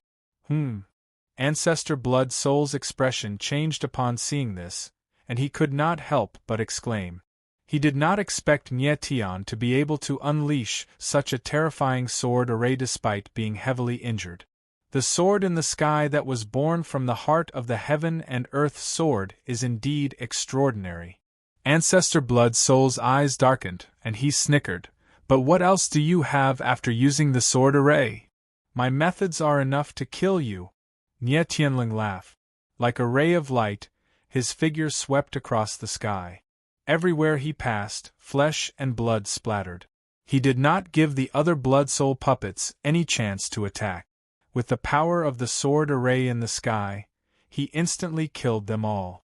Ancestor Blood Soul's expression changed upon seeing this, and he could not help but exclaim. He did not expect Nie Tian to be able to unleash such a terrifying sword array despite being heavily injured. The sword in the sky that was born from the heart of the heaven and earth sword is indeed extraordinary. Ancestor Blood Soul's eyes darkened, and he snickered. But what else do you have after using the sword array? My methods are enough to kill you. Nie Tianling laughed. Like a ray of light, his figure swept across the sky. Everywhere he passed, flesh and blood splattered. He did not give the other Blood Soul puppets any chance to attack. With the power of the sword array in the sky, he instantly killed them all.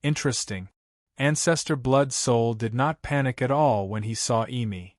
Interesting. Ancestor Blood Soul did not panic at all when he saw Emi.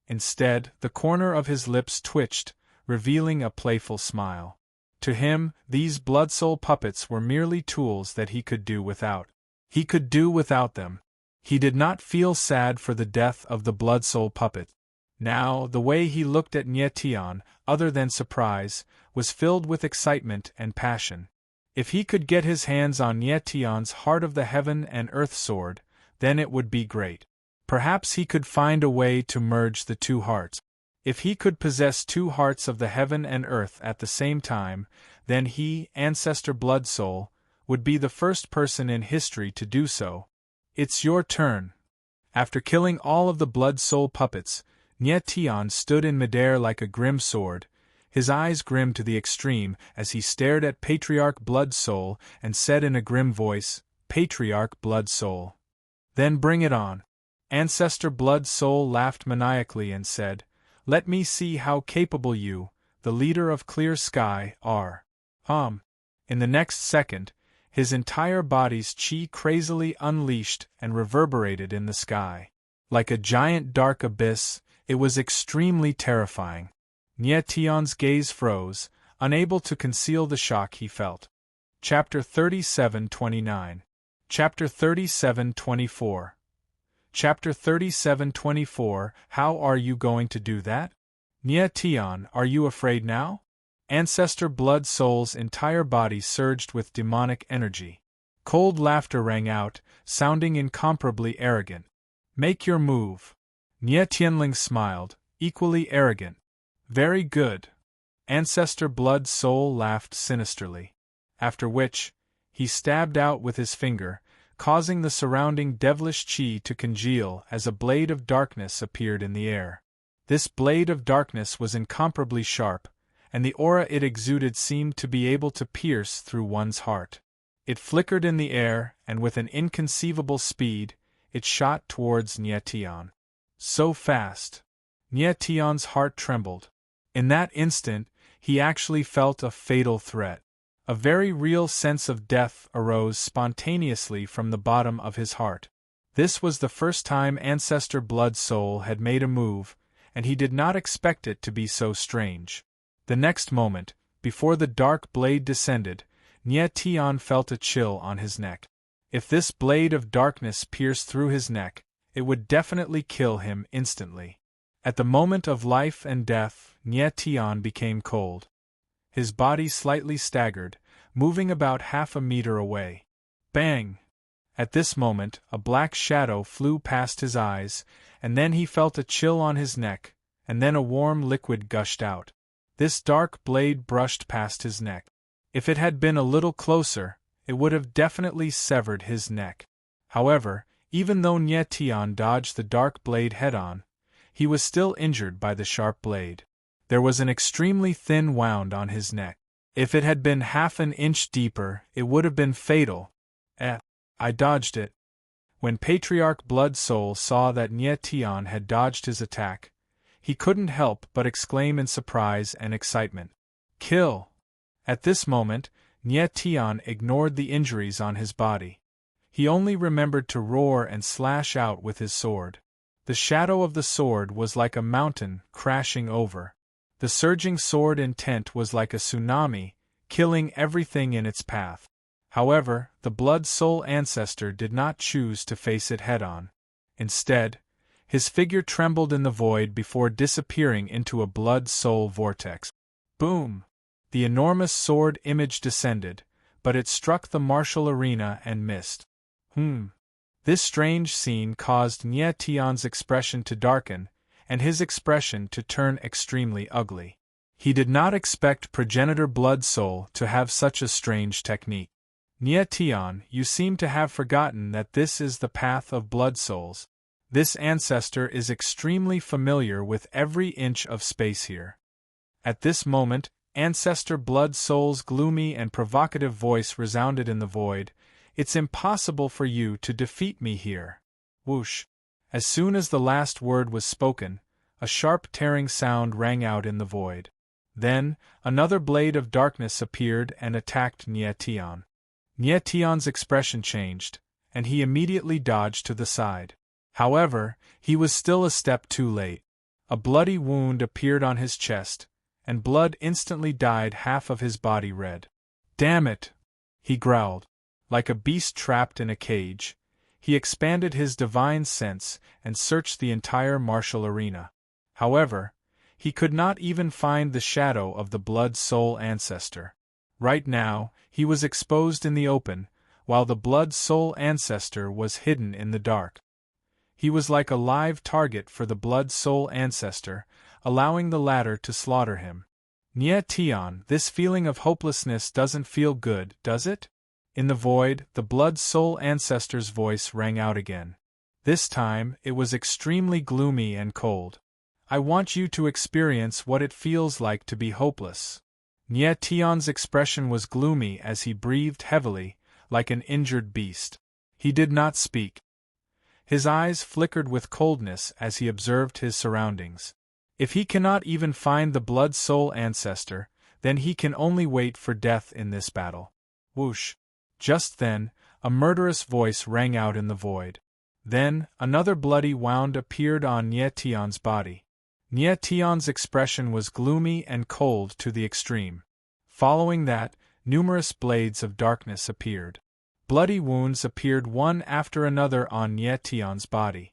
Instead, the corner of his lips twitched, revealing a playful smile. To him, these Blood Soul puppets were merely tools that he could do without. He could do without them. He did not feel sad for the death of the Blood Soul puppet. Now, the way he looked at Nie Tian, other than surprise, was filled with excitement and passion. If he could get his hands on Nie Tian's Heart of the Heaven and Earth sword, then it would be great. Perhaps he could find a way to merge the two hearts. If he could possess two hearts of the heaven and earth at the same time, then he, Ancestor Blood Soul, would be the first person in history to do so. It's your turn. After killing all of the Blood Soul puppets, Nie Tian stood in midair like a grim sword, his eyes grim to the extreme as he stared at Patriarch Blood Soul and said in a grim voice, Patriarch Blood Soul. Then bring it on. Ancestor Blood Soul laughed maniacally and said, Let me see how capable you, the leader of Clear Sky, are. In the next second, his entire body's chi crazily unleashed and reverberated in the sky. Like a giant dark abyss, it was extremely terrifying. Nie Tian's gaze froze, unable to conceal the shock he felt. Chapter 37:29. Chapter 37:24. Chapter 37:24. How are you going to do that? Nie Tian, are you afraid now? Ancestor Blood Soul's entire body surged with demonic energy. Cold laughter rang out, sounding incomparably arrogant. Make your move. Nie Tianling smiled, equally arrogant. Very good. Ancestor Blood Soul laughed sinisterly. After which, he stabbed out with his finger, causing the surrounding devilish chi to congeal as a blade of darkness appeared in the air. This blade of darkness was incomparably sharp, and the aura it exuded seemed to be able to pierce through one's heart. It flickered in the air, and with an inconceivable speed, it shot towards Nie Tian. So fast. Nie Tian's heart trembled. In that instant, he actually felt a fatal threat. A very real sense of death arose spontaneously from the bottom of his heart. This was the first time Ancestor Blood Soul had made a move, and he did not expect it to be so strange. The next moment, before the dark blade descended, Nie Tian felt a chill on his neck. If this blade of darkness pierced through his neck, it would definitely kill him instantly. At the moment of life and death, Nie Tian became cold. His body slightly staggered, moving about half a meter away. Bang! At this moment, a black shadow flew past his eyes, and then he felt a chill on his neck, and then a warm liquid gushed out. This dark blade brushed past his neck. If it had been a little closer, it would have definitely severed his neck. However, even though Nie Tian dodged the dark blade head-on, he was still injured by the sharp blade. There was an extremely thin wound on his neck. If it had been half an inch deeper, it would have been fatal. I dodged it. When Patriarch Blood Soul saw that Nie Tian had dodged his attack, he couldn't help but exclaim in surprise and excitement. Kill! At this moment, Nie Tian ignored the injuries on his body. He only remembered to roar and slash out with his sword. The shadow of the sword was like a mountain crashing over. The surging sword intent was like a tsunami, killing everything in its path. However, the Blood Soul ancestor did not choose to face it head-on. Instead, his figure trembled in the void before disappearing into a Blood Soul vortex. Boom! The enormous sword image descended, but it struck the martial arena and missed. This strange scene caused Nie Tion's expression to darken, and his expression to turn extremely ugly. He did not expect progenitor Blood Soul to have such a strange technique. Nie Tion, you seem to have forgotten that this is the path of Blood Souls. This ancestor is extremely familiar with every inch of space here. At this moment, Ancestor Blood Soul's gloomy and provocative voice resounded in the void. It's impossible for you to defeat me here. Whoosh! As soon as the last word was spoken, a sharp tearing sound rang out in the void. Then, another blade of darkness appeared and attacked Nie Tion. Nie Tion's expression changed, and he immediately dodged to the side. However, he was still a step too late. A bloody wound appeared on his chest, and blood instantly dyed half of his body red. "Damn it!" he growled. Like a beast trapped in a cage, he expanded his divine sense and searched the entire martial arena. However, he could not even find the shadow of the Blood Soul ancestor. Right now, he was exposed in the open, while the Blood Soul ancestor was hidden in the dark. He was like a live target for the Blood Soul ancestor, allowing the latter to slaughter him. Nie Tion, this feeling of hopelessness doesn't feel good, does it? In the void, the Blood Soul ancestor's voice rang out again. This time, it was extremely gloomy and cold. I want you to experience what it feels like to be hopeless. Nie Tion's expression was gloomy as he breathed heavily, like an injured beast. He did not speak. His eyes flickered with coldness as he observed his surroundings. If he cannot even find the Blood Soul ancestor, then he can only wait for death in this battle. Whoosh! Just then, a murderous voice rang out in the void. Then, another bloody wound appeared on Nie Tion's body. Nie Tion's expression was gloomy and cold to the extreme. Following that, numerous blades of darkness appeared. Bloody wounds appeared one after another on Nie Tion's body.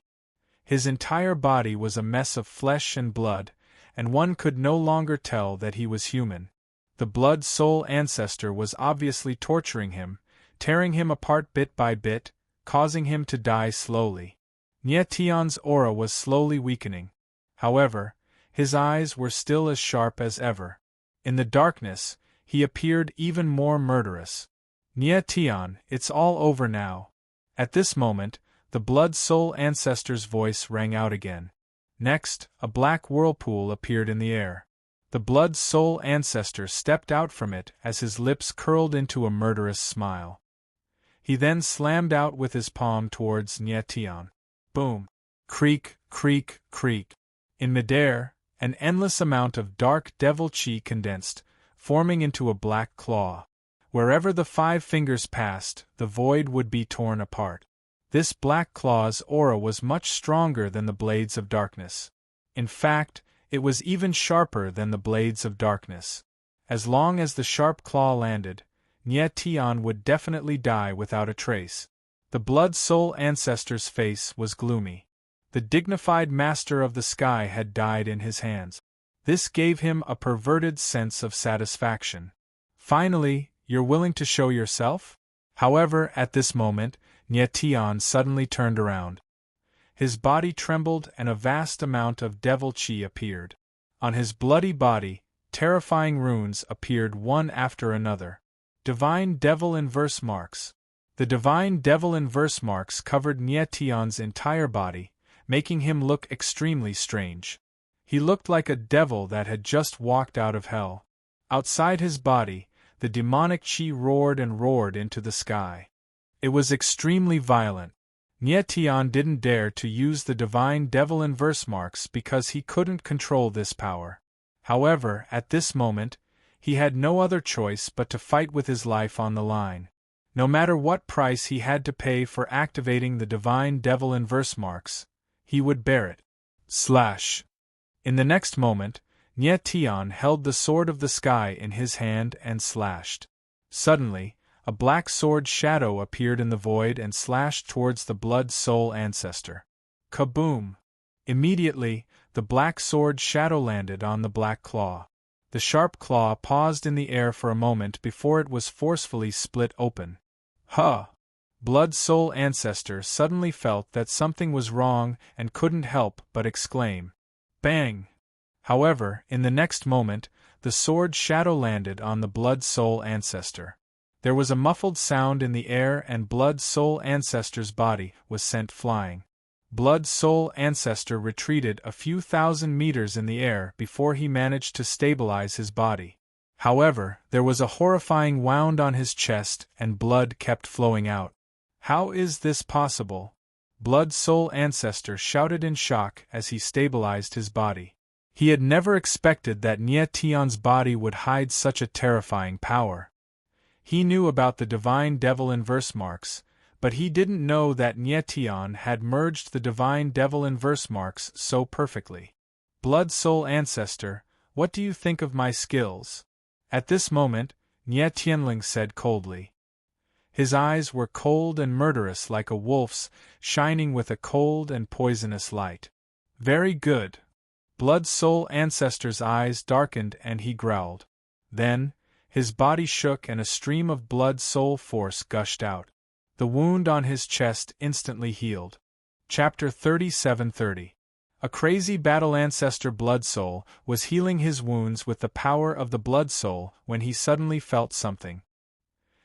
His entire body was a mess of flesh and blood, and one could no longer tell that he was human. The Blood Soul ancestor was obviously torturing him, tearing him apart bit by bit, causing him to die slowly. Nie Tion's aura was slowly weakening. However, his eyes were still as sharp as ever. In the darkness, he appeared even more murderous. Nie Tion, it's all over now. At this moment, the Blood Soul ancestor's voice rang out again. Next, a black whirlpool appeared in the air. The Blood Soul ancestor stepped out from it as his lips curled into a murderous smile. He then slammed out with his palm towards Nie Tion. Boom! Creak, creak, creak. In midair, an endless amount of dark devil chi condensed, forming into a black claw. Wherever the 5 fingers passed, the void would be torn apart. This black claw's aura was much stronger than the blades of darkness. In fact, it was even sharper than the blades of darkness. As long as the sharp claw landed, Nie Tion would definitely die without a trace. The Blood Soul ancestor's face was gloomy. The dignified master of the sky had died in his hands. This gave him a perverted sense of satisfaction. Finally, you're willing to show yourself? However, at this moment, Nie Tion suddenly turned around. His body trembled and a vast amount of devil chi appeared. On his bloody body, terrifying runes appeared one after another. Divine Devil Inverse Marks. The Divine Devil Inverse Marks covered Nie Tion's entire body, making him look extremely strange. He looked like a devil that had just walked out of hell. Outside his body, the demonic chi roared and roared into the sky. It was extremely violent. Nie Tion didn't dare to use the Divine Devil Inverse Marks because he couldn't control this power. However, at this moment, he had no other choice but to fight with his life on the line. No matter what price he had to pay for activating the Divine Devil Inverse Marks, he would bear it. Slash! In the next moment, Nye Tian held the sword of the sky in his hand and slashed. Suddenly, a black sword shadow appeared in the void and slashed towards the Blood Soul ancestor. Kaboom! Immediately, the black sword shadow landed on the black claw. The sharp claw paused in the air for a moment before it was forcefully split open. Huh! Blood Soul ancestor suddenly felt that something was wrong and couldn't help but exclaim. Bang! However, in the next moment, the sword shadow landed on the Blood Soul ancestor. There was a muffled sound in the air and Blood Soul ancestor's body was sent flying. Blood Soul ancestor retreated a few thousand meters in the air before he managed to stabilize his body. However, there was a horrifying wound on his chest and blood kept flowing out. How is this possible? Blood Soul ancestor shouted in shock as he stabilized his body. He had never expected that Nye Tian's body would hide such a terrifying power. He knew about the Divine Devil inverse marks, but he didn't know that Nye Tian had merged the Divine Devil inverse marks so perfectly. Blood Soul ancestor, what do you think of my skills? At this moment, Nye Tianling said coldly. His eyes were cold and murderous like a wolf's, shining with a cold and poisonous light. Very good. Blood Soul ancestor's eyes darkened and he growled. Then, his body shook and a stream of Blood Soul force gushed out. The wound on his chest instantly healed. Chapter 37:30. A crazy battle ancestor Blood Soul was healing his wounds with the power of the Blood Soul when he suddenly felt something.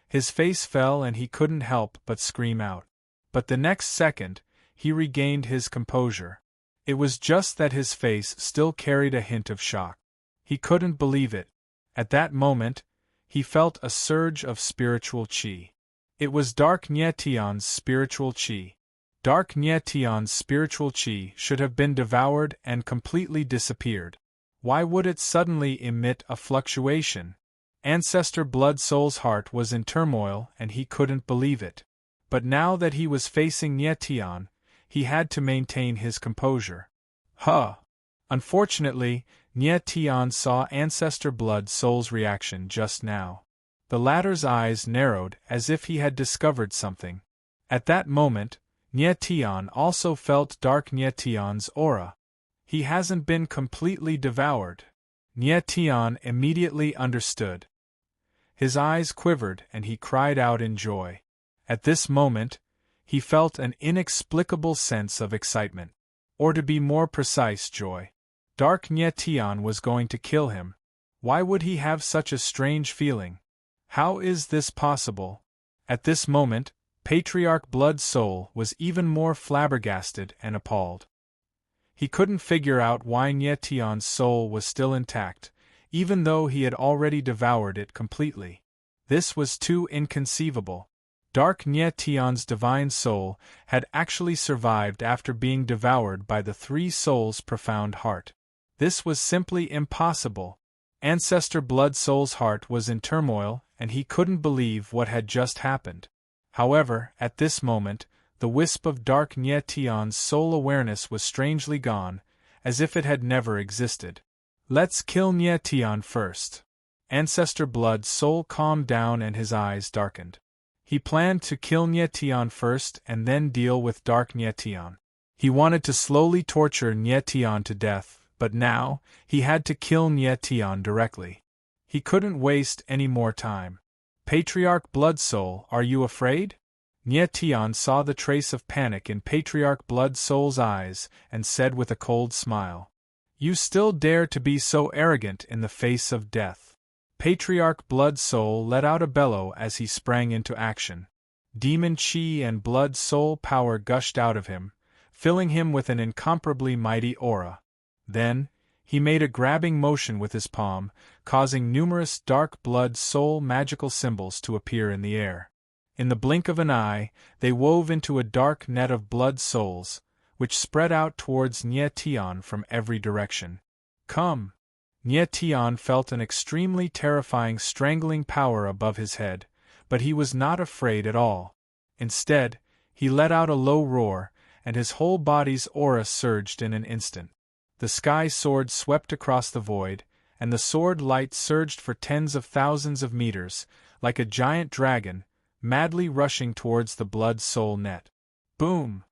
His face fell and he couldn't help but scream out. But the next second, he regained his composure. It was just that his face still carried a hint of shock. He couldn't believe it. At that moment, he felt a surge of spiritual qi. It was Dark Nye Tian's spiritual qi. Dark Nye Tian's spiritual qi should have been devoured and completely disappeared. Why would it suddenly emit a fluctuation? Ancestor Blood Soul's heart was in turmoil and he couldn't believe it. But now that he was facing Nye Tian, he had to maintain his composure. Huh! Unfortunately, Nye Tian saw Ancestor Blood Soul's reaction just now. The latter's eyes narrowed as if he had discovered something. At that moment, Nye Tian also felt Dark Nye Tian's aura. He hasn't been completely devoured. Nye Tian immediately understood. His eyes quivered and he cried out in joy. At this moment, he felt an inexplicable sense of excitement. Or to be more precise, joy. Dark Nye Tian was going to kill him. Why would he have such a strange feeling? How is this possible? At this moment, Patriarch Blood Soul was even more flabbergasted and appalled. He couldn't figure out why Nye Tian's soul was still intact, even though he had already devoured it completely. This was too inconceivable. Dark Nye Tian's divine soul had actually survived after being devoured by the Three Souls' profound heart. This was simply impossible. Ancestor Blood Soul's heart was in turmoil and he couldn't believe what had just happened. However, at this moment, the wisp of Dark Nye Tian's soul awareness was strangely gone, as if it had never existed. Let's kill Nye Tian first. Ancestor Blood Soul calmed down and his eyes darkened. He planned to kill Nye Tian first and then deal with Dark Nye Tian. He wanted to slowly torture Nye Tian to death, but now, he had to kill Nye Tian directly. He couldn't waste any more time. Patriarch Blood Soul, are you afraid? Nye Tian saw the trace of panic in Patriarch Blood Soul's eyes and said with a cold smile. You still dare to be so arrogant in the face of death. Patriarch Blood Soul let out a bellow as he sprang into action. Demon Qi and Blood Soul power gushed out of him, filling him with an incomparably mighty aura. Then, he made a grabbing motion with his palm, causing numerous Dark Blood Soul magical symbols to appear in the air. In the blink of an eye, they wove into a dark net of blood souls, which spread out towards Nye Tian from every direction. Come! Nye Tian felt an extremely terrifying strangling power above his head, but he was not afraid at all. Instead, he let out a low roar, and his whole body's aura surged in an instant. The sky sword swept across the void, and the sword light surged for tens of thousands of meters, like a giant dragon, madly rushing towards the blood-soul net. Boom!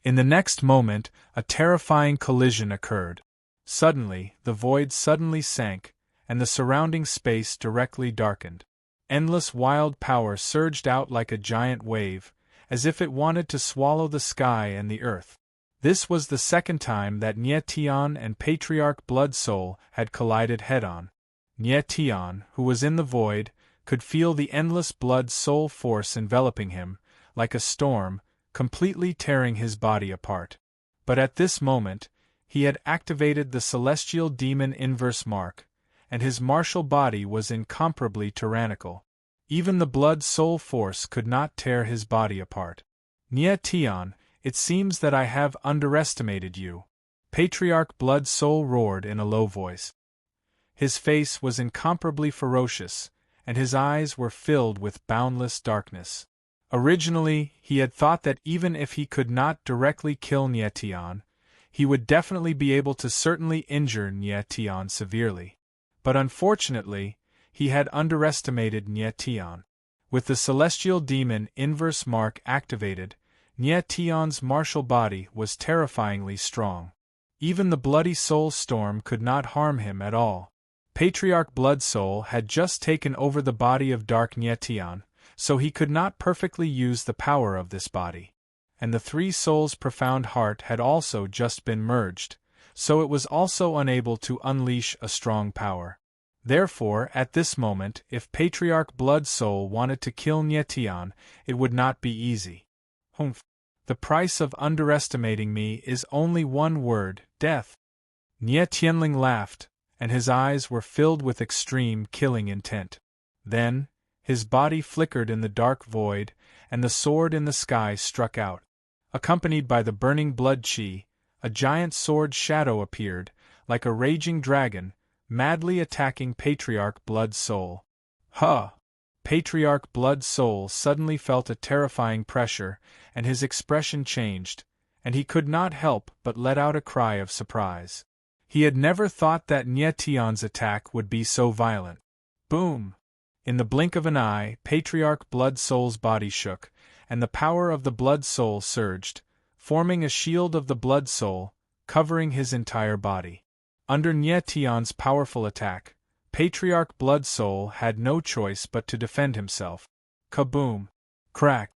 In the next moment, a terrifying collision occurred. Suddenly, the void suddenly sank, and the surrounding space directly darkened. Endless wild power surged out like a giant wave, as if it wanted to swallow the sky and the earth. This was the second time that Nietian and Patriarch Blood Soul had collided head-on. Nietian, who was in the void, could feel the endless blood-soul force enveloping him, like a storm, completely tearing his body apart. But at this moment, he had activated the celestial demon inverse mark, and his martial body was incomparably tyrannical. Even the blood-soul force could not tear his body apart. Nietian, it seems that I have underestimated you. Patriarch Blood Soul roared in a low voice. His face was incomparably ferocious, and his eyes were filled with boundless darkness. Originally, he had thought that even if he could not directly kill Nietian, he would definitely be able to certainly injure Nietian severely. But unfortunately, he had underestimated Nietian. With the celestial demon inverse mark activated, Nietian's martial body was terrifyingly strong. Even the bloody soul storm could not harm him at all. Patriarch Blood Soul had just taken over the body of Dark Nietian, so he could not perfectly use the power of this body. And the three souls' profound heart had also just been merged, so it was also unable to unleash a strong power. Therefore, at this moment, if Patriarch Blood Soul wanted to kill Nietian, it would not be easy. Humph. The price of underestimating me is only one word, death. Nietianling laughed, and his eyes were filled with extreme killing intent. Then, his body flickered in the dark void, and the sword in the sky struck out. Accompanied by the burning blood chi, a giant sword shadow appeared, like a raging dragon, madly attacking Patriarch Blood Soul. Huh! Patriarch Blood Soul suddenly felt a terrifying pressure, and his expression changed, and he could not help but let out a cry of surprise. He had never thought that Nietian's attack would be so violent. Boom! In the blink of an eye, Patriarch Blood Soul's body shook, and the power of the Blood Soul surged, forming a shield of the Blood Soul, covering his entire body. Under Nietian's powerful attack, Patriarch Blood Soul had no choice but to defend himself. Kaboom! Crack!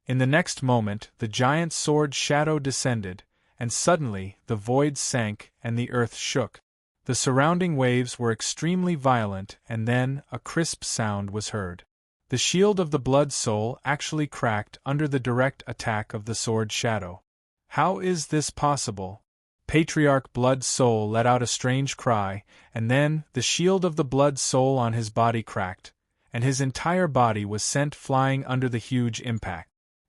In the next moment, the giant sword shadow descended, and suddenly the void sank and the earth shook. The surrounding waves were extremely violent, and then a crisp sound was heard. The shield of the Blood Soul actually cracked under the direct attack of the sword shadow. How is this possible? Patriarch Blood Soul let out a strange cry, and then the shield of the Blood Soul on his body cracked, and his entire body was sent flying under the huge impact.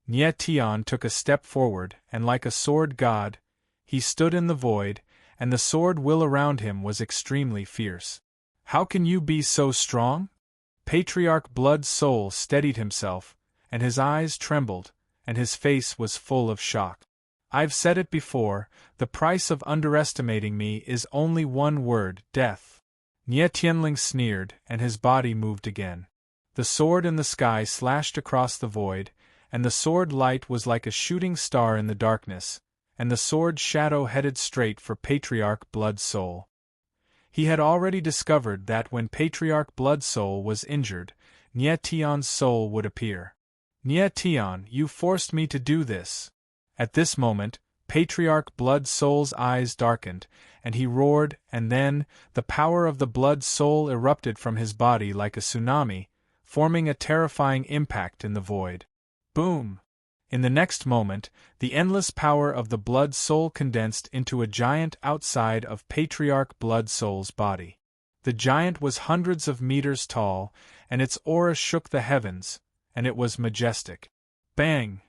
Nietian took a step forward, and like a sword god, he stood in the void, and the sword will around him was extremely fierce. How can you be so strong? Patriarch Blood Soul steadied himself, and his eyes trembled, and his face was full of shock. I've said it before, the price of underestimating me is only one word, death. Nietianling sneered, and his body moved again. The sword in the sky slashed across the void, and the sword light was like a shooting star in the darkness, and the sword shadow headed straight for Patriarch Blood Soul. He had already discovered that when Patriarch Blood Soul was injured, Nietian's soul would appear. Nietian, you forced me to do this. At this moment, Patriarch Blood Soul's eyes darkened, and he roared, and then, the power of the Blood Soul erupted from his body like a tsunami, forming a terrifying impact in the void. Boom! In the next moment, the endless power of the Blood Soul condensed into a giant outside of Patriarch Blood Soul's body. The giant was hundreds of meters tall, and its aura shook the heavens, and it was majestic. Bang!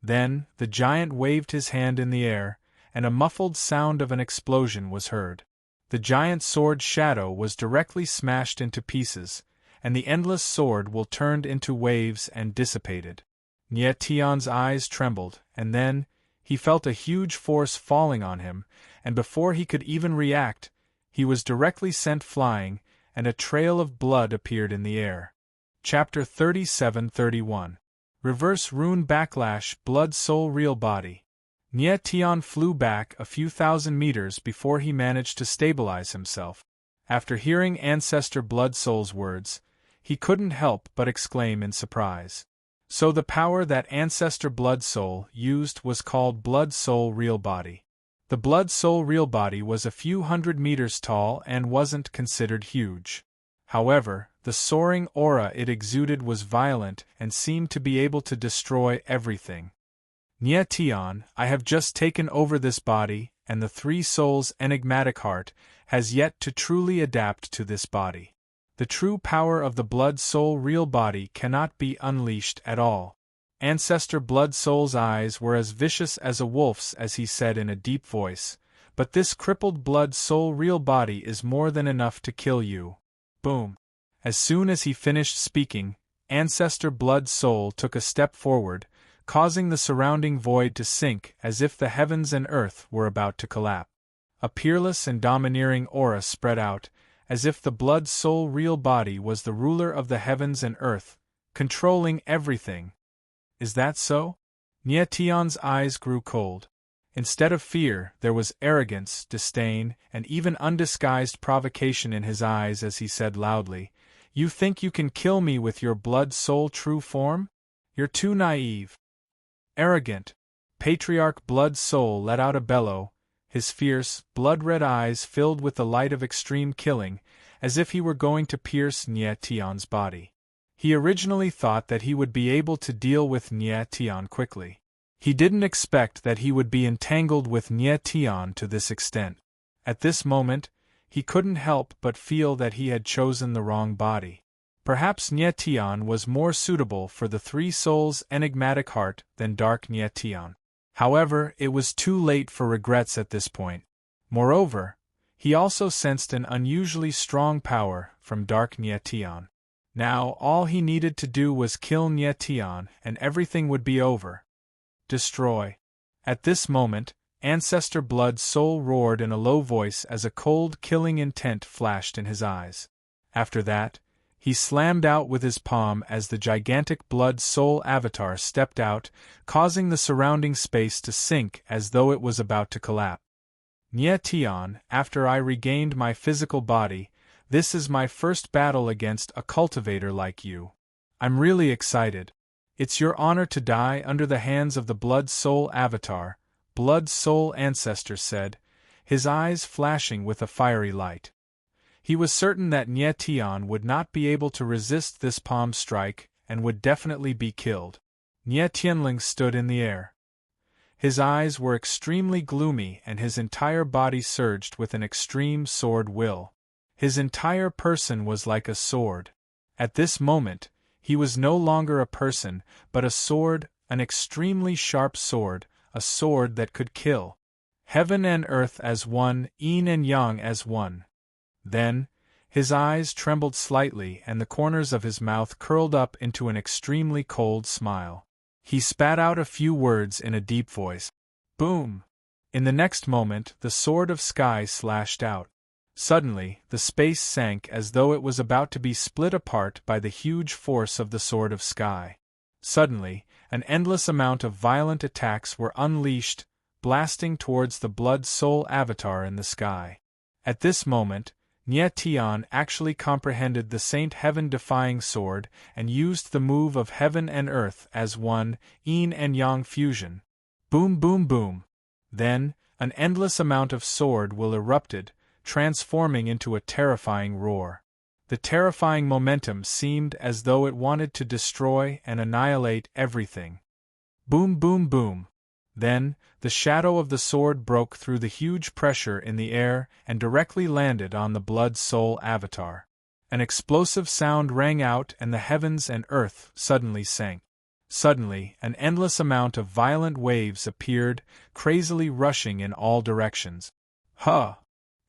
Then, the giant waved his hand in the air, and a muffled sound of an explosion was heard. The giant sword shadow was directly smashed into pieces, and the endless sword will turned into waves and dissipated. Nietian's eyes trembled, and then, he felt a huge force falling on him, and before he could even react, he was directly sent flying, and a trail of blood appeared in the air. Chapter 37-31. Reverse Rune Backlash Blood Soul Real Body. Nye Tian flew back a few thousand meters before he managed to stabilize himself. After hearing Ancestor Blood Soul's words, he couldn't help but exclaim in surprise. So the power that Ancestor Blood Soul used was called Blood Soul Real Body. The Blood Soul Real Body was a few hundred meters tall and wasn't considered huge. However, the soaring aura it exuded was violent and seemed to be able to destroy everything. Nye Tian, I have just taken over this body, and the Three Souls' enigmatic heart has yet to truly adapt to this body. The true power of the Blood Soul Real Body cannot be unleashed at all. Ancestor Blood Soul's eyes were as vicious as a wolf's as he said in a deep voice, but this crippled Blood Soul Real Body is more than enough to kill you. Boom. As soon as he finished speaking, Ancestor Blood Soul took a step forward, causing the surrounding void to sink as if the heavens and earth were about to collapse. A peerless and domineering aura spread out, as if the Blood Soul Real Body was the ruler of the heavens and earth, controlling everything. Is that so? Nye Tian's eyes grew cold. Instead of fear, there was arrogance, disdain, and even undisguised provocation in his eyes as he said loudly, "You think you can kill me with your Blood Soul true form? You're too naive." Arrogant. Patriarch Blood Soul let out a bellow, his fierce, blood-red eyes filled with the light of extreme killing, as if he were going to pierce Nye Tian's body. He originally thought that he would be able to deal with Nye Tian quickly. He didn't expect that he would be entangled with Nye Tian to this extent. At this moment, he couldn't help but feel that he had chosen the wrong body. Perhaps Nye Tian was more suitable for the Three Souls' enigmatic heart than Dark Nye Tian. However, it was too late for regrets at this point. Moreover, he also sensed an unusually strong power from Dark Nye Tian. Now all he needed to do was kill Nye Tian and everything would be over. Destroy. At this moment, Ancestor Blood Soul roared in a low voice as a cold, killing intent flashed in his eyes. After that, he slammed out with his palm as the gigantic Blood Soul avatar stepped out, causing the surrounding space to sink as though it was about to collapse. Nye Tian, after I regained my physical body, this is my first battle against a cultivator like you. I'm really excited. It's your honor to die under the hands of the Blood Soul avatar, Blood Soul Ancestor said, his eyes flashing with a fiery light. He was certain that Nye Tian would not be able to resist this palm strike and would definitely be killed. Nye Tianling stood in the air. His eyes were extremely gloomy and his entire body surged with an extreme sword will. His entire person was like a sword. At this moment, he was no longer a person, but a sword, an extremely sharp sword, a sword that could kill. Heaven and earth as one, yin and yang as one. Then, his eyes trembled slightly and the corners of his mouth curled up into an extremely cold smile. He spat out a few words in a deep voice. Boom! In the next moment, the sword of sky slashed out. Suddenly, the space sank as though it was about to be split apart by the huge force of the sword of sky. Suddenly, an endless amount of violent attacks were unleashed, blasting towards the Blood Soul avatar in the sky. At this moment, Nye Tian actually comprehended the Saint Heaven-defying sword and used the move of heaven and earth as one, yin and yang fusion. Boom boom boom. Then, an endless amount of sword will erupted, transforming into a terrifying roar. The terrifying momentum seemed as though it wanted to destroy and annihilate everything. Boom boom boom. Then, the shadow of the sword broke through the huge pressure in the air and directly landed on the Blood Soul avatar. An explosive sound rang out and the heavens and earth suddenly sank. Suddenly, an endless amount of violent waves appeared, crazily rushing in all directions. Huh!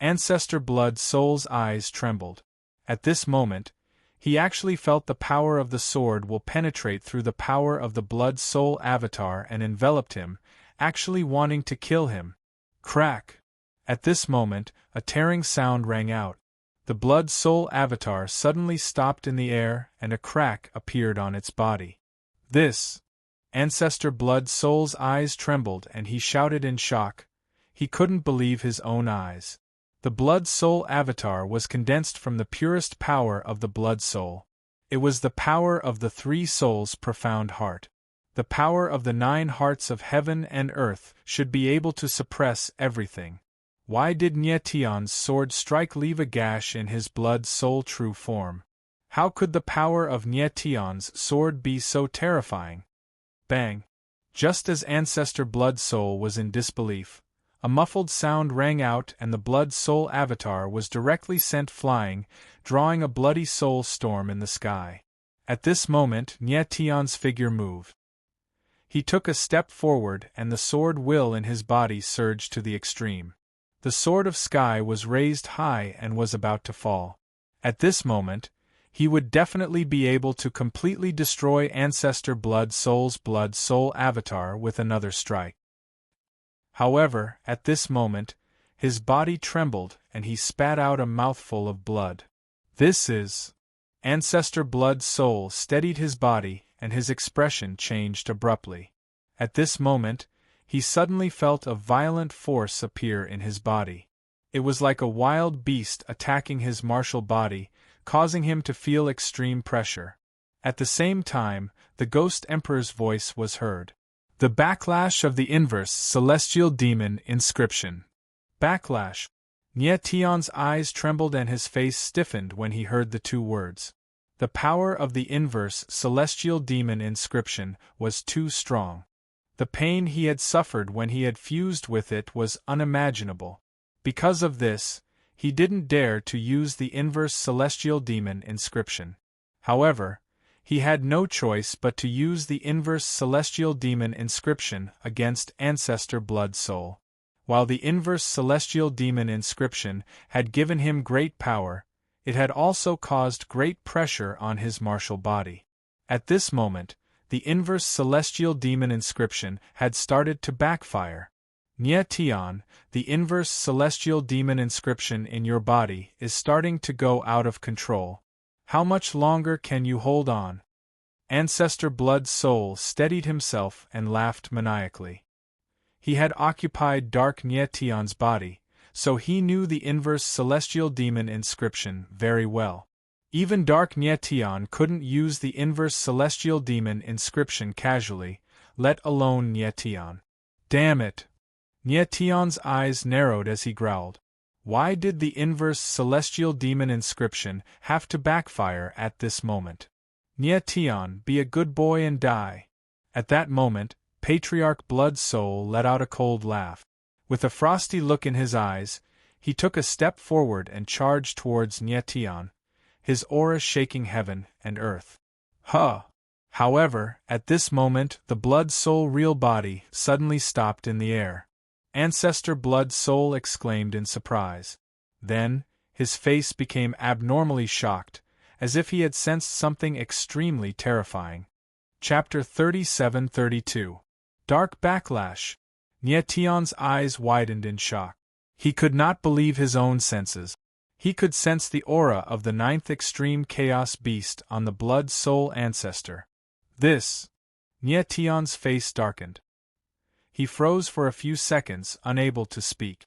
Ancestor Blood Soul's eyes trembled. At this moment, he actually felt the power of the sword will penetrate through the power of the Blood Soul avatar and enveloped him, actually wanting to kill him. Crack! At this moment, a tearing sound rang out. The Blood Soul avatar suddenly stopped in the air and a crack appeared on its body. This! Ancestor Blood Soul's eyes trembled and he shouted in shock. He couldn't believe his own eyes. The Blood Soul avatar was condensed from the purest power of the Blood Soul. It was the power of the three souls' profound heart. The power of the 9 hearts of heaven and earth should be able to suppress everything. Why did Nietion's sword strike leave a gash in his Blood Soul true form? How could the power of Nietion's sword be so terrifying? Bang! Just as Ancestor Blood Soul was in disbelief, a muffled sound rang out and the Blood Soul avatar was directly sent flying, drawing a bloody soul storm in the sky. At this moment, Nietion's figure moved. He took a step forward and the sword will in his body surged to the extreme. The sword of sky was raised high and was about to fall. At this moment, he would definitely be able to completely destroy Ancestor Blood Soul's Blood Soul avatar with another strike. However, at this moment, his body trembled and he spat out a mouthful of blood. This is... Ancestor Blood Soul steadied his body and his expression changed abruptly. At this moment, he suddenly felt a violent force appear in his body. It was like a wild beast attacking his martial body, causing him to feel extreme pressure. At the same time, the Ghost Emperor's voice was heard. The backlash of the inverse celestial demon inscription. Backlash. Nietion's eyes trembled and his face stiffened when he heard the 2 words. The power of the inverse celestial demon inscription was too strong. The pain he had suffered when he had fused with it was unimaginable. Because of this, he didn't dare to use the inverse celestial demon inscription. However, he had no choice but to use the inverse celestial demon inscription against Ancestor Blood Soul. While the inverse celestial demon inscription had given him great power, it had also caused great pressure on his martial body. At this moment, the inverse celestial demon inscription had started to backfire. Nietion, the inverse celestial demon inscription in your body is starting to go out of control. How much longer can you hold on? Ancestor Blood Soul steadied himself and laughed maniacally. He had occupied Dark Nietion's body, so he knew the inverse celestial demon inscription very well. Even Dark Nietion couldn't use the inverse celestial demon inscription casually, let alone Nietion. Damn it! Nietion's eyes narrowed as he growled. Why did the inverse celestial demon inscription have to backfire at this moment? Nietion, be a good boy and die. At that moment, Patriarch Blood Soul let out a cold laugh. With a frosty look in his eyes, he took a step forward and charged towards Nietion, his aura shaking heaven and earth. Huh! However, at this moment the Blood Soul real body suddenly stopped in the air. Ancestor Blood Soul exclaimed in surprise. Then, his face became abnormally shocked, as if he had sensed something extremely terrifying. Chapter 37-32. Dark Backlash. Nietion's eyes widened in shock. He could not believe his own senses. He could sense the aura of the 9th extreme chaos beast on the Blood Soul ancestor. This. Nietion's face darkened. He froze for a few seconds, unable to speak.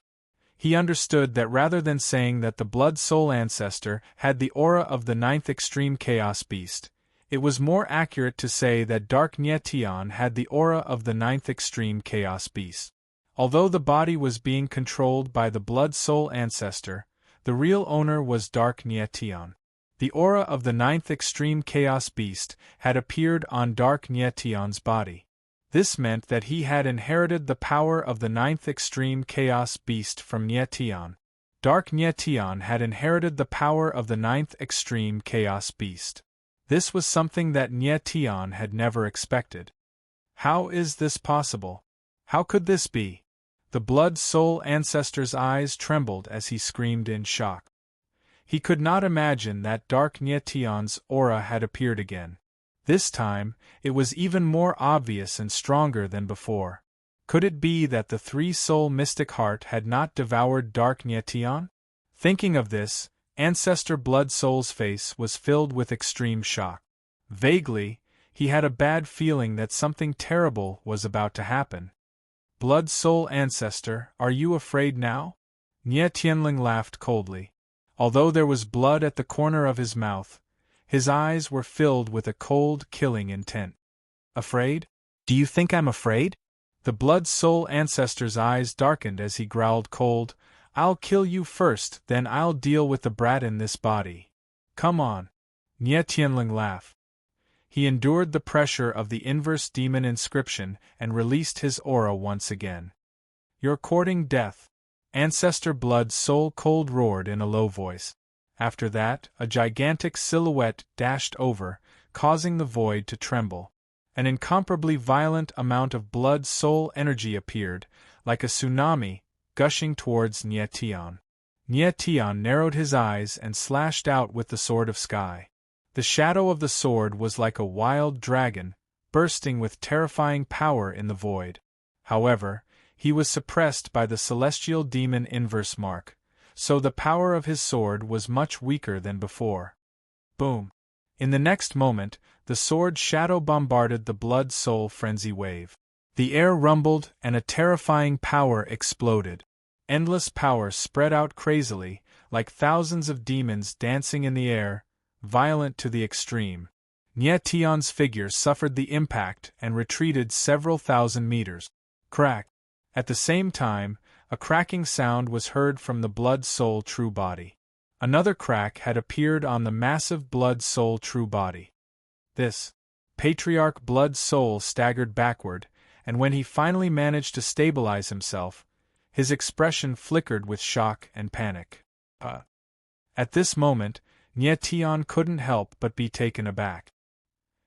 He understood that rather than saying that the Blood Soul ancestor had the aura of the 9th extreme chaos beast, it was more accurate to say that Dark Nietion had the aura of the 9th extreme chaos beast. Although the body was being controlled by the Blood Soul ancestor, the real owner was Dark Nietion. The aura of the 9th extreme chaos beast had appeared on Dark Nietion's body. This meant that he had inherited the power of the 9th extreme chaos beast from Nietion. Dark Nietion had inherited the power of the 9th extreme chaos beast. This was something that Nietion had never expected. How is this possible? How could this be? The Blood Soul ancestor's eyes trembled as he screamed in shock. He could not imagine that Dark Nietion's aura had appeared again. This time, it was even more obvious and stronger than before. Could it be that the three-soul mystic heart had not devoured Dark Nyetion? Thinking of this, Ancestor Blood Soul's face was filled with extreme shock. Vaguely, he had a bad feeling that something terrible was about to happen. Blood Soul Ancestor, are you afraid now? Nye Tianling laughed coldly. Although there was blood at the corner of his mouth, his eyes were filled with a cold, killing intent. Afraid? Do you think I'm afraid? The Blood Soul Ancestor's eyes darkened as he growled cold, I'll kill you first, then I'll deal with the brat in this body. Come on. Nye Tianling laughed. He endured the pressure of the inverse demon inscription and released his aura once again. You're courting death. Ancestor Blood Soul cold roared in a low voice. After that, a gigantic silhouette dashed over, causing the void to tremble. An incomparably violent amount of Blood Soul energy appeared, like a tsunami, gushing towards Nye Tian. Nye Tian narrowed his eyes and slashed out with the Sword of Sky. The shadow of the sword was like a wild dragon, bursting with terrifying power in the void. However, he was suppressed by the celestial demon inverse mark, so the power of his sword was much weaker than before. Boom! In the next moment, the sword shadow bombarded the Blood Soul frenzy wave. The air rumbled and a terrifying power exploded. Endless power spread out crazily, like thousands of demons dancing in the air, violent to the extreme. Nye Tian's figure suffered the impact and retreated several thousand meters. Crack! At the same time, a cracking sound was heard from the Blood Soul true body. Another crack had appeared on the massive Blood Soul true body. This Patriarch Blood Soul staggered backward, and when he finally managed to stabilize himself, his expression flickered with shock and panic. At this moment, Nye Tian couldn't help but be taken aback.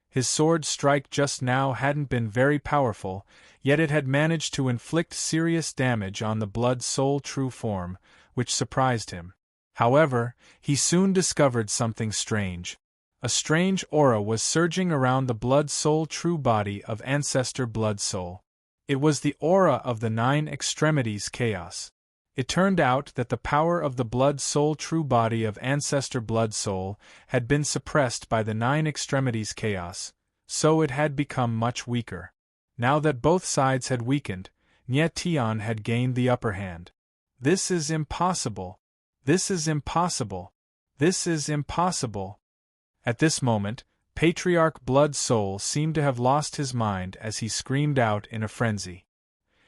His sword strike just now hadn't been very powerful, yet it had managed to inflict serious damage on the Blood Soul true form, which surprised him. However, he soon discovered something strange. A strange aura was surging around the Blood Soul true body of Ancestor Blood Soul. It was the aura of the 9 extremities chaos. It turned out that the power of the Blood Soul true body of Ancestor Blood Soul had been suppressed by the 9 extremities chaos, so it had become much weaker. Now that both sides had weakened, Nye Tian had gained the upper hand. This is impossible. This is impossible. This is impossible. At this moment, Patriarch Blood Soul seemed to have lost his mind as he screamed out in a frenzy.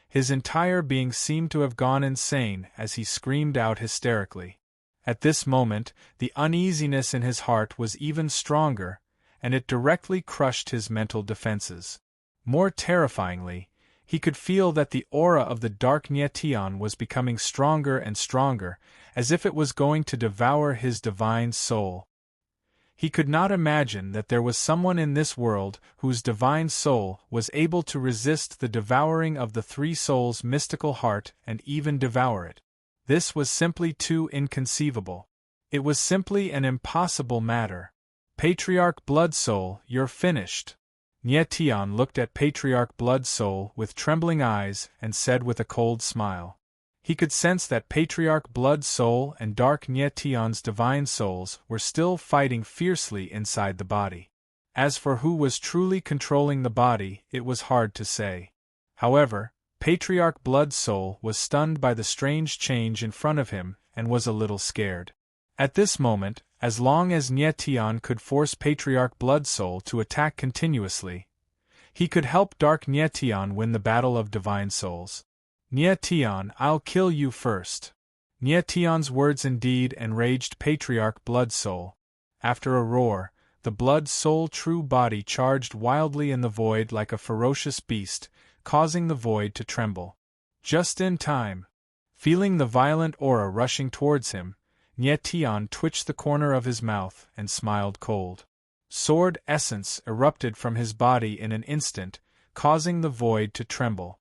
His entire being seemed to have gone insane as he screamed out hysterically. At this moment, the uneasiness in his heart was even stronger, and it directly crushed his mental defenses. More terrifyingly, he could feel that the aura of the Dark Nye Tian was becoming stronger and stronger, as if it was going to devour his divine soul. He could not imagine that there was someone in this world whose divine soul was able to resist the devouring of the Three Souls' mystical heart and even devour it. This was simply too inconceivable. It was simply an impossible matter. Patriarch Blood Soul, you're finished. Nye Tian looked at Patriarch Blood Soul with trembling eyes and said with a cold smile. He could sense that Patriarch Blood Soul and Dark Nye Tian's divine souls were still fighting fiercely inside the body. As for who was truly controlling the body, it was hard to say. However, Patriarch Blood Soul was stunned by the strange change in front of him and was a little scared. At this moment, as long as Nye Tian could force Patriarch Blood Soul to attack continuously, he could help Dark Nye Tian win the battle of divine souls. Nye Tian, I'll kill you first. Nye Tian's words indeed enraged Patriarch Blood Soul. After a roar, the Blood Soul true body charged wildly in the void like a ferocious beast, causing the void to tremble. Just in time. Feeling the violent aura rushing towards him, Nye Tian twitched the corner of his mouth and smiled cold. Sword essence erupted from his body in an instant, causing the void to tremble.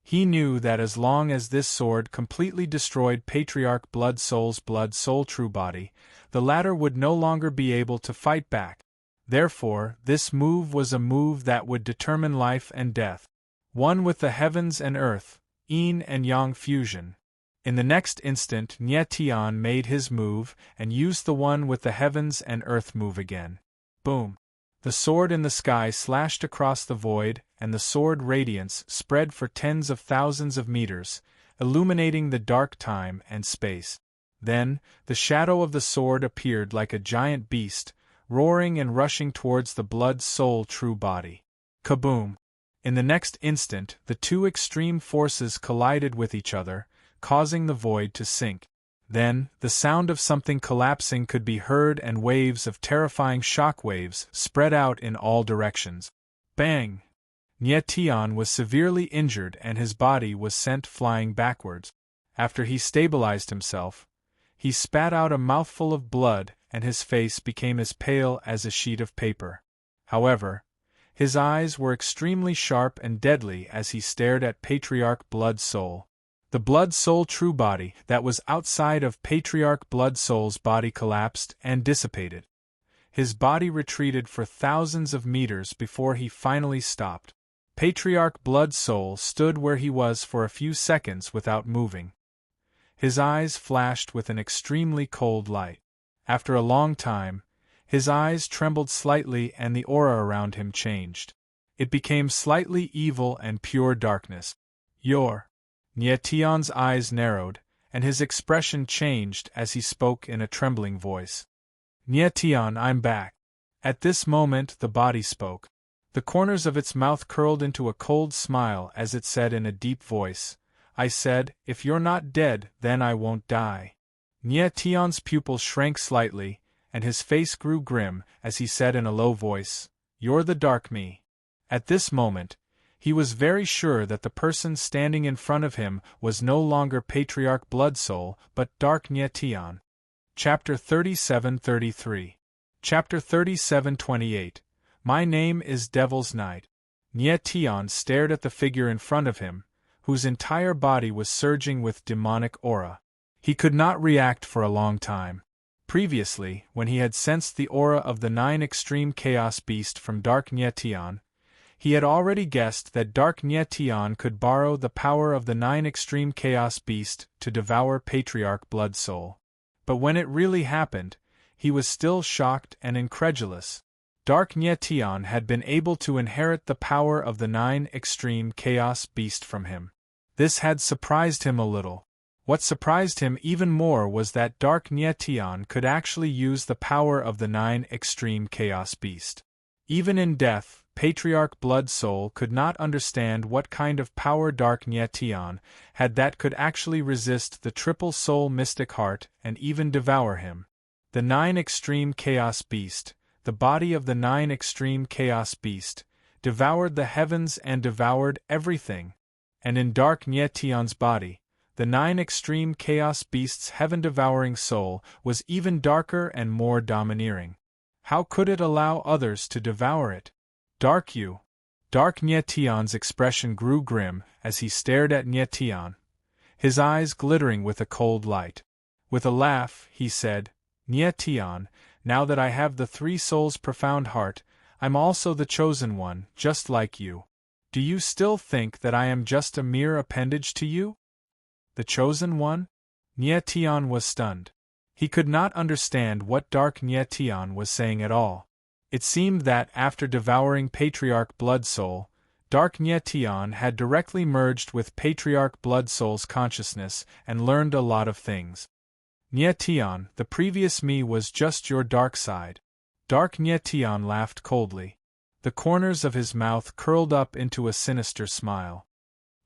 He knew that as long as this sword completely destroyed Patriarch Blood Soul's Blood Soul true body, the latter would no longer be able to fight back. Therefore, this move was a move that would determine life and death. one with the heavens and earth, yin and yang fusion. In the next instant Nye Tian made his move and used the one with the heavens and earth move again. Boom! The sword in the sky slashed across the void, and the sword radiance spread for tens of thousands of meters, illuminating the dark time and space. Then, the shadow of the sword appeared like a giant beast, roaring and rushing towards the blood soul true body. Kaboom! In the next instant, the two extreme forces collided with each other, causing the void to sink. Then, the sound of something collapsing could be heard and waves of terrifying shock waves spread out in all directions. Bang! Nye Tian was severely injured and his body was sent flying backwards. After he stabilized himself, he spat out a mouthful of blood and his face became as pale as a sheet of paper. However, his eyes were extremely sharp and deadly as he stared at Patriarch Blood Soul. The Blood Soul true body that was outside of Patriarch Blood Soul's body collapsed and dissipated. His body retreated for thousands of meters before he finally stopped. Patriarch Blood Soul stood where he was for a few seconds without moving. His eyes flashed with an extremely cold light. After a long time, his eyes trembled slightly and the aura around him changed. It became slightly evil and pure darkness. Nye Tian's eyes narrowed, and his expression changed as he spoke in a trembling voice. Nye Tian, I'm back. At this moment the body spoke. The corners of its mouth curled into a cold smile as it said in a deep voice, I said, if you're not dead, then I won't die. Nye Tian's pupils shrank slightly, and his face grew grim as he said in a low voice, You're the Dark Me. At this moment, he was very sure that the person standing in front of him was no longer Patriarch Blood Soul, but Dark Nye Tian. Chapter 37-33. Chapter 37-28. My name is Devil's Knight. Nye Tian stared at the figure in front of him, whose entire body was surging with demonic aura. He could not react for a long time. Previously, when he had sensed the aura of the 9 extreme chaos beast from Dark Nye Tian, he had already guessed that Dark Nye Tian could borrow the power of the 9 extreme chaos beast to devour Patriarch Blood Soul. But when it really happened, he was still shocked and incredulous. Dark Nye Tian had been able to inherit the power of the 9 extreme chaos beast from him. This had surprised him a little. What surprised him even more was that Dark Nye Tian could actually use the power of the 9 extreme chaos beast. Even in death, Patriarch Blood Soul could not understand what kind of power Dark Nye Tian had that could actually resist the triple soul mystic heart and even devour him. The 9 extreme chaos beast, the body of the 9 extreme chaos beast, devoured the heavens and devoured everything. And in Dark Nye Tian's body, the 9 extreme chaos beast's heaven-devouring soul was even darker and more domineering. How could it allow others to devour it? Dark Nye Tian's expression grew grim as he stared at Nye Tian, his eyes glittering with a cold light. With a laugh, he said, Nye Tian, now that I have the 3 souls' profound heart, I'm also the chosen one, just like you. Do you still think that I am just a mere appendage to you? The chosen one? Nye Tian was stunned. He could not understand what Dark Nye Tian was saying at all. It seemed that after devouring Patriarch Blood Soul, Dark Nye Tian had directly merged with Patriarch Blood Soul's consciousness and learned a lot of things. Nye Tian, the previous me was just your dark side. Dark Nye Tian laughed coldly. The corners of his mouth curled up into a sinister smile.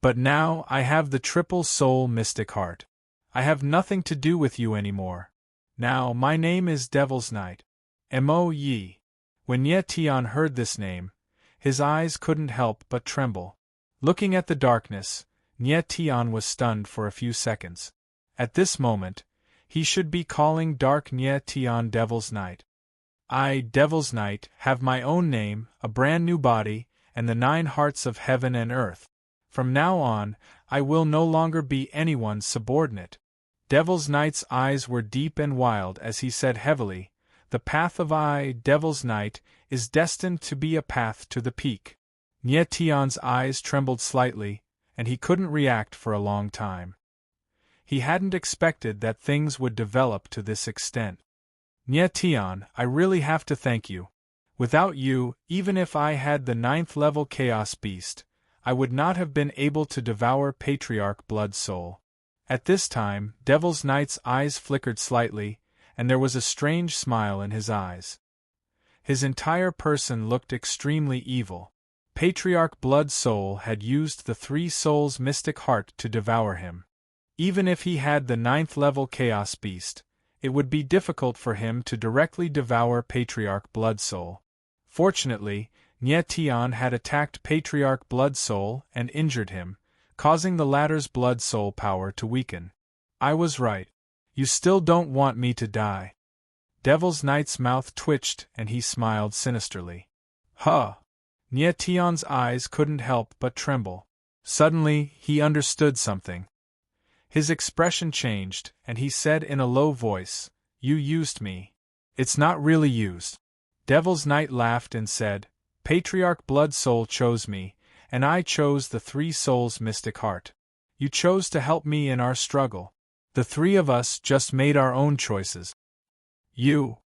But now I have the triple soul mystic heart. I have nothing to do with you anymore. Now my name is Devil's Knight. Mo-Yi. When Nye Tian heard this name, his eyes couldn't help but tremble. Looking at the darkness, Nye Tian was stunned for a few seconds. At this moment, he should be calling Dark Nye Tian Devil's Knight. I, Devil's Knight, have my own name, a brand new body, and the 9 hearts of heaven and earth. From now on, I will no longer be anyone's subordinate. Devil's Knight's eyes were deep and wild as he said heavily, The path of I, Devil's Knight, is destined to be a path to the peak. Nietion's eyes trembled slightly, and he couldn't react for a long time. He hadn't expected that things would develop to this extent. Nietion, I really have to thank you. Without you, even if I had the 9th level Chaos Beast, I would not have been able to devour Patriarch Blood Soul. At this time, Devil's Knight's eyes flickered slightly, and there was a strange smile in his eyes. His entire person looked extremely evil. Patriarch Blood Soul had used the 3 Souls Mystic Heart to devour him. Even if he had the 9th level Chaos Beast, it would be difficult for him to directly devour Patriarch Blood Soul. Fortunately, Nietion had attacked Patriarch Blood Soul and injured him, causing the latter's Blood Soul power to weaken. I was right. You still don't want me to die. Devil's Knight's mouth twitched and he smiled sinisterly. Huh! Nietion's eyes couldn't help but tremble. Suddenly, he understood something. His expression changed, and he said in a low voice, You used me. It's not really used. Devil's Knight laughed and said, Patriarch Blood Soul chose me, and I chose the 3 Souls Mystic Heart. You chose to help me in our struggle. The 3 of us just made our own choices. You.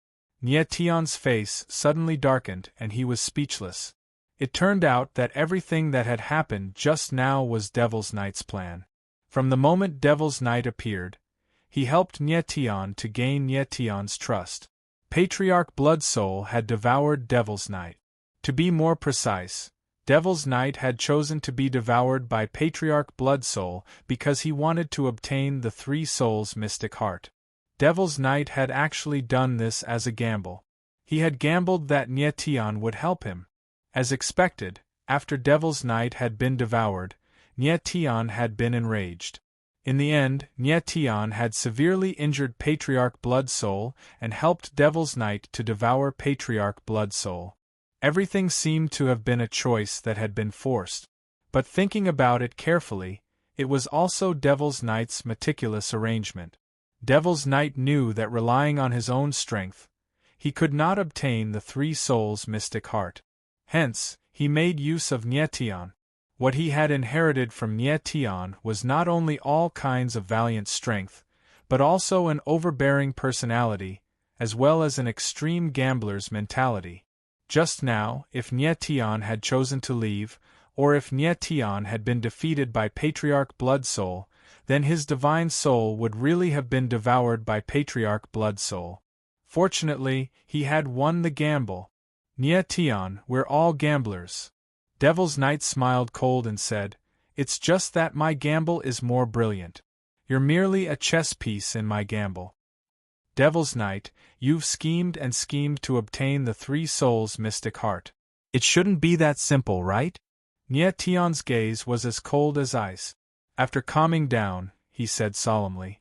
Nietion's face suddenly darkened and he was speechless. It turned out that everything that had happened just now was Devil's Knight's plan. From the moment Devil's Knight appeared, he helped Nietion to gain Nietion's trust. Patriarch Blood Soul had devoured Devil's Knight. To be more precise, Devil's Knight had chosen to be devoured by Patriarch Blood Soul because he wanted to obtain the 3 Souls Mystic Heart. Devil's Knight had actually done this as a gamble. He had gambled that Nietion would help him. As expected, after Devil's Knight had been devoured, Nietion had been enraged. In the end, Nietion had severely injured Patriarch Blood Soul and helped Devil's Knight to devour Patriarch Blood Soul. Everything seemed to have been a choice that had been forced. But thinking about it carefully, it was also Devil's Knight's meticulous arrangement. Devil's Knight knew that relying on his own strength, he could not obtain the 3 Souls Mystic Heart. Hence, he made use of Nietion. What he had inherited from Nietion was not only all kinds of valiant strength, but also an overbearing personality, as well as an extreme gambler's mentality. Just now, if Nietion had chosen to leave, or if Nietion had been defeated by Patriarch Blood Soul, then his divine soul would really have been devoured by Patriarch Blood Soul. Fortunately, he had won the gamble. Nietion, we're all gamblers. Devil's Knight smiled cold and said, It's just that my gamble is more brilliant. You're merely a chess piece in my gamble. Devil's Knight, you've schemed and schemed to obtain the 3 Souls Mystic Heart. It shouldn't be that simple, right? Nietion's gaze was as cold as ice. After calming down, he said solemnly,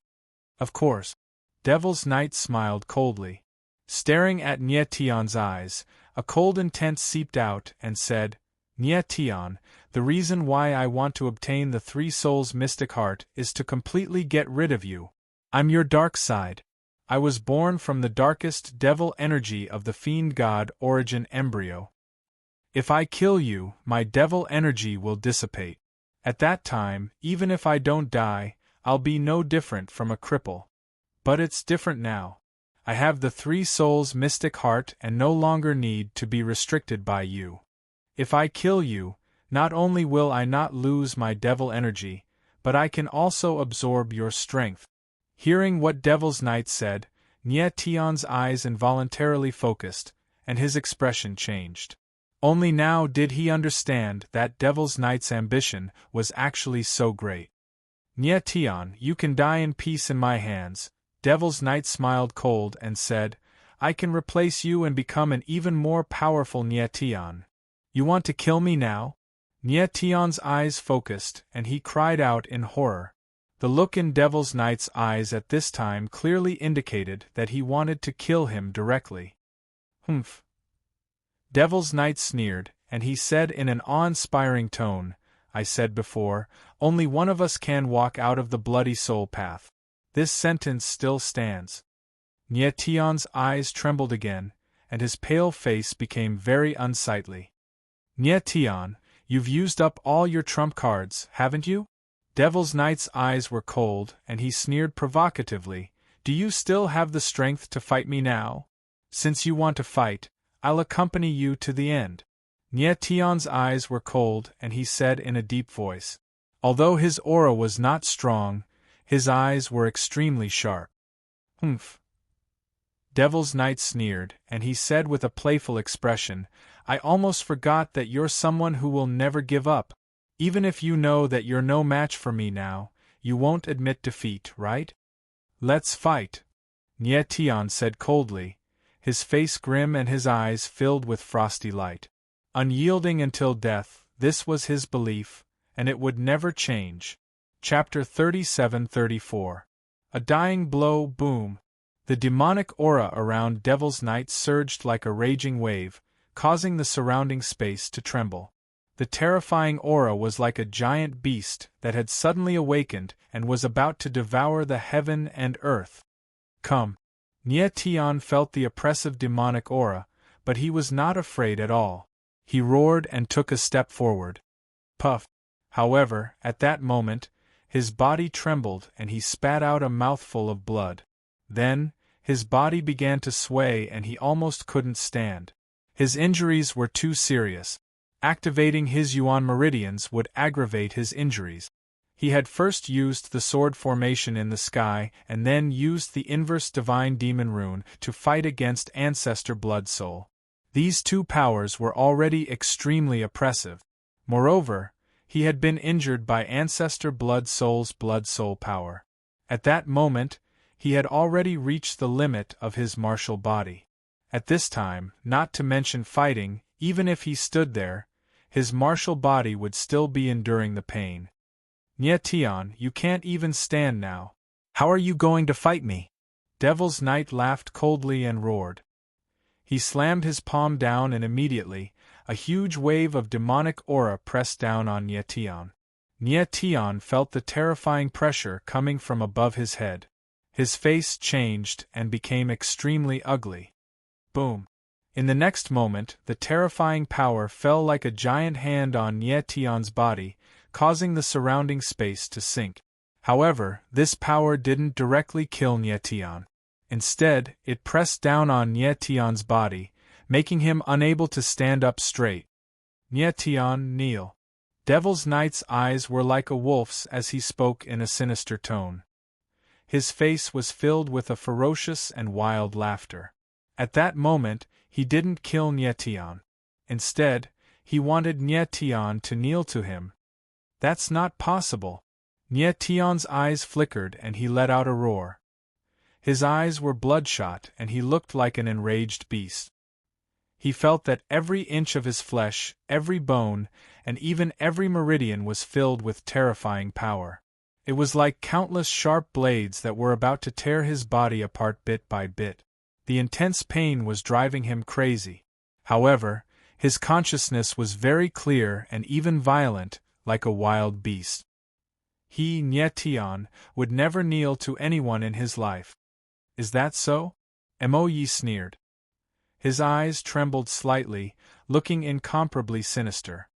Of course. Devil's Knight smiled coldly. Staring at Nietion's eyes, a cold intent seeped out and said, Nietion, the reason why I want to obtain the 3 Souls Mystic Heart is to completely get rid of you. I'm your dark side. I was born from the darkest devil energy of the fiend god origin embryo. If I kill you, my devil energy will dissipate. At that time, even if I don't die, I'll be no different from a cripple. But it's different now. I have the 3 Souls Mystic Heart and no longer need to be restricted by you. If I kill you, not only will I not lose my devil energy, but I can also absorb your strength. Hearing what Devil's Knight said, Nietion's eyes involuntarily focused, and his expression changed. Only now did he understand that Devil's Knight's ambition was actually so great. Nietion, you can die in peace in my hands. Devil's Knight smiled cold and said, I can replace you and become an even more powerful Nietion. You want to kill me now? Nietion's eyes focused, and he cried out in horror. The look in Devil's Knight's eyes at this time clearly indicated that he wanted to kill him directly. Humph. Devil's Knight sneered, and he said in an awe-inspiring tone, I said before, only one of us can walk out of the bloody soul path. This sentence still stands. Nietion's eyes trembled again, and his pale face became very unsightly. Nietion, You've used up all your trump cards, haven't you? Devil's Knight's eyes were cold, and he sneered provocatively. Do you still have the strength to fight me now? Since you want to fight, I'll accompany you to the end. Nye Tion's eyes were cold, and he said in a deep voice. Although his aura was not strong, his eyes were extremely sharp. Humph. Devil's Knight sneered, and he said with a playful expression, I almost forgot that you're someone who will never give up. Even if you know that you're no match for me now, you won't admit defeat, right? Let's fight, Nye Tion said coldly, his face grim and his eyes filled with frosty light. Unyielding until death, this was his belief, and it would never change. Chapter 37-34. A dying blow. Boom. The demonic aura around Devil's Knight surged like a raging wave, causing the surrounding space to tremble. The terrifying aura was like a giant beast that had suddenly awakened and was about to devour the heaven and earth. Come. Nye Tion felt the oppressive demonic aura, but he was not afraid at all. He roared and took a step forward. Puff. However, at that moment, his body trembled and he spat out a mouthful of blood. Then, his body began to sway and he almost couldn't stand. His injuries were too serious. Activating his Yuan meridians would aggravate his injuries. He had first used the sword formation in the sky and then used the inverse divine demon rune to fight against Ancestor Blood Soul. These two powers were already extremely oppressive. Moreover, he had been injured by Ancestor Blood Soul's Blood Soul power. At that moment, he had already reached the limit of his martial body. At this time, not to mention fighting, even if he stood there, his martial body would still be enduring the pain. Nye Tion, you can't even stand now. How are you going to fight me? Devil's Knight laughed coldly and roared. He slammed his palm down and immediately, a huge wave of demonic aura pressed down on Nye Tion. Nye Tion felt the terrifying pressure coming from above his head. His face changed and became extremely ugly. Boom. In the next moment, the terrifying power fell like a giant hand on Nye Tion's body, causing the surrounding space to sink. However, this power didn't directly kill Nye Tion. Instead, it pressed down on Nye Tion's body, making him unable to stand up straight. Nye Tion, kneel. Devil's Knight's eyes were like a wolf's as he spoke in a sinister tone. His face was filled with a ferocious and wild laughter. At that moment, he didn't kill Nye Tion. Instead, he wanted Nye Tion to kneel to him. That's not possible. Nye Tion's eyes flickered and he let out a roar. His eyes were bloodshot and he looked like an enraged beast. He felt that every inch of his flesh, every bone, and even every meridian was filled with terrifying power. It was like countless sharp blades that were about to tear his body apart bit by bit. The intense pain was driving him crazy. However, his consciousness was very clear and even violent, like a wild beast. He, Nye Tion, would never kneel to anyone in his life. Is that so? Mo Yi sneered. His eyes trembled slightly, looking incomparably sinister.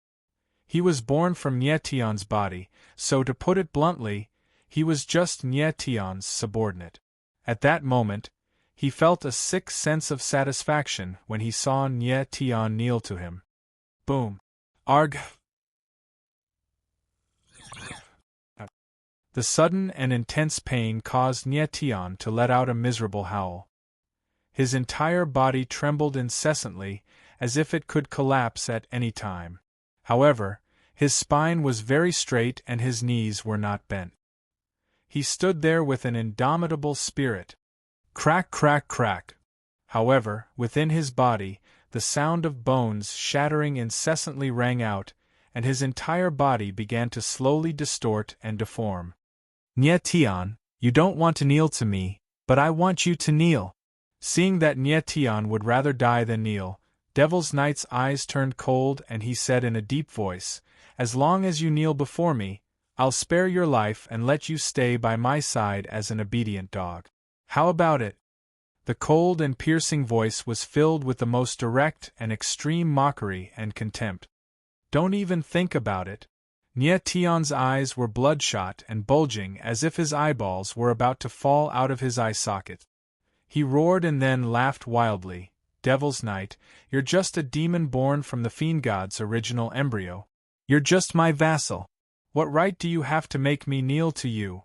He was born from Nye Tion's body, so to put it bluntly, he was just Nye Tion's subordinate. At that moment, he felt a sick sense of satisfaction when he saw Nye Tion kneel to him. Boom. Arg. The sudden and intense pain caused Nye Tion to let out a miserable howl. His entire body trembled incessantly, as if it could collapse at any time. However, his spine was very straight and his knees were not bent. He stood there with an indomitable spirit. Crack, crack, crack. However, within his body, the sound of bones shattering incessantly rang out, and his entire body began to slowly distort and deform. Nye Tion, you don't want to kneel to me, but I want you to kneel. Seeing that Nye Tion would rather die than kneel, Devil's Knight's eyes turned cold and he said in a deep voice, As long as you kneel before me, I'll spare your life and let you stay by my side as an obedient dog. How about it? The cold and piercing voice was filled with the most direct and extreme mockery and contempt. Don't even think about it. Nye Tion's eyes were bloodshot and bulging as if his eyeballs were about to fall out of his eye socket. He roared and then laughed wildly. Devil's Knight, you're just a demon born from the Fiend God's original embryo. You're just my vassal. What right do you have to make me kneel to you?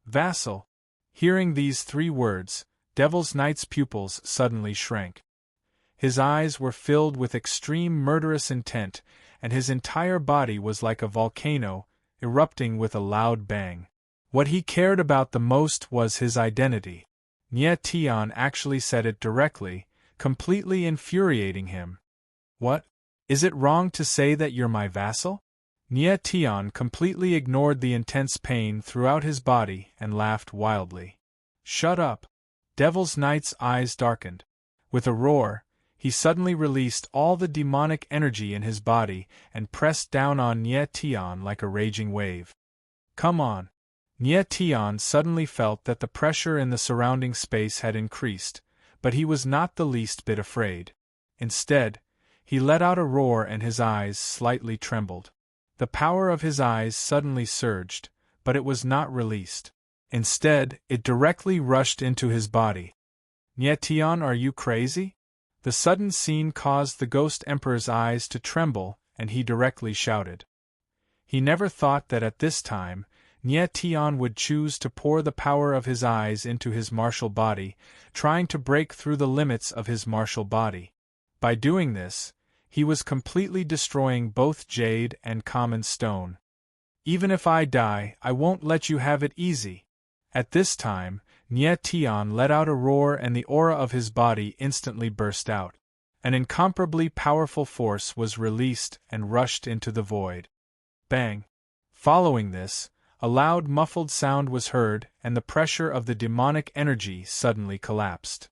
Vassal. Hearing these 3 words, Devil's Knight's pupils suddenly shrank. His eyes were filled with extreme murderous intent, and his entire body was like a volcano, erupting with a loud bang. What he cared about the most was his identity. Nye Tion actually said it directly, completely infuriating him. What? Is it wrong to say that you're my vassal? Nye Tion completely ignored the intense pain throughout his body and laughed wildly. Shut up. Devil's Knight's eyes darkened. With a roar, he suddenly released all the demonic energy in his body and pressed down on Nye Tion like a raging wave. Come on. Nye Tion suddenly felt that the pressure in the surrounding space had increased, but he was not the least bit afraid. Instead, he let out a roar and his eyes slightly trembled. The power of his eyes suddenly surged, but it was not released. Instead, it directly rushed into his body. Nye Tion, are you crazy? The sudden scene caused the Ghost Emperor's eyes to tremble, and he directly shouted. He never thought that at this time, Nye Tion would choose to pour the power of his eyes into his martial body, trying to break through the limits of his martial body. By doing this, he was completely destroying both jade and common stone. Even if I die, I won't let you have it easy. At this time, Nye Tion let out a roar and the aura of his body instantly burst out. An incomparably powerful force was released and rushed into the void. Bang! Following this, a loud muffled sound was heard and the pressure of the demonic energy suddenly collapsed.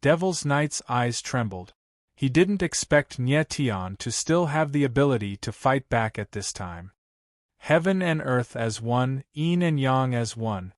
Devil's Knight's eyes trembled. He didn't expect Nye Tion to still have the ability to fight back at this time. Heaven and earth as one, yin and yang as one.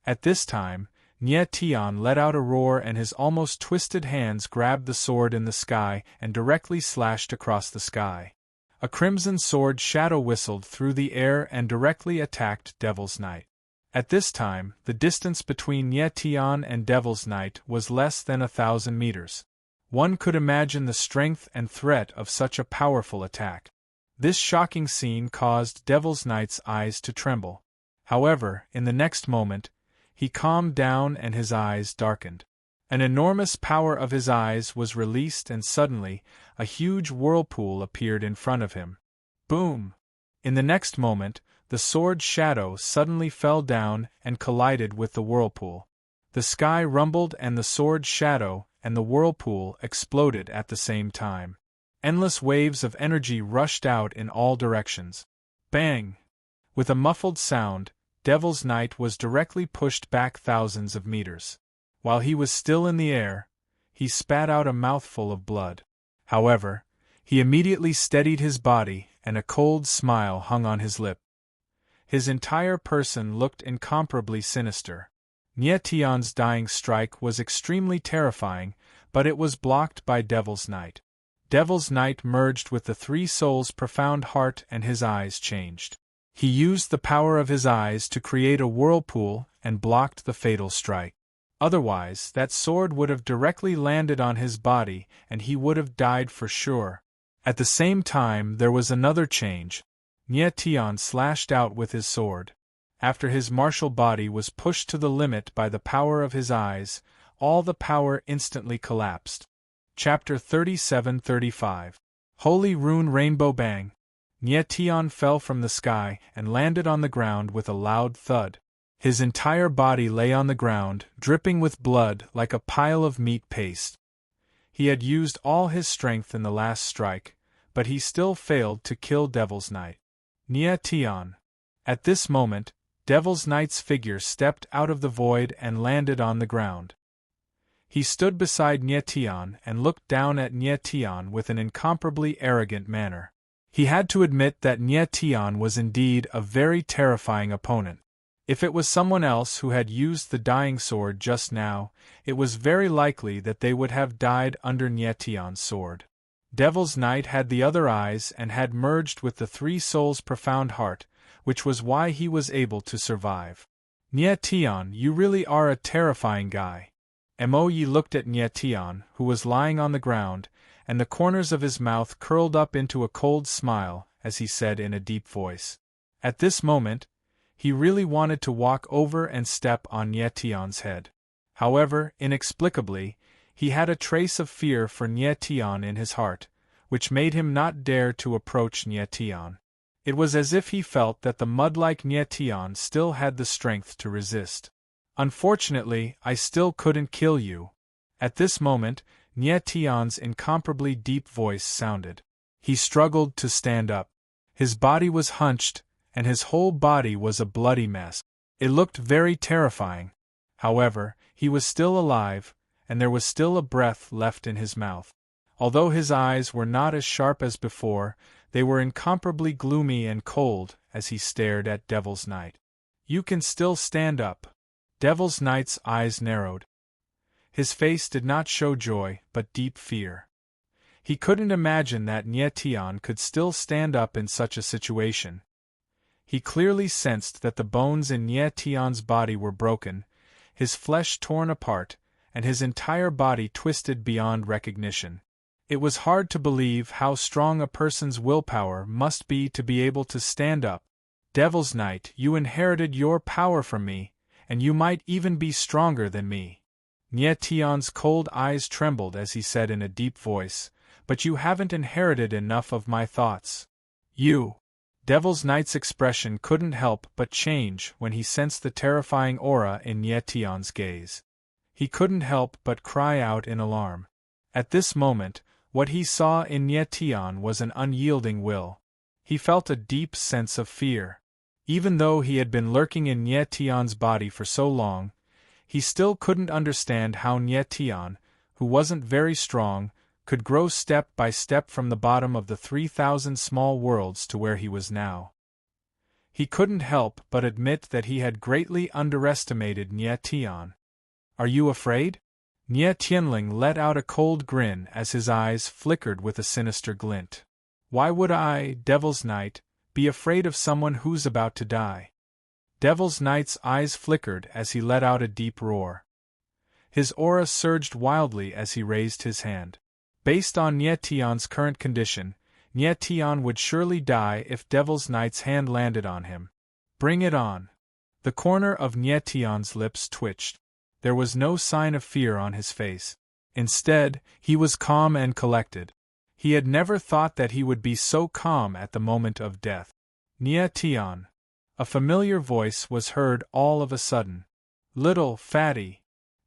At this time, Nye Tion let out a roar and his almost twisted hands grabbed the sword in the sky and directly slashed across the sky. A crimson sword shadow whistled through the air and directly attacked Devil's Knight. At this time, the distance between Nye Tion and Devil's Knight was less than 1,000 meters. One could imagine the strength and threat of such a powerful attack. This shocking scene caused Devil's Knight's eyes to tremble. However, in the next moment, he calmed down and his eyes darkened. An enormous power of his eyes was released and suddenly, a huge whirlpool appeared in front of him. Boom! In the next moment, the sword shadow suddenly fell down and collided with the whirlpool. The sky rumbled and the sword shadow and the whirlpool exploded at the same time. Endless waves of energy rushed out in all directions. Bang! With a muffled sound, Devil's Knight was directly pushed back thousands of meters. While he was still in the air, he spat out a mouthful of blood. However, he immediately steadied his body and a cold smile hung on his lip. His entire person looked incomparably sinister. Nye Tion's dying strike was extremely terrifying, but it was blocked by Devil's Knight. Devil's Knight merged with the 3 souls' profound heart and his eyes changed. He used the power of his eyes to create a whirlpool and blocked the fatal strike. Otherwise, that sword would have directly landed on his body and he would have died for sure. At the same time, there was another change. Nye Tion slashed out with his sword. After his martial body was pushed to the limit by the power of his eyes, all the power instantly collapsed. Chapter 37-35. Holy Rune Rainbow Bang! Nye Tion fell from the sky and landed on the ground with a loud thud. His entire body lay on the ground, dripping with blood like a pile of meat paste. He had used all his strength in the last strike, but he still failed to kill Devil's Knight. Nye Tion. At this moment, Devil's Knight's figure stepped out of the void and landed on the ground. He stood beside Nye Tion and looked down at Nye Tion with an incomparably arrogant manner. He had to admit that Nye Tion was indeed a very terrifying opponent. If it was someone else who had used the dying sword just now, it was very likely that they would have died under Nye Tion's sword. Devil's Night had the other eyes and had merged with the three souls' profound heart, which was why he was able to survive. Nye, you really are a terrifying guy. Moe looked at Nye, who was lying on the ground, and the corners of his mouth curled up into a cold smile, as he said in a deep voice. At this moment, he really wanted to walk over and step on Nyetion's head. However, inexplicably, he had a trace of fear for Nyetion in his heart, which made him not dare to approach Nyetion. It was as if he felt that the mud-like Nyetion still had the strength to resist. Unfortunately, I still couldn't kill you. At this moment, Nyetion's incomparably deep voice sounded. He struggled to stand up. His body was hunched, and his whole body was a bloody mess. It looked very terrifying. However, he was still alive, and there was still a breath left in his mouth. Although his eyes were not as sharp as before, they were incomparably gloomy and cold as he stared at Devil's Night. You can still stand up. Devil's Night's eyes narrowed. His face did not show joy, but deep fear. He couldn't imagine that Nyetion could still stand up in such a situation. He clearly sensed that the bones in Nyetion's body were broken, his flesh torn apart, and his entire body twisted beyond recognition. It was hard to believe how strong a person's willpower must be to be able to stand up. Devil's Night, you inherited your power from me, and you might even be stronger than me. Nyetion's cold eyes trembled as he said in a deep voice, but you haven't inherited enough of my thoughts. You. Devil's Night's expression couldn't help but change when he sensed the terrifying aura in Nyetion's gaze. He couldn't help but cry out in alarm. At this moment, what he saw in Nyetion was an unyielding will. He felt a deep sense of fear. Even though he had been lurking in Nyetion's body for so long, he still couldn't understand how Nyetion, who wasn't very strong, could grow step by step from the bottom of the 3,000 small worlds to where he was now. He couldn't help but admit that he had greatly underestimated Nyetion. Are you afraid? Nye let out a cold grin as his eyes flickered with a sinister glint. Why would I, Devil's Night, be afraid of someone who's about to die? Devil's Night's eyes flickered as he let out a deep roar. His aura surged wildly as he raised his hand. Based on Nyetion's current condition, Nyetion would surely die if Devil's Night's hand landed on him. Bring it on. The corner of Nyetion's lips twitched. There was no sign of fear on his face. Instead, he was calm and collected. He had never thought that he would be so calm at the moment of death. Nyetion. A familiar voice was heard all of a sudden. Little fatty.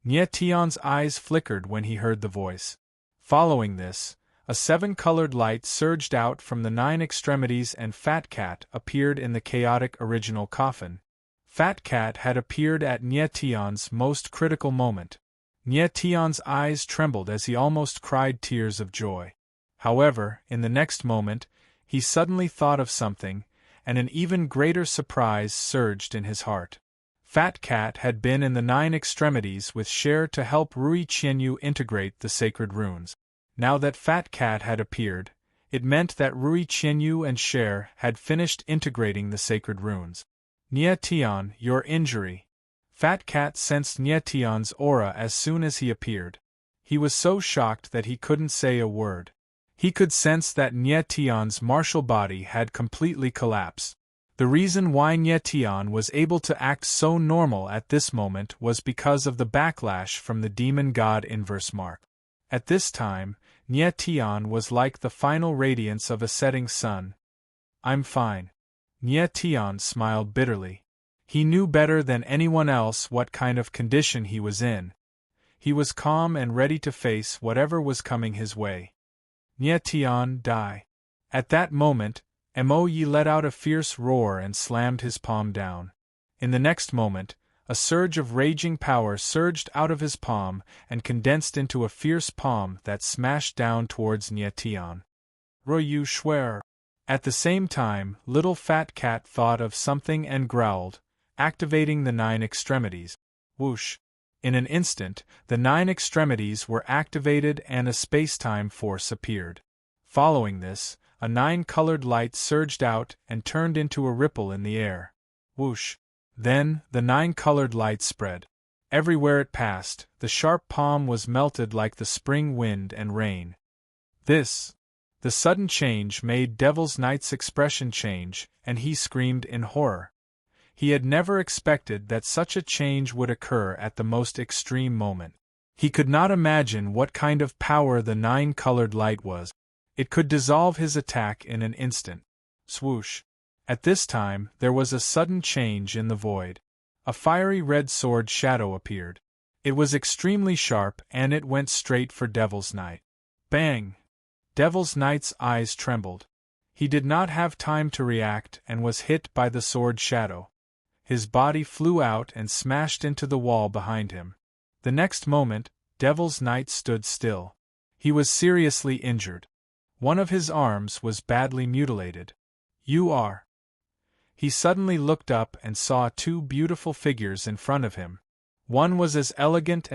Nyetion's eyes flickered when he heard the voice. Following this, a 7-colored light surged out from the 9 extremities and Fat Cat appeared in the chaotic original coffin. Fat Cat had appeared at Nyetion's most critical moment. Nyetion's eyes trembled as he almost cried tears of joy. However, in the next moment, he suddenly thought of something, and an even greater surprise surged in his heart. Fat Cat had been in the 9 extremities with Cher to help Rui Qianyu integrate the sacred runes. Now that Fat Cat had appeared, it meant that Rui Qianyu and Cher had finished integrating the sacred runes. Nyetion, your injury. Fat Cat sensed Nyetion's aura as soon as he appeared. He was so shocked that he couldn't say a word. He could sense that Nyetion's martial body had completely collapsed. The reason why Nyetion was able to act so normal at this moment was because of the backlash from the demon god inverse mark. At this time, Nyetion was like the final radiance of a setting sun. I'm fine. Nyetion smiled bitterly. He knew better than anyone else what kind of condition he was in. He was calm and ready to face whatever was coming his way. Nyetion, die. At that moment, Moe let out a fierce roar and slammed his palm down. In the next moment, a surge of raging power surged out of his palm and condensed into a fierce palm that smashed down towards Nyetion. Royu Schwer. At the same time, little Fat Cat thought of something and growled, activating the 9 extremities. Whoosh! In an instant, the 9 extremities were activated and a space-time force appeared. Following this, a 9-colored light surged out and turned into a ripple in the air. Whoosh! Then, the 9-colored light spread. Everywhere it passed, the sharp palm was melted like the spring wind and rain. The sudden change made Devil's Knight's expression change, and he screamed in horror. He had never expected that such a change would occur at the most extreme moment. He could not imagine what kind of power the 9-colored light was. It could dissolve his attack in an instant. Swoosh! At this time, there was a sudden change in the void. A fiery red sword shadow appeared. It was extremely sharp and it went straight for Devil's Knight. Bang! Devil's Knight's eyes trembled. He did not have time to react and was hit by the sword shadow. His body flew out and smashed into the wall behind him. The next moment, Devil's Knight stood still. He was seriously injured. One of his arms was badly mutilated. You are. He suddenly looked up and saw two beautiful figures in front of him. One was as elegant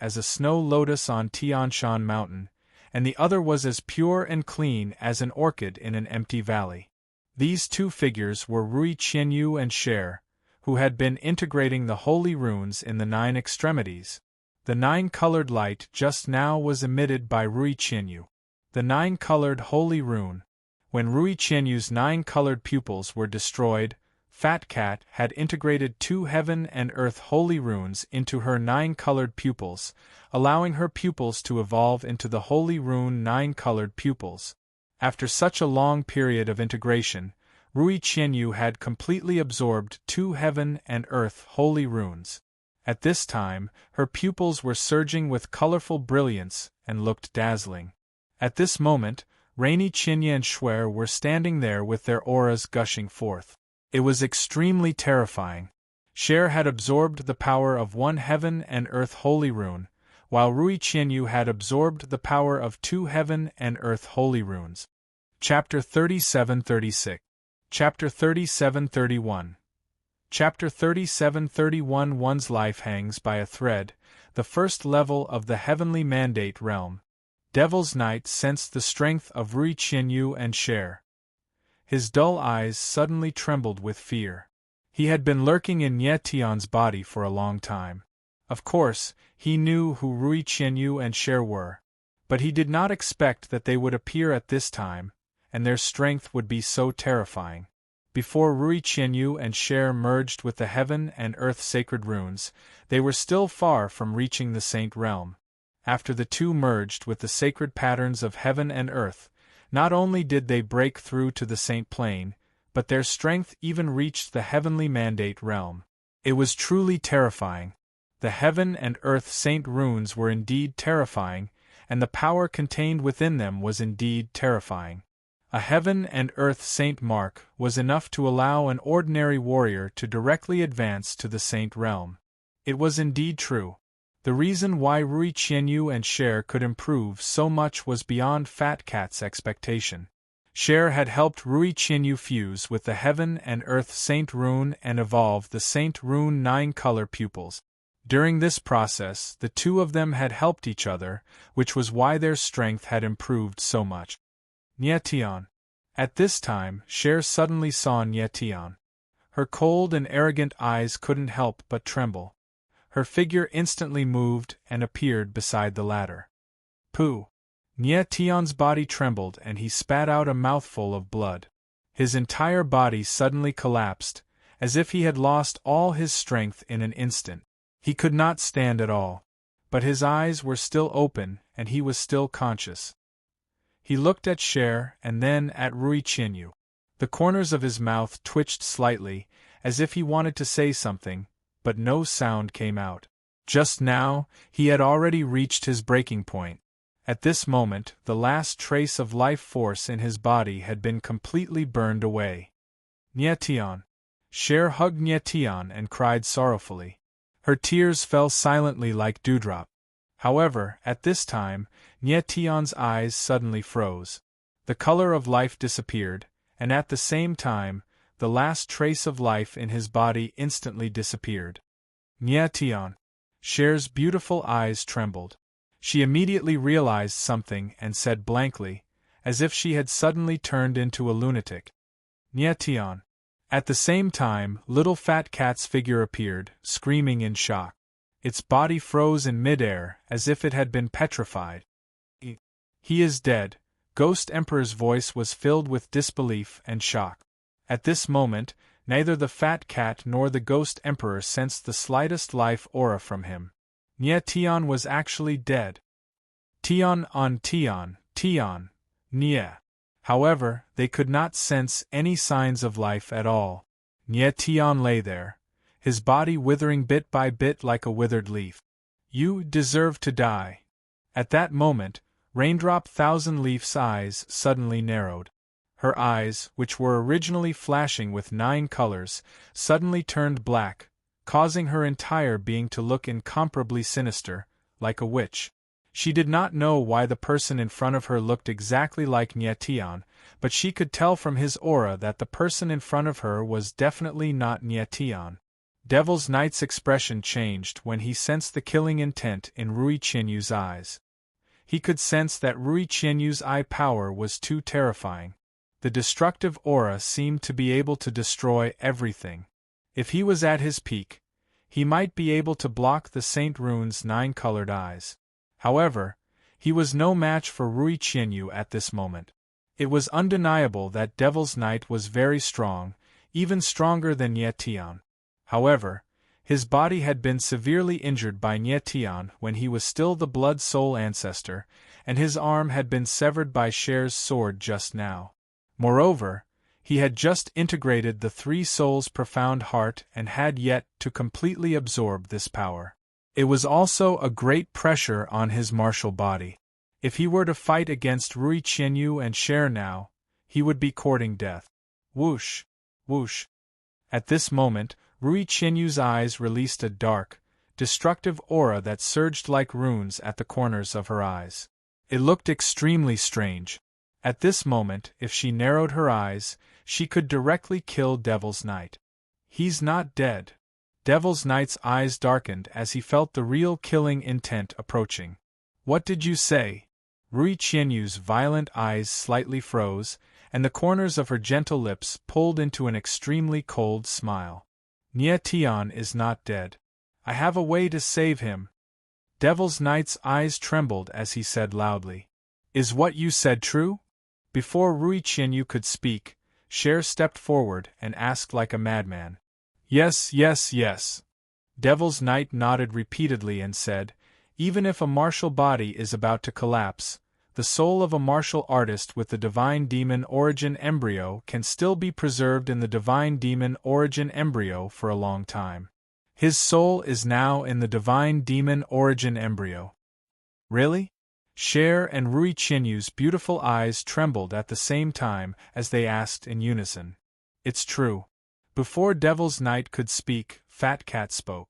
as a snow lotus on Tian Shan Mountain, and the other was as pure and clean as an orchid in an empty valley. These two figures were Rui Qianyu and Cher, who had been integrating the holy runes in the 9 extremities. The 9-colored light just now was emitted by Rui Qianyu. The 9-colored holy rune. When Rui Qianyu's 9-colored pupils were destroyed, Fat Cat had integrated 2 heaven and earth holy runes into her 9-colored pupils, allowing her pupils to evolve into the holy rune 9-colored pupils. After such a long period of integration, Rui Qianyu had completely absorbed 2 heaven and earth holy runes. At this time, her pupils were surging with colorful brilliance and looked dazzling. At this moment, Rainy Qinya and Shuer were standing there with their auras gushing forth. It was extremely terrifying. Cher had absorbed the power of 1 heaven and earth holy rune, while Rui Qianyu had absorbed the power of 2 heaven and earth holy runes. Chapter 37-36. Chapter 37-31. Chapter 37-31. One's life hangs by a thread, the first level of the heavenly mandate realm. Devil's Knight sensed the strength of Rui Qianyu and Cher. His dull eyes suddenly trembled with fear. He had been lurking in Nye Tian's body for a long time. Of course, he knew who Rui Qianyu and Cher were, but he did not expect that they would appear at this time, and their strength would be so terrifying. Before Rui Qianyu and Cher merged with the heaven and earth sacred runes, they were still far from reaching the saint realm. After the two merged with the sacred patterns of heaven and earth, not only did they break through to the saint plane, but their strength even reached the heavenly mandate realm. It was truly terrifying. The heaven and earth saint runes were indeed terrifying, and the power contained within them was indeed terrifying. A heaven and earth saint mark was enough to allow an ordinary warrior to directly advance to the saint realm. It was indeed true. The reason why Rui Qianyu and Cher could improve so much was beyond Fat Cat's expectation. Cher had helped Rui Qianyu fuse with the heaven and earth saint rune and evolve the saint rune 9-color pupils. During this process, the two of them had helped each other, which was why their strength had improved so much. Nye Tian. At this time, Cher suddenly saw Nye Tian. Her cold and arrogant eyes couldn't help but tremble. Her figure instantly moved and appeared beside the ladder. Pooh! Nye Tian's body trembled and he spat out a mouthful of blood. His entire body suddenly collapsed, as if he had lost all his strength in an instant. He could not stand at all. But his eyes were still open and he was still conscious. He looked at Cher and then at Rui Qianyu. The corners of his mouth twitched slightly, as if he wanted to say something, but no sound came out. Just now, he had already reached his breaking point. At this moment, the last trace of life force in his body had been completely burned away. Nye Tian. Cher hugged Nye Tian and cried sorrowfully. Her tears fell silently like dewdrop. However, at this time, Nye Tian's eyes suddenly froze. The color of life disappeared, and at the same time, the last trace of life in his body instantly disappeared. Nye Tian. Cher's beautiful eyes trembled. She immediately realized something and said blankly, as if she had suddenly turned into a lunatic. Nietian. At the same time, little fat cat's figure appeared, screaming in shock. Its body froze in midair, as if it had been petrified. He is dead. Ghost Emperor's voice was filled with disbelief and shock. At this moment, neither the fat cat nor the Ghost Emperor sensed the slightest life aura from him. Nietian was actually dead. Tian on Tian, Tian, Nie. However, they could not sense any signs of life at all. Nietian lay there, his body withering bit by bit like a withered leaf. You deserve to die. At that moment, Raindrop Thousand Leaf's eyes suddenly narrowed. Her eyes, which were originally flashing with 9 colors, suddenly turned black, causing her entire being to look incomparably sinister, like a witch. She did not know why the person in front of her looked exactly like Nietian, but she could tell from his aura that the person in front of her was definitely not Nietian. Devil's Knight's expression changed when he sensed the killing intent in Rui Qianyu's eyes. He could sense that Rui Qianyu's eye power was too terrifying. The destructive aura seemed to be able to destroy everything. If he was at his peak, he might be able to block the Saint Rune's 9-colored eyes. However, he was no match for Rui Qianyu at this moment. It was undeniable that Devil's Knight was very strong, even stronger than Nietian. However, his body had been severely injured by Nietian when he was still the Blood Soul ancestor, and his arm had been severed by Cher's sword just now. Moreover, he had just integrated the 3 souls' profound heart and had yet to completely absorb this power. It was also a great pressure on his martial body. If he were to fight against Rui Qianyu and Cher now, he would be courting death. Whoosh! Whoosh! At this moment, Rui Qianyu's eyes released a dark, destructive aura that surged like runes at the corners of her eyes. It looked extremely strange. At this moment, if she narrowed her eyes, she could directly kill Devil's Knight. He's not dead. Devil's Knight's eyes darkened as he felt the real killing intent approaching. What did you say? Rui Qianyu's violent eyes slightly froze, and the corners of her gentle lips pulled into an extremely cold smile. Nietian is not dead. I have a way to save him. Devil's Knight's eyes trembled as he said loudly. Is what you said true? Before Rui Qianyu could speak, Cher stepped forward and asked like a madman. Yes, yes, yes. Devil's Knight nodded repeatedly and said, even if a martial body is about to collapse, the soul of a martial artist with the Divine Demon Origin embryo can still be preserved in the Divine Demon Origin embryo for a long time. His soul is now in the Divine Demon Origin embryo. Really? Cher and Rui Qianyu's beautiful eyes trembled at the same time as they asked in unison. It's true. Before Devil's Knight could speak, Fat Cat spoke.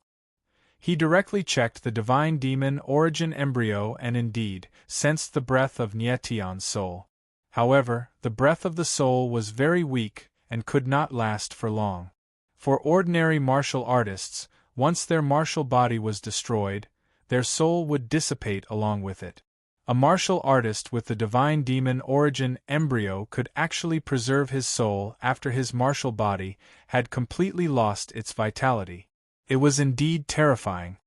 He directly checked the Divine Demon Origin embryo and indeed sensed the breath of Nietian's soul. However, the breath of the soul was very weak and could not last for long. For ordinary martial artists, once their martial body was destroyed, their soul would dissipate along with it. A martial artist with the Divine Demon Origin embryo could actually preserve his soul after his martial body had completely lost its vitality. It was indeed terrifying.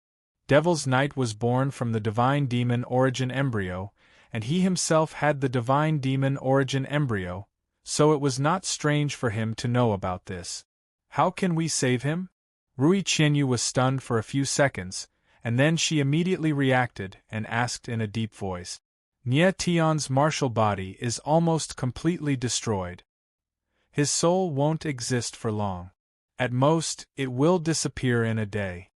Devil's Knight was born from the Divine Demon Origin embryo, and he himself had the Divine Demon Origin embryo, so it was not strange for him to know about this. How can we save him? Rui Qianyu was stunned for a few seconds, and then she immediately reacted and asked in a deep voice. Nietian's martial body is almost completely destroyed. His soul won't exist for long. At most, it will disappear in a day.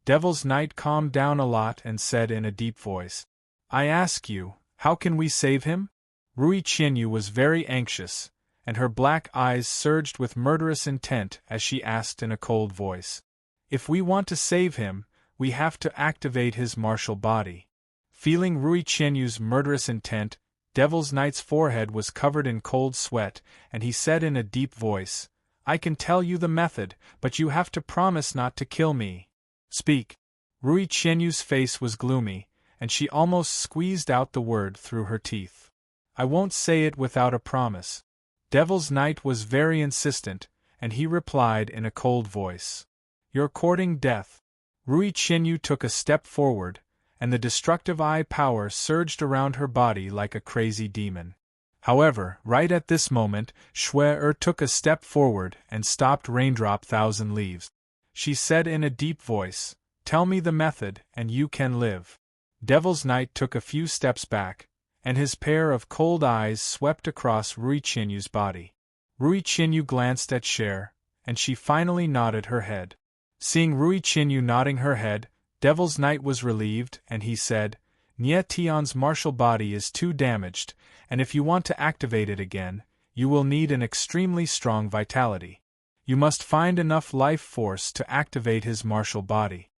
Devil's Knight calmed down a lot and said in a deep voice, I ask you, how can we save him? Rui Qianyu was very anxious, and her black eyes surged with murderous intent as she asked in a cold voice. If we want to save him, we have to activate his martial body. Feeling Rui Qianyu's murderous intent, Devil's Knight's forehead was covered in cold sweat, and he said in a deep voice, I can tell you the method, but you have to promise not to kill me. Speak. Rui Qianyu's face was gloomy, and she almost squeezed out the word through her teeth. I won't say it without a promise. Devil's Knight was very insistent, and he replied in a cold voice. You're courting death. Rui Qinyu took a step forward, and the destructive eye power surged around her body like a crazy demon. However, right at this moment, Shui took a step forward and stopped Raindrop Thousand Leaves. She said in a deep voice, Tell me the method, and you can live. Devil's Knight took a few steps back, and his pair of cold eyes swept across Rui Qinyu's body. Rui Qinyu glanced at Cher, and she finally nodded her head. Seeing Rui Qinyu nodding her head, Devil's Knight was relieved, and he said, Nie Tian's martial body is too damaged, and if you want to activate it again, you will need an extremely strong vitality. You must find enough life force to activate his martial body.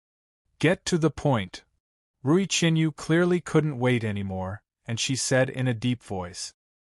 Get to the point. Rui Qinyu clearly couldn't wait anymore, and she said in a deep voice.